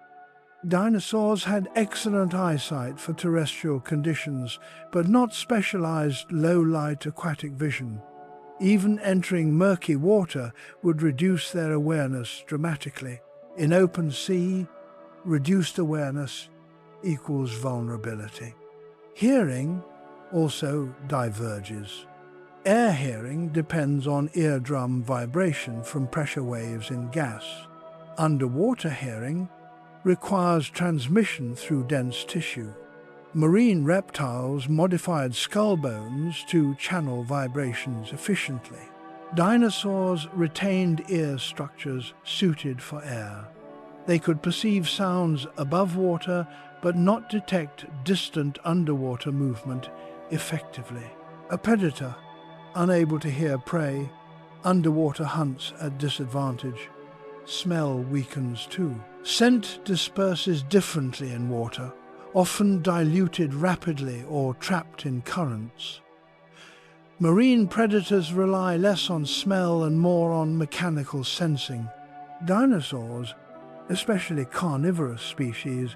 Dinosaurs had excellent eyesight for terrestrial conditions, but not specialized low-light aquatic vision. Even entering murky water would reduce their awareness dramatically. In open sea, reduced awareness equals vulnerability. Hearing also diverges. Air hearing depends on eardrum vibration from pressure waves in gas. Underwater hearing requires transmission through dense tissue. Marine reptiles modified skull bones to channel vibrations efficiently. Dinosaurs retained ear structures suited for air. They could perceive sounds above water but not detect distant underwater movement effectively. A predator, unable to hear prey, underwater hunts at disadvantage. Smell weakens too. Scent disperses differently in water, often diluted rapidly or trapped in currents. Marine predators rely less on smell and more on mechanical sensing. Dinosaurs, especially carnivorous species,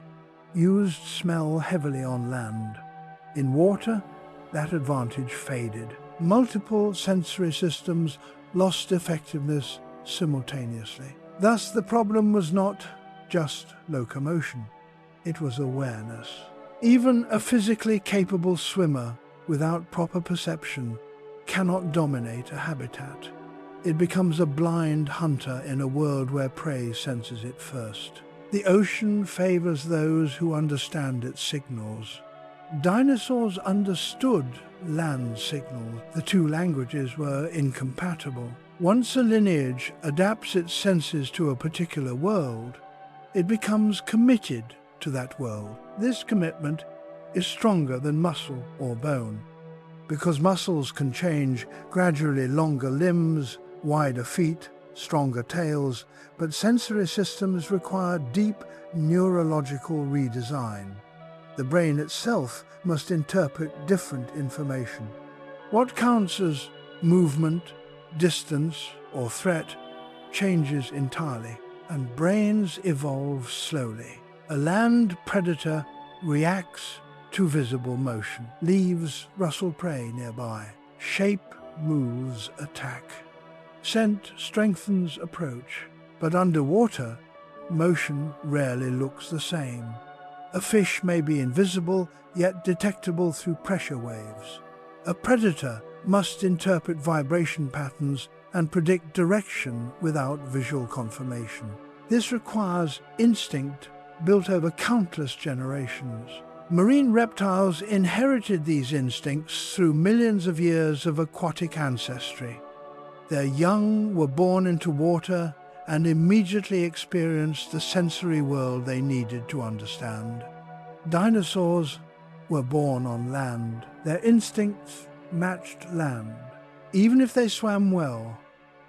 used smell heavily on land. In water, that advantage faded. Multiple sensory systems lost effectiveness simultaneously. Thus, the problem was not just locomotion, it was awareness. Even a physically capable swimmer without proper perception cannot dominate a habitat. It becomes a blind hunter in a world where prey senses it first. The ocean favors those who understand its signals. Dinosaurs understood land signals. The two languages were incompatible. Once a lineage adapts its senses to a particular world, it becomes committed to that world. This commitment is stronger than muscle or bone. Because muscles can change, gradually longer limbs, wider feet, stronger tails, but sensory systems require deep neurological redesign. The brain itself must interpret different information. What counts as movement, distance, or threat changes entirely, and brains evolve slowly. A land predator reacts to visible motion. Leaves rustle prey nearby. Shape moves attack. Scent strengthens approach. But underwater, motion rarely looks the same. A fish may be invisible, yet detectable through pressure waves. A predator must interpret vibration patterns and predict direction without visual confirmation. This requires instinct built over countless generations. Marine reptiles inherited these instincts through millions of years of aquatic ancestry. Their young were born into water and immediately experienced the sensory world they needed to understand. Dinosaurs were born on land. Their instincts matched land. Even if they swam well,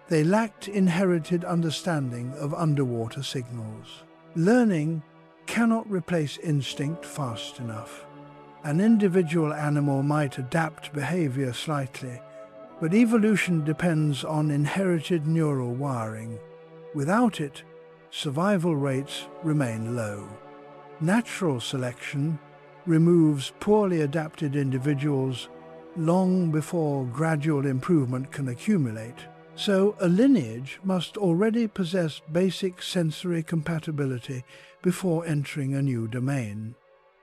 they lacked inherited understanding of underwater signals. Learning cannot replace instinct fast enough. An individual animal might adapt behavior slightly, but evolution depends on inherited neural wiring. Without it, survival rates remain low. Natural selection removes poorly adapted individuals long before gradual improvement can accumulate. So a lineage must already possess basic sensory compatibility before entering a new domain.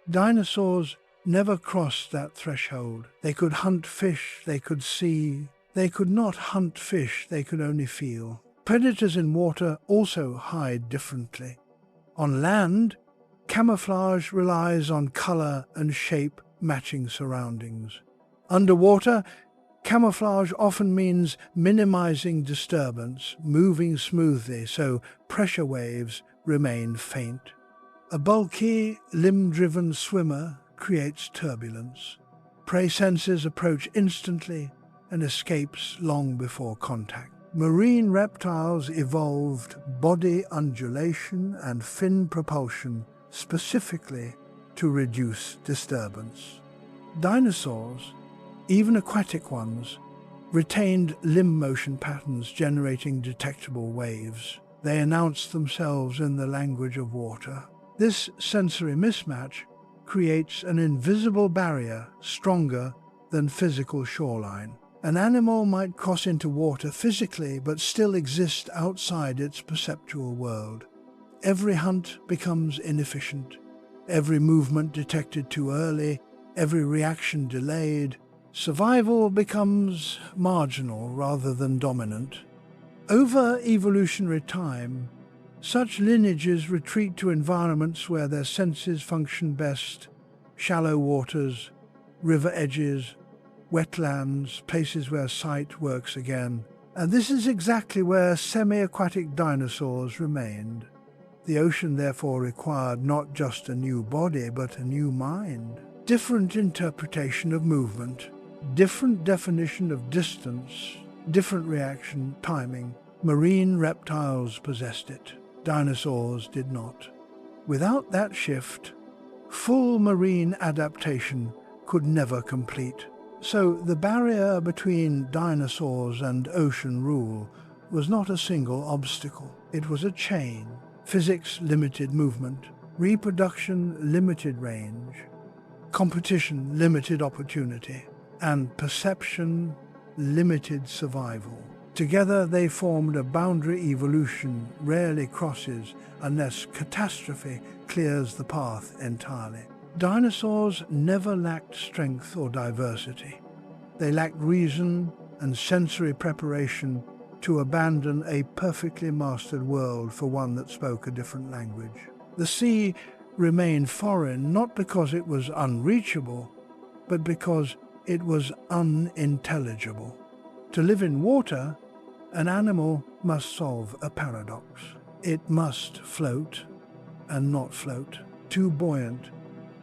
Dinosaurs never crossed that threshold. They could hunt fish, they could see. They could not hunt fish, they could only feel. Predators in water also hide differently. On land, camouflage relies on color and shape matching surroundings. Underwater, camouflage often means minimizing disturbance, moving smoothly so pressure waves remain faint. A bulky, limb-driven swimmer creates turbulence. Prey senses approach instantly and escapes long before contact. Marine reptiles evolved body undulation and fin propulsion specifically to reduce disturbance. Dinosaurs, even aquatic ones, retained limb motion patterns generating detectable waves. They announced themselves in the language of water. This sensory mismatch creates an invisible barrier stronger than physical shoreline. An animal might cross into water physically but still exist outside its perceptual world. Every hunt becomes inefficient. Every movement detected too early, every reaction delayed. Survival becomes marginal rather than dominant. Over evolutionary time, such lineages retreat to environments where their senses function best: shallow waters, river edges, wetlands, places where sight works again. And this is exactly where semi-aquatic dinosaurs remained. The ocean therefore required not just a new body, but a new mind. Different interpretation of movement, different definition of distance, different reaction timing. Marine reptiles possessed it. Dinosaurs did not. Without that shift, full marine adaptation could never complete. So the barrier between dinosaurs and ocean rule was not a single obstacle. It was a chain. Physics limited movement, reproduction limited range, competition limited opportunity, and perception limited survival. Together they formed a boundary evolution rarely crosses unless catastrophe clears the path entirely. Dinosaurs never lacked strength or diversity. They lacked reason and sensory preparation to abandon a perfectly mastered world for one that spoke a different language. The sea remained foreign not because it was unreachable, but because it was unintelligible. To live in water, an animal must solve a paradox. It must float and not float, too buoyant,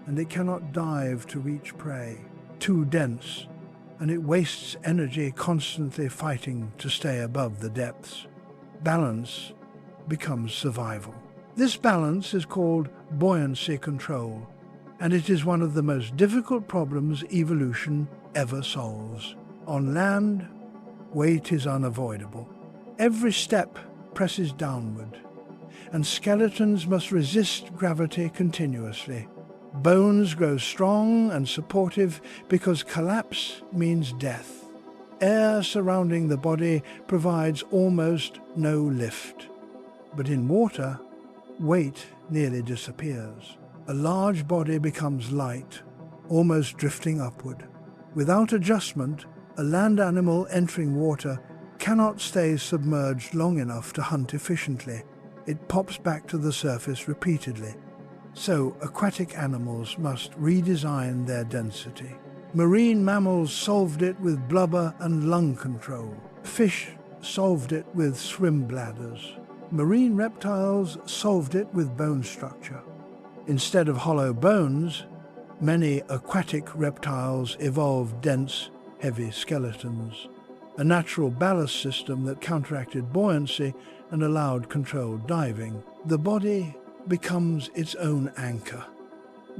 and it cannot dive to reach prey, too dense, and it wastes energy constantly fighting to stay above the depths. Balance becomes survival. This balance is called buoyancy control, and it is one of the most difficult problems evolution ever solves. On land, weight is unavoidable. Every step presses downward, and skeletons must resist gravity continuously. Bones grow strong and supportive because collapse means death. Air surrounding the body provides almost no lift. But in water, weight nearly disappears. A large body becomes light, almost drifting upward. Without adjustment, a land animal entering water cannot stay submerged long enough to hunt efficiently. It pops back to the surface repeatedly. So aquatic animals must redesign their density. Marine mammals solved it with blubber and lung control. Fish solved it with swim bladders. Marine reptiles solved it with bone structure. Instead of hollow bones, many aquatic reptiles evolved dense, heavy skeletons, a natural ballast system that counteracted buoyancy and allowed controlled diving. The body becomes its own anchor.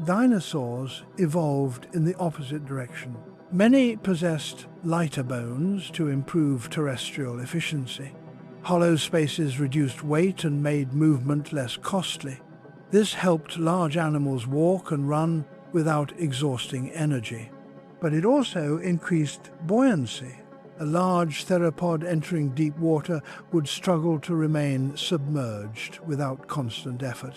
Dinosaurs evolved in the opposite direction. Many possessed lighter bones to improve terrestrial efficiency. Hollow spaces reduced weight and made movement less costly. This helped large animals walk and run without exhausting energy. But it also increased buoyancy. A large theropod entering deep water would struggle to remain submerged without constant effort.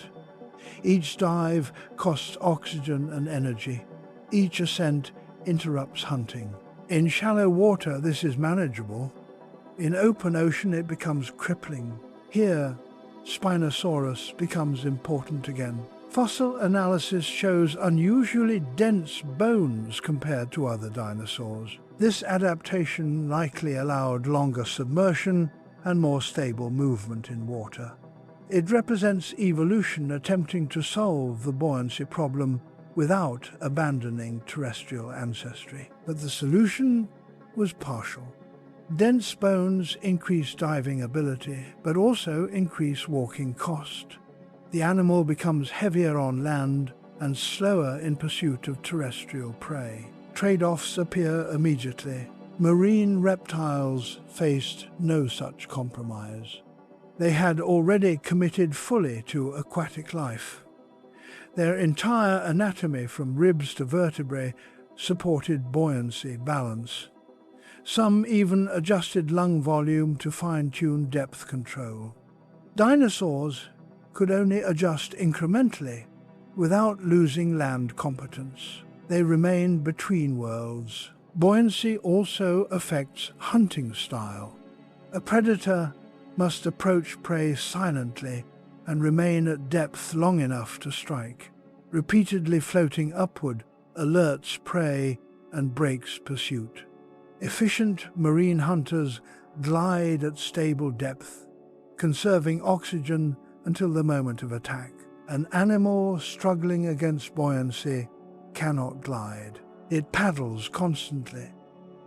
Each dive costs oxygen and energy. Each ascent interrupts hunting. In shallow water, this is manageable. In open ocean, it becomes crippling. Here, Spinosaurus becomes important again. Fossil analysis shows unusually dense bones compared to other dinosaurs. This adaptation likely allowed longer submersion and more stable movement in water. It represents evolution attempting to solve the buoyancy problem without abandoning terrestrial ancestry. But the solution was partial. Dense bones increase diving ability, but also increase walking cost. The animal becomes heavier on land and slower in pursuit of terrestrial prey. Trade-offs appear immediately. Marine reptiles faced no such compromise. They had already committed fully to aquatic life. Their entire anatomy, from ribs to vertebrae, supported buoyancy balance. Some even adjusted lung volume to fine-tune depth control. Dinosaurs could only adjust incrementally without losing land competence. They remained between worlds. Buoyancy also affects hunting style. A predator must approach prey silently and remain at depth long enough to strike. Repeatedly floating upward alerts prey and breaks pursuit. Efficient marine hunters glide at stable depth, conserving oxygen until the moment of attack. An animal struggling against buoyancy cannot glide. It paddles constantly.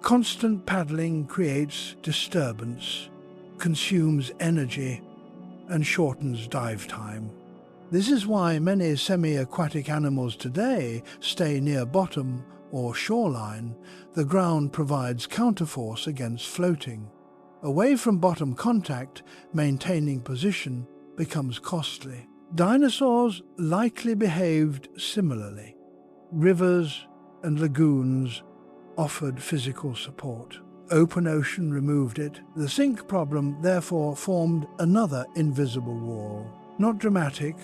Constant paddling creates disturbance, consumes energy, and shortens dive time. This is why many semi-aquatic animals today stay near bottom or shoreline. The ground provides counterforce against floating. Away from bottom contact, maintaining position becomes costly. Dinosaurs likely behaved similarly. Rivers and lagoons offered physical support. Open ocean removed it. The sink problem therefore formed another invisible wall. Not dramatic,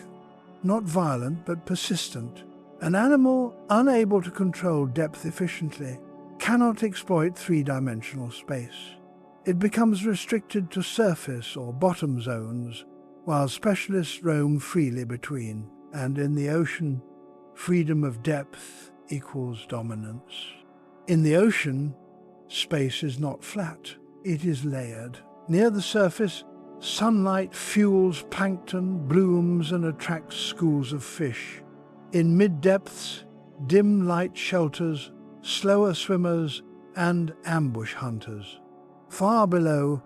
not violent, but persistent. An animal unable to control depth efficiently cannot exploit three-dimensional space. It becomes restricted to surface or bottom zones, while specialists roam freely between. And in the ocean, freedom of depth equals dominance. In the ocean, space is not flat, it is layered. Near the surface, sunlight fuels plankton, blooms, and attracts schools of fish. In mid-depths, dim light shelters slower swimmers and ambush hunters. Far below,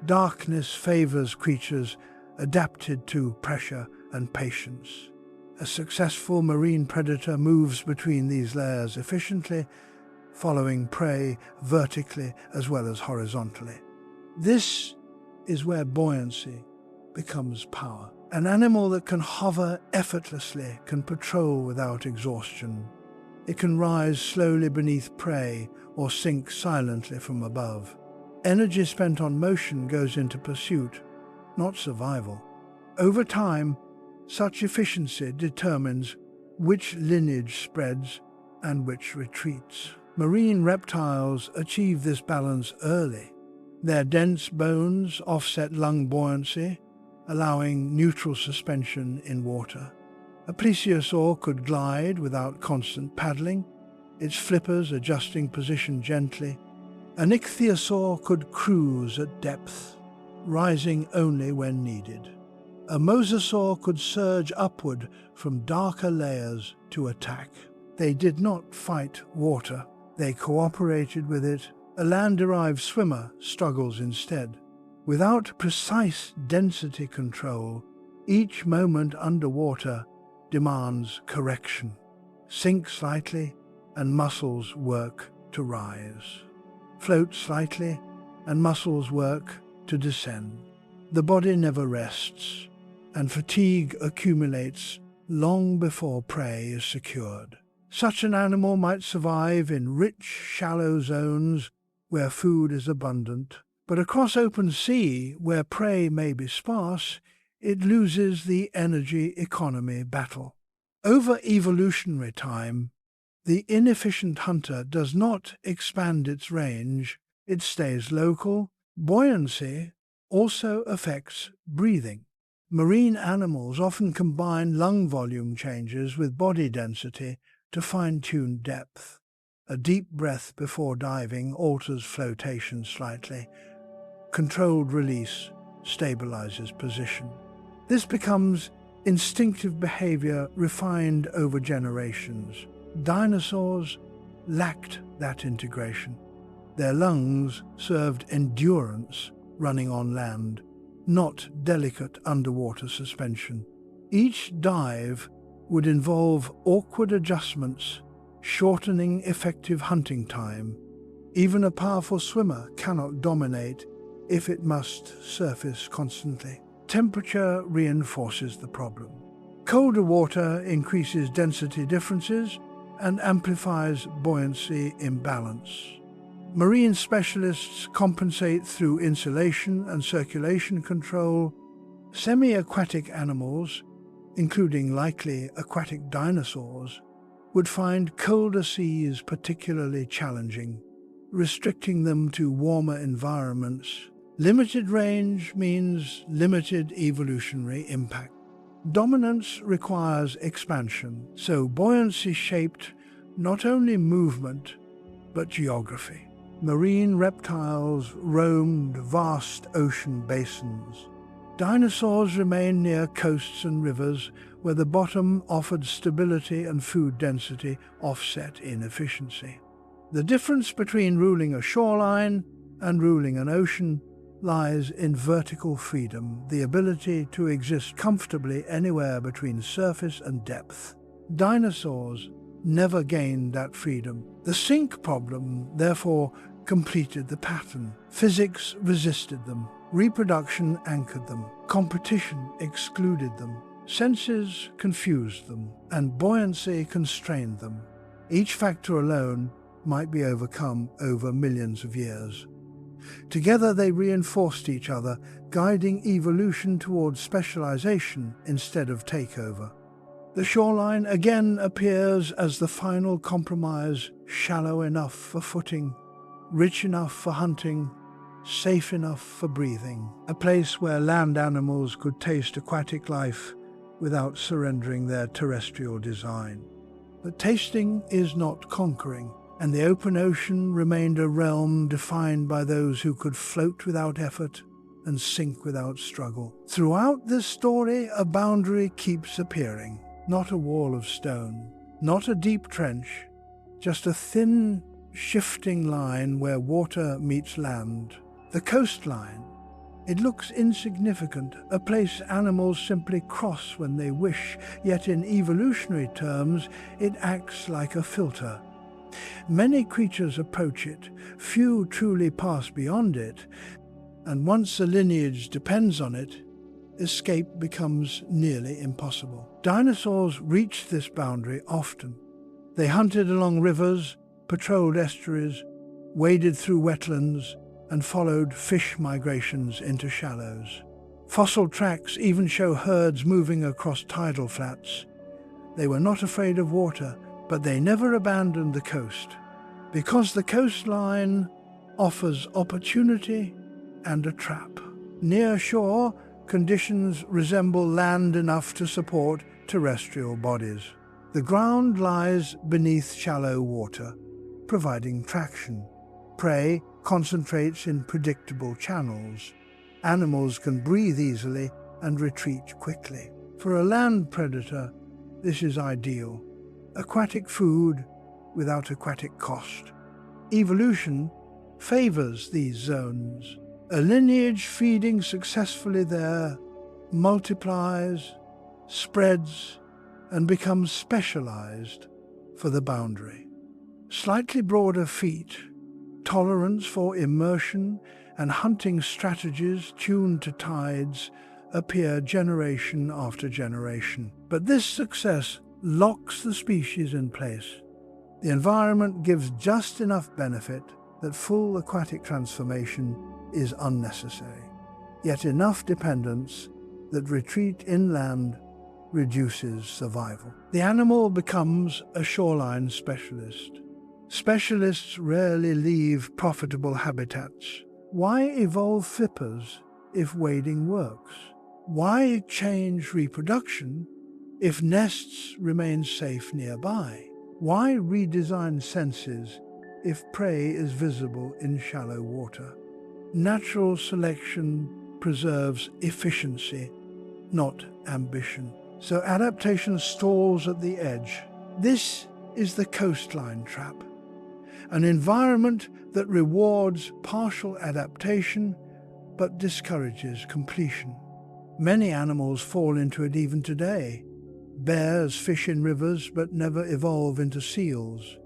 darkness favors creatures adapted to pressure and patience. A successful marine predator moves between these layers efficiently, following prey vertically as well as horizontally. This is where buoyancy becomes power. An animal that can hover effortlessly can patrol without exhaustion. It can rise slowly beneath prey or sink silently from above. Energy spent on motion goes into pursuit, not survival. Over time, such efficiency determines which lineage spreads and which retreats. Marine reptiles achieve this balance early. Their dense bones offset lung buoyancy, allowing neutral suspension in water. A plesiosaur could glide without constant paddling, its flippers adjusting position gently. An ichthyosaur could cruise at depth, rising only when needed. A mosasaur could surge upward from darker layers to attack. They did not fight water, they cooperated with it. A land-derived swimmer struggles instead. Without precise density control, Each moment underwater demands correction. Sink slightly, and muscles work to rise. Float slightly, and muscles work to descend. The body never rests, and fatigue accumulates long before prey is secured. Such an animal might survive in rich, shallow zones where food is abundant, but across open sea, where prey may be sparse, it loses the energy economy battle. Over evolutionary time, the inefficient hunter does not expand its range, it stays local. Buoyancy also affects breathing. Marine animals often combine lung volume changes with body density to fine-tune depth. A deep breath before diving alters flotation slightly. Controlled release stabilizes position. This becomes instinctive behavior refined over generations. Dinosaurs lacked that integration. Their lungs served endurance running on land, not delicate underwater suspension. Each dive would involve awkward adjustments, shortening effective hunting time. Even a powerful swimmer cannot dominate if it must surface constantly. Temperature reinforces the problem. Colder water increases density differences and amplifies buoyancy imbalance. Marine specialists compensate through insulation and circulation control. Semi-aquatic animals, including likely aquatic dinosaurs, would find colder seas particularly challenging, restricting them to warmer environments. Limited range means limited evolutionary impact. Dominance requires expansion, so buoyancy shaped not only movement, but geography. Marine reptiles roamed vast ocean basins. Dinosaurs remained near coasts and rivers where the bottom offered stability and food density offset inefficiency. The difference between ruling a shoreline and ruling an ocean lies in vertical freedom, the ability to exist comfortably anywhere between surface and depth. Dinosaurs never gained that freedom. The sink problem, therefore, completed the pattern. Physics resisted them. Reproduction anchored them. Competition excluded them. Senses confused them. And buoyancy constrained them. Each factor alone might be overcome over millions of years. Together they reinforced each other, guiding evolution towards specialization instead of takeover. The shoreline again appears as the final compromise, shallow enough for footing, rich enough for hunting, safe enough for breathing, a place where land animals could taste aquatic life without surrendering their terrestrial design. But tasting is not conquering, and the open ocean remained a realm defined by those who could float without effort and sink without struggle. Throughout this story, a boundary keeps appearing, not a wall of stone, not a deep trench, just a thin, shifting line where water meets land. The coastline. It looks insignificant, a place animals simply cross when they wish, yet in evolutionary terms, it acts like a filter. Many creatures approach it, few truly pass beyond it, and once a lineage depends on it, escape becomes nearly impossible. Dinosaurs reached this boundary often. They hunted along rivers, patrolled estuaries, waded through wetlands, and followed fish migrations into shallows. Fossil tracks even show herds moving across tidal flats. They were not afraid of water, but they never abandoned the coast, because the coastline offers opportunity and a trap. Near shore, conditions resemble land enough to support terrestrial bodies. The ground lies beneath shallow water, providing traction. Prey concentrates in predictable channels. Animals can breathe easily and retreat quickly. For a land predator, this is ideal. Aquatic food without aquatic cost. Evolution favors these zones. A lineage feeding successfully there multiplies, spreads, and becomes specialized for the boundary. Slightly broader feet, tolerance for immersion, and hunting strategies tuned to tides appear generation after generation. But this success locks the species in place. The environment gives just enough benefit that full aquatic transformation is unnecessary, yet enough dependence that retreat inland reduces survival. The animal becomes a shoreline specialist. Specialists rarely leave profitable habitats. Why evolve flippers if wading works? Why change reproduction if nests remain safe nearby? Why redesign senses if prey is visible in shallow water? Natural selection preserves efficiency, not ambition. So adaptation stalls at the edge. This is the coastline trap, an environment that rewards partial adaptation but discourages completion. Many animals fall into it even today. Bears fish in rivers but never evolve into seals.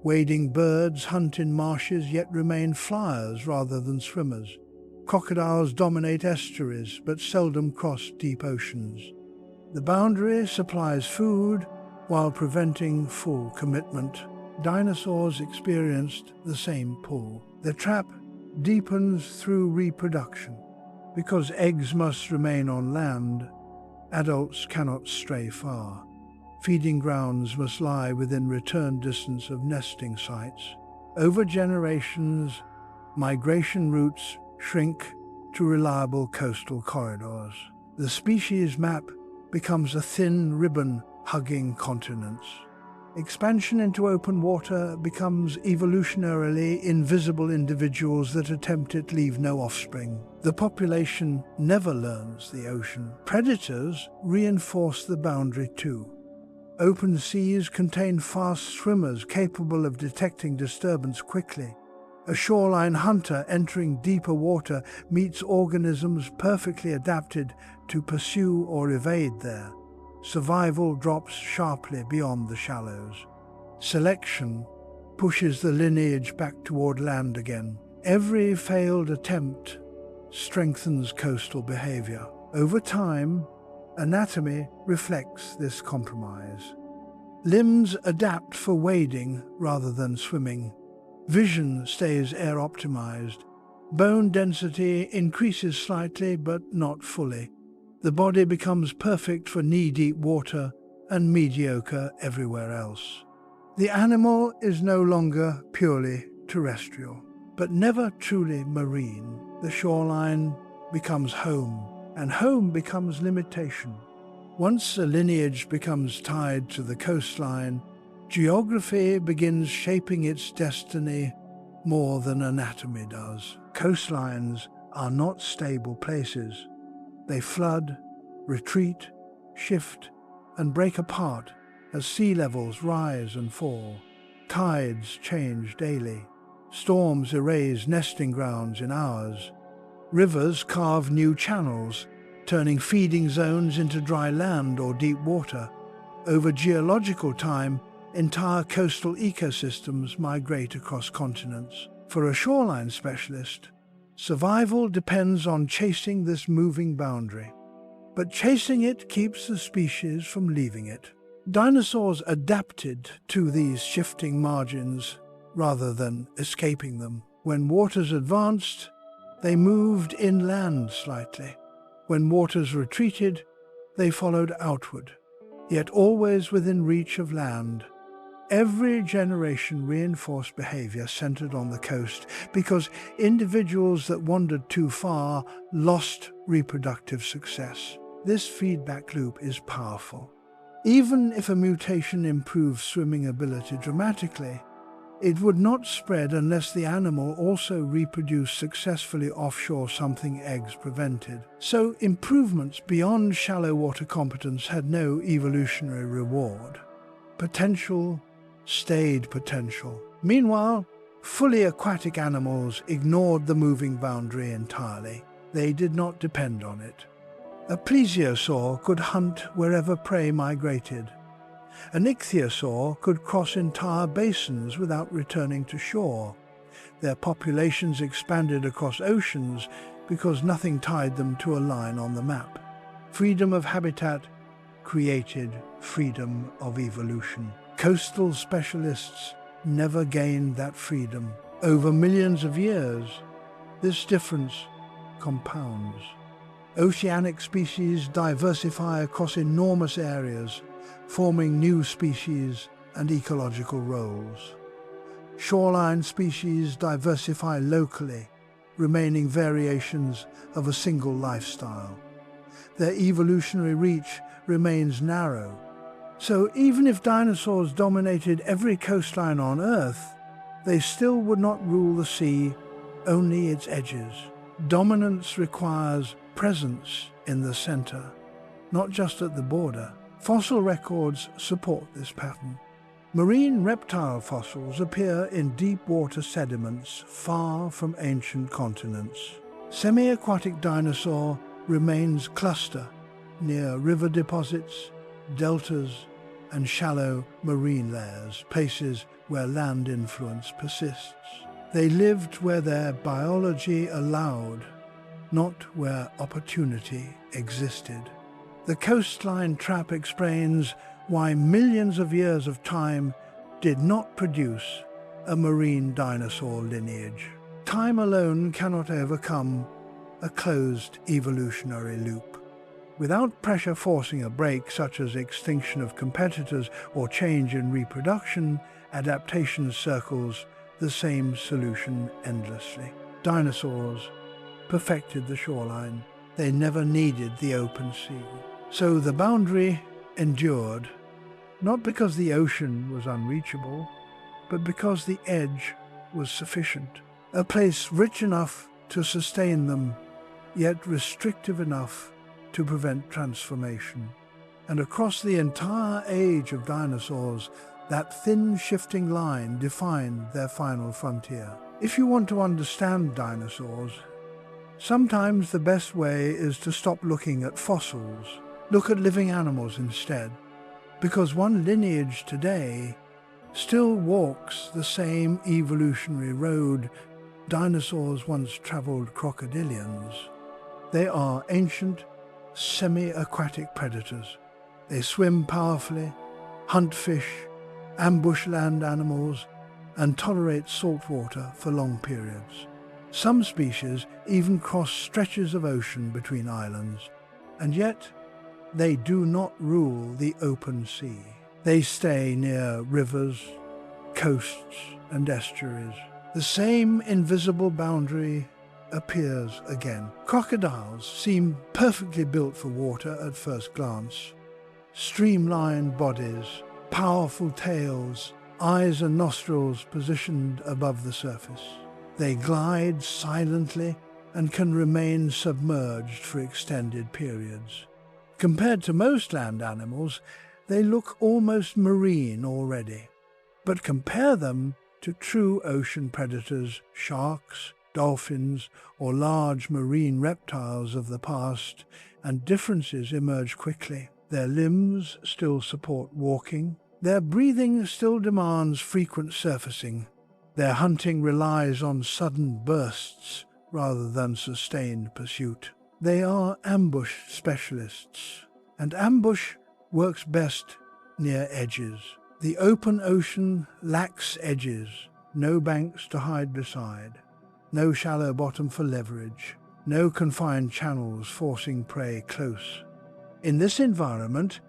Wading birds hunt in marshes yet remain flyers rather than swimmers. Crocodiles dominate estuaries but seldom cross deep oceans. The boundary supplies food while preventing full commitment. Dinosaurs experienced the same pull. The trap deepens through reproduction. Because eggs must remain on land, adults cannot stray far. Feeding grounds must lie within return distance of nesting sites. Over generations, migration routes shrink to reliable coastal corridors. The species map becomes a thin ribbon hugging continents. Expansion into open water becomes evolutionarily invisible. Individuals that attempt it leave no offspring. The population never learns the ocean. Predators reinforce the boundary too. Open seas contain fast swimmers capable of detecting disturbance quickly. A shoreline hunter entering deeper water meets organisms perfectly adapted to pursue or evade there. Survival drops sharply beyond the shallows. Selection pushes the lineage back toward land again. Every failed attempt strengthens coastal behavior. Over time, anatomy reflects this compromise. Limbs adapt for wading rather than swimming. Vision stays air-optimized. Bone density increases slightly but not fully. The body becomes perfect for knee-deep water and mediocre everywhere else. The animal is no longer purely terrestrial, but never truly marine. The shoreline becomes home, and home becomes limitation. Once a lineage becomes tied to the coastline, geography begins shaping its destiny more than anatomy does. Coastlines are not stable places. They flood, retreat, shift, and break apart as sea levels rise and fall. Tides change daily. Storms erase nesting grounds in hours. Rivers carve new channels, turning feeding zones into dry land or deep water. Over geological time, entire coastal ecosystems migrate across continents. For a shoreline specialist, survival depends on chasing this moving boundary. But chasing it keeps the species from leaving it. Dinosaurs adapted to these shifting margins rather than escaping them. When waters advanced, they moved inland slightly. When waters retreated, they followed outward, yet always within reach of land. Every generation reinforced behavior centered on the coast because individuals that wandered too far lost reproductive success. This feedback loop is powerful. Even if a mutation improves swimming ability dramatically, it would not spread unless the animal also reproduced successfully offshore, something eggs prevented. So improvements beyond shallow water competence had no evolutionary reward. Potential stayed potential. Meanwhile, fully aquatic animals ignored the moving boundary entirely. They did not depend on it. A plesiosaur could hunt wherever prey migrated. An ichthyosaur could cross entire basins without returning to shore. Their populations expanded across oceans because nothing tied them to a line on the map. Freedom of habitat created freedom of evolution. Coastal specialists never gained that freedom. Over millions of years, this difference compounds. Oceanic species diversify across enormous areas, forming new species and ecological roles. Shoreline species diversify locally, remaining variations of a single lifestyle. Their evolutionary reach remains narrow. So even if dinosaurs dominated every coastline on Earth, they still would not rule the sea, only its edges. Dominance requires presence in the center, not just at the border. Fossil records support this pattern. Marine reptile fossils appear in deep water sediments far from ancient continents. Semi-aquatic dinosaur remains cluster near river deposits, deltas, and shallow marine layers, places where land influence persists. They lived where their biology allowed, not where opportunity existed. The coastline trap explains why millions of years of time did not produce a marine dinosaur lineage. Time alone cannot overcome a closed evolutionary loop. Without pressure forcing a break, such as extinction of competitors or change in reproduction, adaptation circles the same solution endlessly. Dinosaurs perfected the shoreline. They never needed the open sea. So the boundary endured, not because the ocean was unreachable, but because the edge was sufficient. A place rich enough to sustain them, yet restrictive enough to prevent transformation. And across the entire age of dinosaurs, that thin shifting line defined their final frontier. If you want to understand dinosaurs, sometimes the best way is to stop looking at fossils. Look at living animals instead, because one lineage today still walks the same evolutionary road dinosaurs once traveled crocodilians. They are ancient, semi-aquatic predators. They swim powerfully, hunt fish, ambush land animals, and tolerate salt water for long periods. Some species even cross stretches of ocean between islands, and yet they do not rule the open sea. They stay near rivers, coasts, and estuaries. The same invisible boundary appears again. Crocodiles seem perfectly built for water at first glance. Streamlined bodies, powerful tails, eyes and nostrils positioned above the surface. They glide silently and can remain submerged for extended periods. Compared to most land animals, they look almost marine already. But compare them to true ocean predators, sharks, dolphins, or large marine reptiles of the past, and differences emerge quickly. Their limbs still support walking. Their breathing still demands frequent surfacing. Their hunting relies on sudden bursts rather than sustained pursuit. They are ambush specialists, and ambush works best near edges. The open ocean lacks edges, no banks to hide beside, no shallow bottom for leverage, no confined channels forcing prey close. In this environment,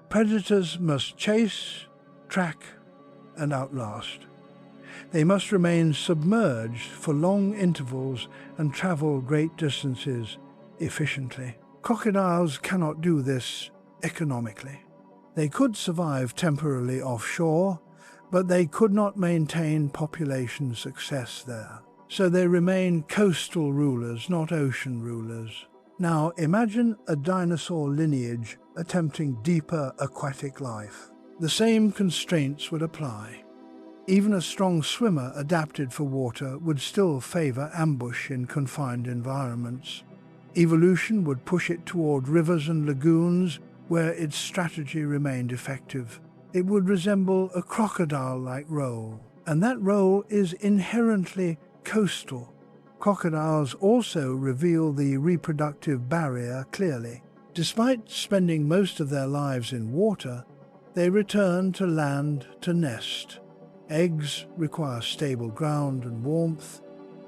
predators must chase, track, and outlast. They must remain submerged for long intervals and travel great distances efficiently. Crocodiles cannot do this economically. They could survive temporarily offshore, but they could not maintain population success there. So they remain coastal rulers, not ocean rulers. Now imagine a dinosaur lineage attempting deeper aquatic life. The same constraints would apply. Even a strong swimmer adapted for water would still favor ambush in confined environments. Evolution would push it toward rivers and lagoons where its strategy remained effective. It would resemble a crocodile-like role, and that role is inherently coastal. Crocodiles also reveal the reproductive barrier clearly. Despite spending most of their lives in water, they return to land to nest. Eggs require stable ground and warmth.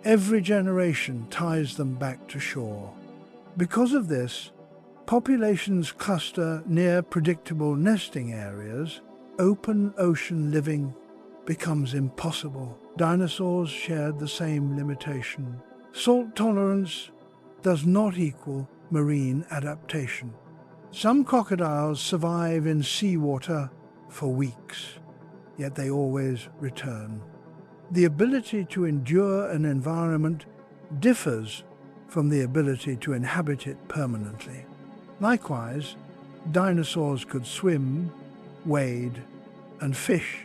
Every generation ties them back to shore. Because of this, populations cluster near predictable nesting areas. Open ocean living becomes impossible. Dinosaurs shared the same limitation. Salt tolerance does not equal marine adaptation. Some crocodiles survive in seawater for weeks, yet they always return. The ability to endure an environment differs from the ability to inhabit it permanently. Likewise, dinosaurs could swim, wade, and fish,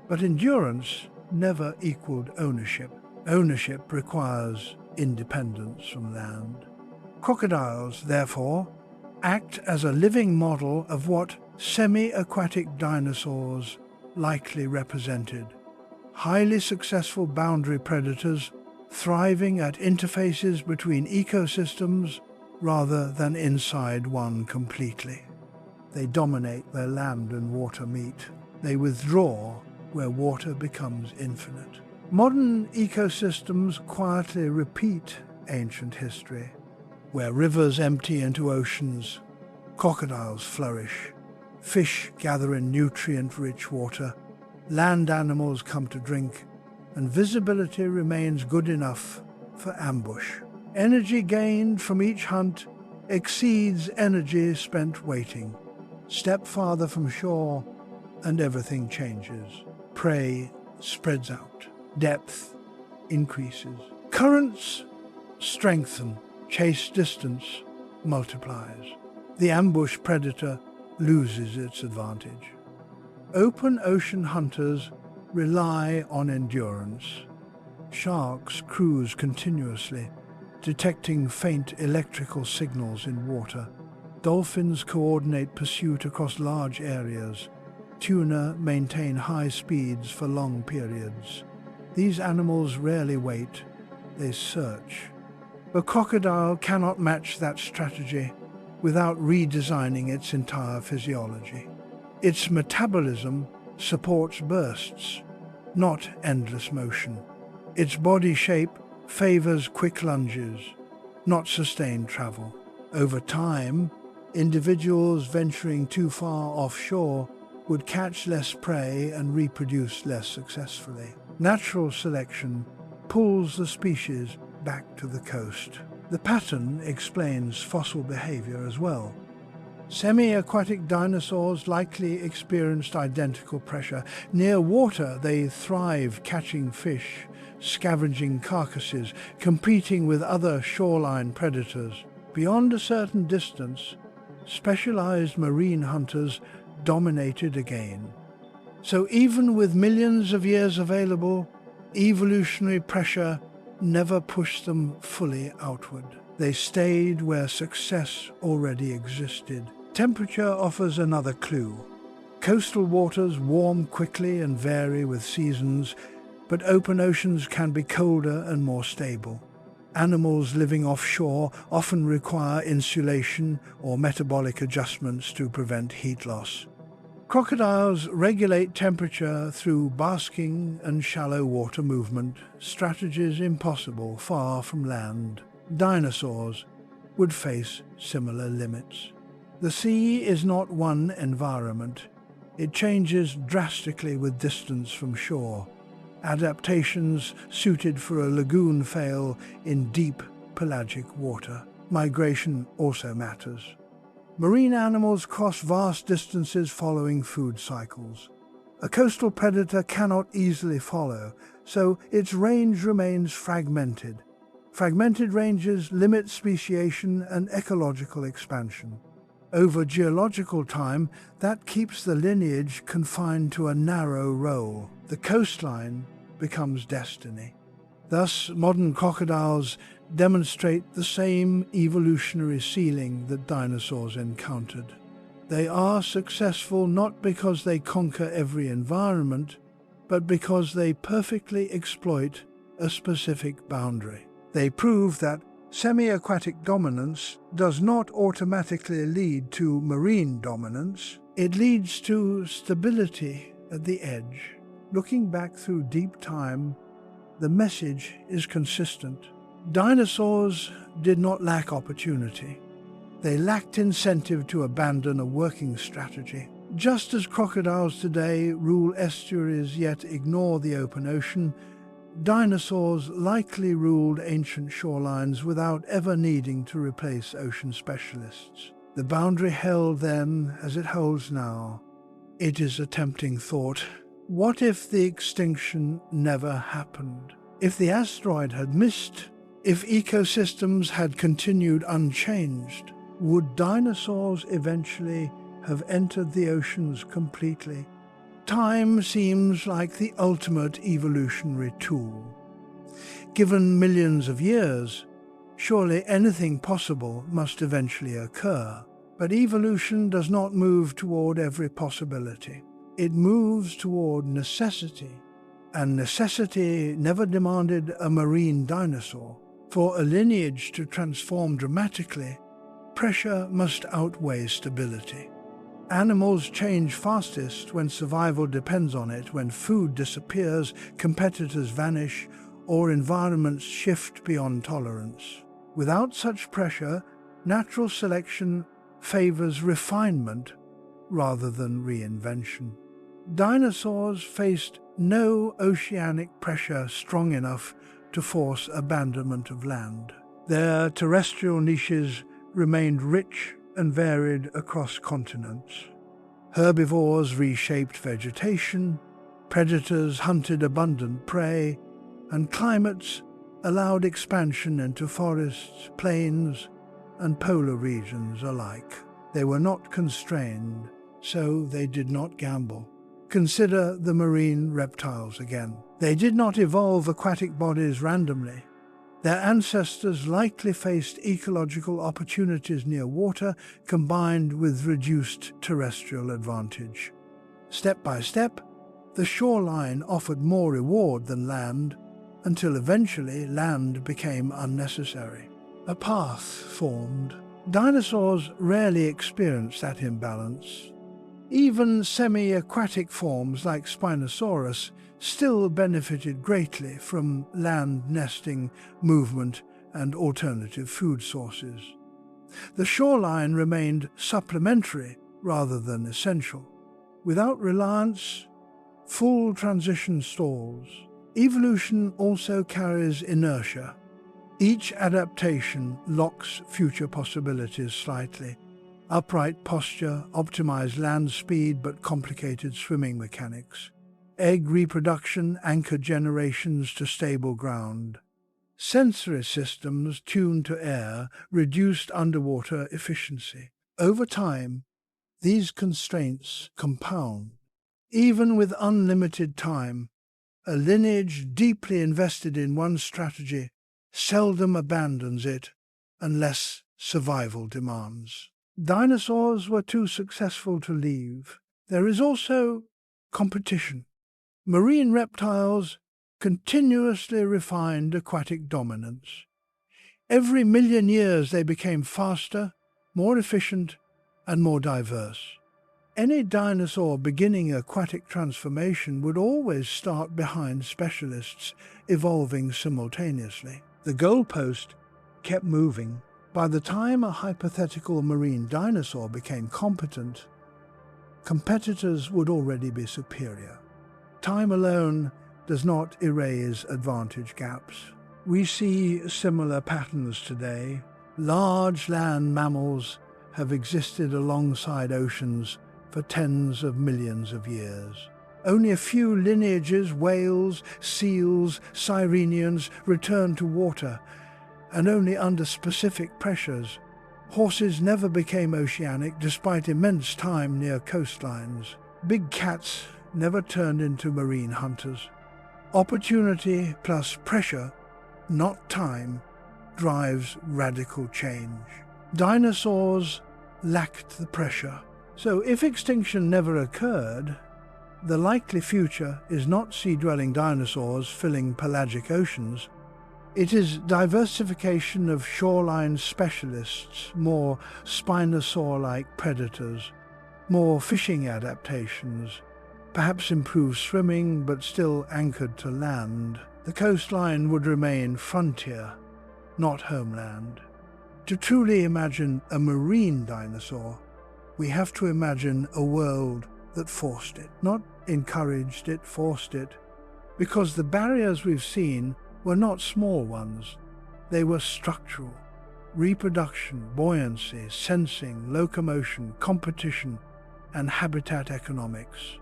but endurance never equaled ownership. Ownership requires independence from land. Crocodiles, therefore, act as a living model of what semi-aquatic dinosaurs likely represented. Highly successful boundary predators thriving at interfaces between ecosystems rather than inside one completely. They dominate where land and water meet. They withdraw where water becomes infinite. Modern ecosystems quietly repeat ancient history. Where rivers empty into oceans, crocodiles flourish. Fish gather in nutrient-rich water. Land animals come to drink, and visibility remains good enough for ambush. Energy gained from each hunt exceeds energy spent waiting. Step farther from shore, and everything changes. Prey spreads out. Depth increases. Currents strengthen. Chase distance multiplies. The ambush predator loses its advantage. Open ocean hunters rely on endurance. Sharks cruise continuously, detecting faint electrical signals in water. Dolphins coordinate pursuit across large areas. Tuna maintain high speeds for long periods. These animals rarely wait, they search. A crocodile cannot match that strategy without redesigning its entire physiology. Its metabolism supports bursts, not endless motion. Its body shape favors quick lunges, not sustained travel. Over time, individuals venturing too far offshore would catch less prey and reproduce less successfully. Natural selection pulls the species back to the coast. The pattern explains fossil behavior as well. Semi-aquatic dinosaurs likely experienced identical pressure. Near water, they thrive catching fish, scavenging carcasses, competing with other shoreline predators. Beyond a certain distance, specialized marine hunters dominated again. So even with millions of years available, evolutionary pressure never pushed them fully outward. They stayed where success already existed. Temperature offers another clue. Coastal waters warm quickly and vary with seasons, but open oceans can be colder and more stable. Animals living offshore often require insulation or metabolic adjustments to prevent heat loss. Crocodiles regulate temperature through basking and shallow water movement, strategies impossible far from land. Dinosaurs would face similar limits. The sea is not one environment. It changes drastically with distance from shore. Adaptations suited for a lagoon fail in deep pelagic water. Migration also matters. Marine animals cross vast distances following food cycles. A coastal predator cannot easily follow, so its range remains fragmented. Fragmented ranges limit speciation and ecological expansion. Over geological time, that keeps the lineage confined to a narrow role. The coastline becomes destiny. Thus, modern crocodiles demonstrate the same evolutionary ceiling that dinosaurs encountered. They are successful not because they conquer every environment, but because they perfectly exploit a specific boundary. They prove that semi-aquatic dominance does not automatically lead to marine dominance. It leads to stability at the edge. Looking back through deep time, the message is consistent. Dinosaurs did not lack opportunity. They lacked incentive to abandon a working strategy. Just as crocodiles today rule estuaries yet ignore the open ocean, dinosaurs likely ruled ancient shorelines without ever needing to replace ocean specialists. The boundary held then as it holds now. It is a tempting thought. What if the extinction never happened? If the asteroid had missed? If ecosystems had continued unchanged? Would dinosaurs eventually have entered the oceans completely? Time seems like the ultimate evolutionary tool. Given millions of years, surely anything possible must eventually occur. But evolution does not move toward every possibility. It moves toward necessity. And necessity never demanded a marine dinosaur. For a lineage to transform dramatically, pressure must outweigh stability. Animals change fastest when survival depends on it, when food disappears, competitors vanish, or environments shift beyond tolerance. Without such pressure, natural selection favors refinement rather than reinvention. Dinosaurs faced no oceanic pressure strong enough to force abandonment of land. Their terrestrial niches remained rich and varied across continents. Herbivores reshaped vegetation, predators hunted abundant prey, and climates allowed expansion into forests, plains, and polar regions alike. They were not constrained, so they did not gamble. Consider the marine reptiles again. They did not evolve aquatic bodies randomly. Their ancestors likely faced ecological opportunities near water combined with reduced terrestrial advantage. Step by step, the shoreline offered more reward than land, until eventually land became unnecessary. A path formed. Dinosaurs rarely experienced that imbalance. Even semi-aquatic forms like Spinosaurus still benefited greatly from land nesting, movement, and alternative food sources. The shoreline remained supplementary rather than essential. Without reliance, full transition stalls. Evolution also carries inertia. Each adaptation locks future possibilities slightly. Upright posture, optimized land speed but complicated swimming mechanics. Egg reproduction anchored generations to stable ground. Sensory systems tuned to air reduced underwater efficiency. Over time, these constraints compound. Even with unlimited time, a lineage deeply invested in one strategy seldom abandons it unless survival demands. Dinosaurs were too successful to leave. There is also competition. Marine reptiles continuously refined aquatic dominance. Every million years they became faster, more efficient, and more diverse. Any dinosaur beginning aquatic transformation would always start behind specialists, evolving simultaneously. The goalpost kept moving. By the time a hypothetical marine dinosaur became competent, competitors would already be superior. Time alone does not erase advantage gaps. We see similar patterns today. Large land mammals have existed alongside oceans for tens of millions of years. Only a few lineages, whales, seals, sirenians, return to water, and only under specific pressures. Horses never became oceanic despite immense time near coastlines. Big cats never turned into marine hunters. Opportunity plus pressure not time, drives radical change. Dinosaurs lacked the pressure. So if extinction never occurred, the likely future is not sea-dwelling dinosaurs filling pelagic oceans. It is diversification of shoreline specialists, more Spinosaur-like predators, more fishing adaptations, perhaps improved swimming but still anchored to land. The coastline would remain frontier, not homeland. To truly imagine a marine dinosaur, we have to imagine a world that forced it, not encouraged it, forced it, because the barriers we've seen were not small ones. They were structural. Reproduction, buoyancy, sensing, locomotion, competition, and habitat economics.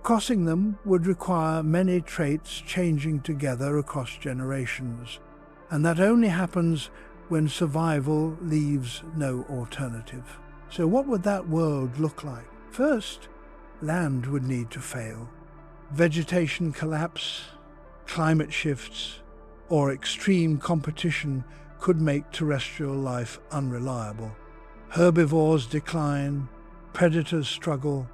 Crossing them would require many traits changing together across generations, and that only happens when survival leaves no alternative. So what would that world look like? First, land would need to fail. Vegetation collapse, climate shifts, or extreme competition could make terrestrial life unreliable. Herbivores decline, predators struggle,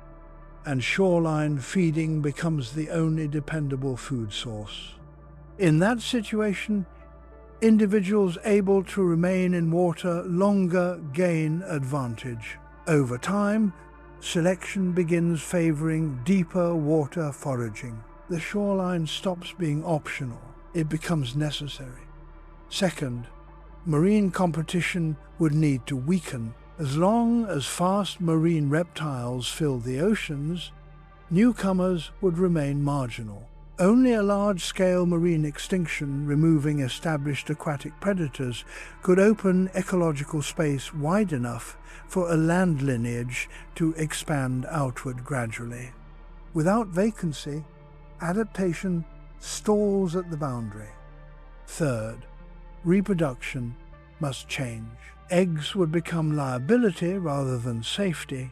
and shoreline feeding becomes the only dependable food source. In that situation, individuals able to remain in water longer gain advantage. Over time, selection begins favoring deeper water foraging. The shoreline stops being optional. It becomes necessary. Second, marine competition would need to weaken. As long as fast marine reptiles filled the oceans, newcomers would remain marginal. Only a large-scale marine extinction removing established aquatic predators could open ecological space wide enough for a land lineage to expand outward gradually. Without vacancy, adaptation stalls at the boundary. Third, reproduction must change. Eggs would become liability rather than safety.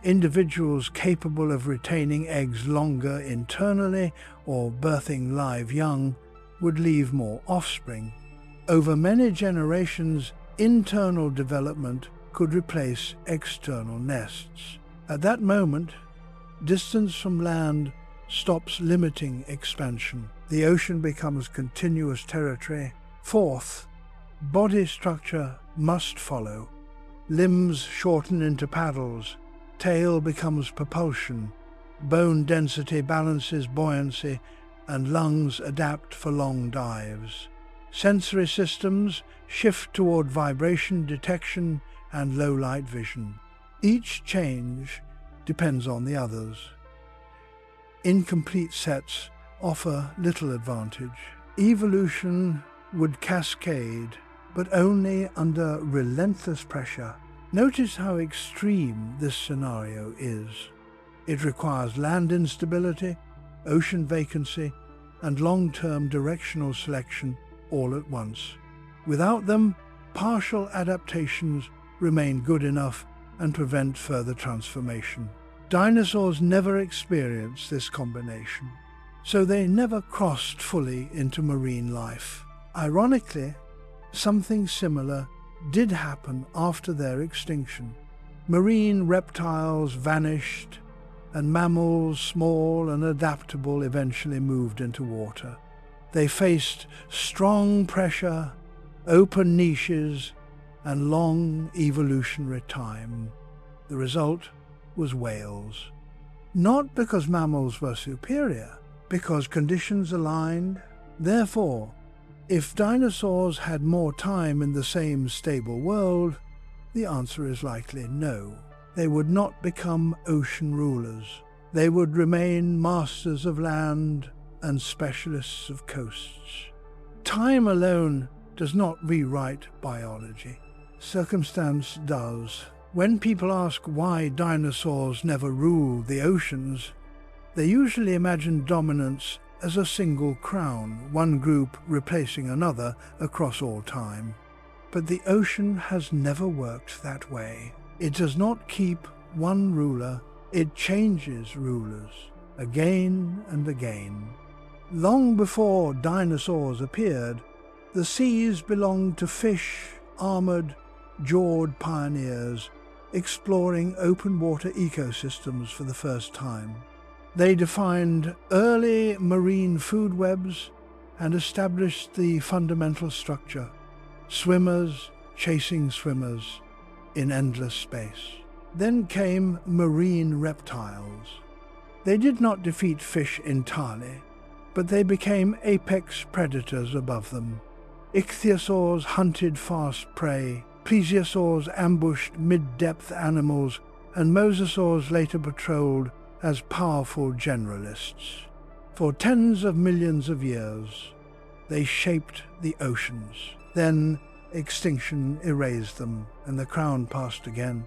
Individuals capable of retaining eggs longer internally or birthing live young would leave more offspring. Over many generations, internal development could replace external nests. At that moment, distance from land stops limiting expansion. The ocean becomes continuous territory. Fourth, body structure must follow. Limbs shorten into paddles. Tail becomes propulsion. Bone density balances buoyancy, and lungs adapt for long dives. Sensory systems shift toward vibration detection and low-light vision. Each change depends on the others. Incomplete sets offer little advantage. Evolution would cascade, but only under relentless pressure. Notice how extreme this scenario is. It requires land instability, ocean vacancy, and long-term directional selection all at once. Without them, partial adaptations remain good enough and prevent further transformation. Dinosaurs never experienced this combination, so they never crossed fully into marine life. Ironically, something similar did happen after their extinction. Marine reptiles vanished, and mammals, small and adaptable, eventually moved into water. They faced strong pressure, open niches, and long evolutionary time. The result was whales. Not because mammals were superior, because conditions aligned. Therefore, if dinosaurs had more time in the same stable world, the answer is likely no. They would not become ocean rulers. They would remain masters of land and specialists of coasts. Time alone does not rewrite biology. Circumstance does. When people ask why dinosaurs never ruled the oceans, they usually imagine dominance as a single crown, one group replacing another across all time. But the ocean has never worked that way. It does not keep one ruler, it changes rulers, again and again. Long before dinosaurs appeared, The seas belonged to fish, armored, jawed pioneers, exploring open-water ecosystems for the first time. They defined early marine food webs and established the fundamental structure: swimmers chasing swimmers in endless space. Then came marine reptiles. They did not defeat fish entirely, but they became apex predators above them. Ichthyosaurs hunted fast prey, plesiosaurs ambushed mid-depth animals, and mosasaurs later patrolled as powerful generalists. For tens of millions of years, they shaped the oceans. Then extinction erased them, and the crown passed again.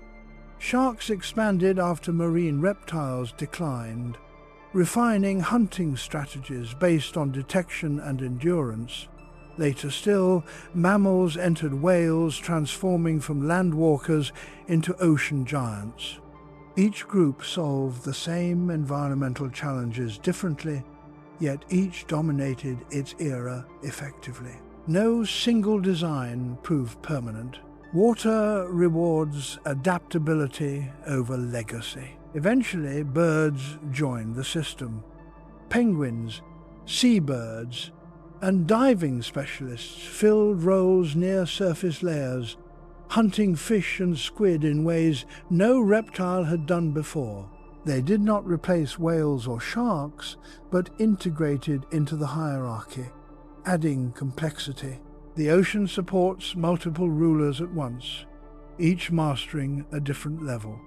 Sharks expanded after marine reptiles declined, refining hunting strategies based on detection and endurance. Later still, mammals entered whales, transforming from landwalkers into ocean giants. Each group solved the same environmental challenges differently, yet each dominated its era effectively. No single design proved permanent. Water rewards adaptability over legacy. Eventually, birds joined the system. Penguins, seabirds, and diving specialists filled roles near surface layers, hunting fish and squid in ways no reptile had done before. They did not replace whales or sharks, but integrated into the hierarchy, adding complexity. The ocean supports multiple rulers at once, each mastering a different level.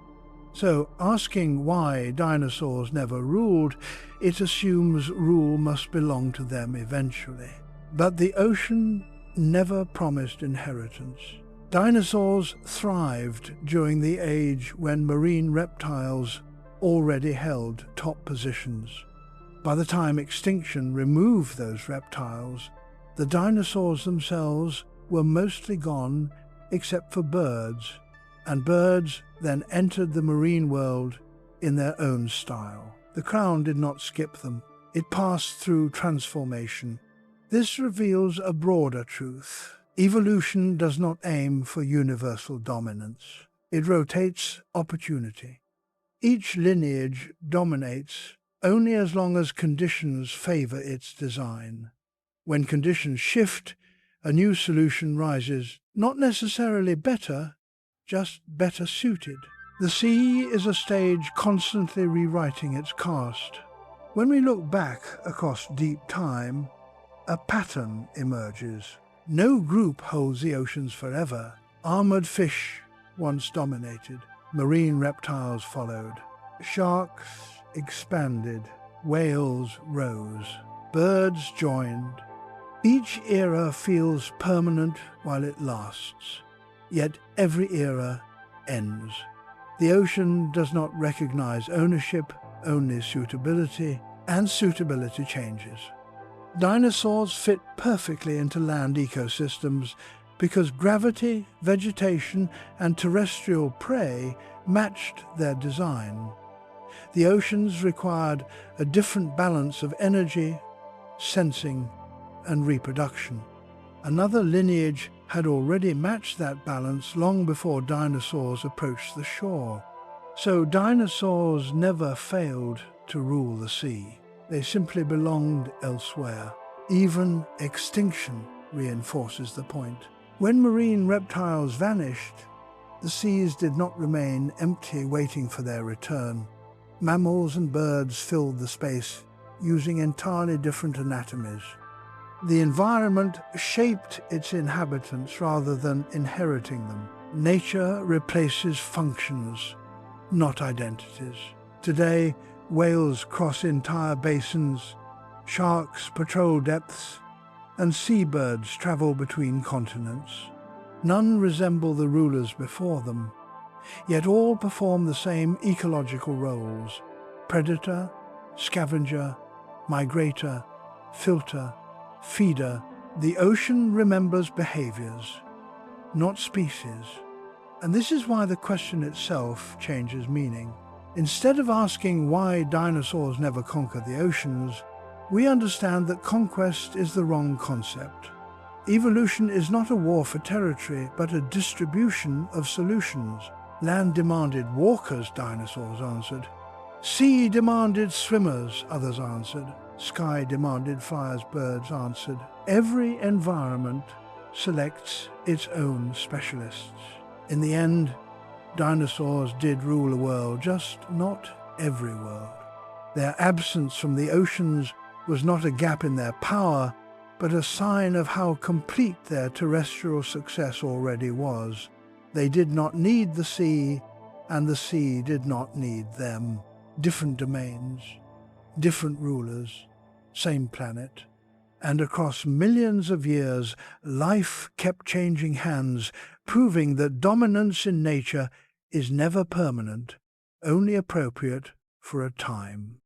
So, asking why dinosaurs never ruled, it assumes rule must belong to them eventually. But the ocean never promised inheritance. Dinosaurs thrived during the age when marine reptiles already held top positions. By the time extinction removed those reptiles, the dinosaurs themselves were mostly gone except for birds, and birds then entered the marine world in their own style. The crown did not skip them. It passed through transformation. This reveals a broader truth. Evolution does not aim for universal dominance. It rotates opportunity. Each lineage dominates only as long as conditions favor its design. When conditions shift, a new solution rises, not necessarily better, just better suited. The sea is a stage constantly rewriting its cast. When we look back across deep time, a pattern emerges. No group holds the oceans forever. Armored fish once dominated. Marine reptiles followed. Sharks expanded. Whales rose. Birds joined. Each era feels permanent while it lasts. Yet every era ends. The ocean does not recognize ownership, only suitability, and suitability changes. Dinosaurs fit perfectly into land ecosystems because gravity, vegetation, and terrestrial prey matched their design. The oceans required a different balance of energy, sensing, and reproduction. Another lineage had already matched that balance long before dinosaurs approached the shore. So dinosaurs never failed to rule the sea. They simply belonged elsewhere. Even extinction reinforces the point. When marine reptiles vanished, the seas did not remain empty waiting for their return. Mammals and birds filled the space, using entirely different anatomies. The environment shaped its inhabitants rather than inheriting them. Nature replaces functions, not identities. Today, whales cross entire basins, sharks patrol depths, and seabirds travel between continents. None resemble the rulers before them, yet all perform the same ecological roles: predator, scavenger, migrator, filter, feeder. The ocean remembers behaviors, not species. And this is why the question itself changes meaning. Instead of asking why dinosaurs never conquered the oceans, we understand that conquest is the wrong concept. Evolution is not a war for territory, but a distribution of solutions. Land demanded walkers, dinosaurs answered. Sea demanded swimmers, others answered. Sky demanded flyers, birds answered. Every environment selects its own specialists. In the end, dinosaurs did rule the world, just not every world. Their absence from the oceans was not a gap in their power, but a sign of how complete their terrestrial success already was. They did not need the sea, and the sea did not need them. Different domains, different rulers, same planet. And across millions of years, life kept changing hands, proving that dominance in nature is never permanent, only appropriate for a time.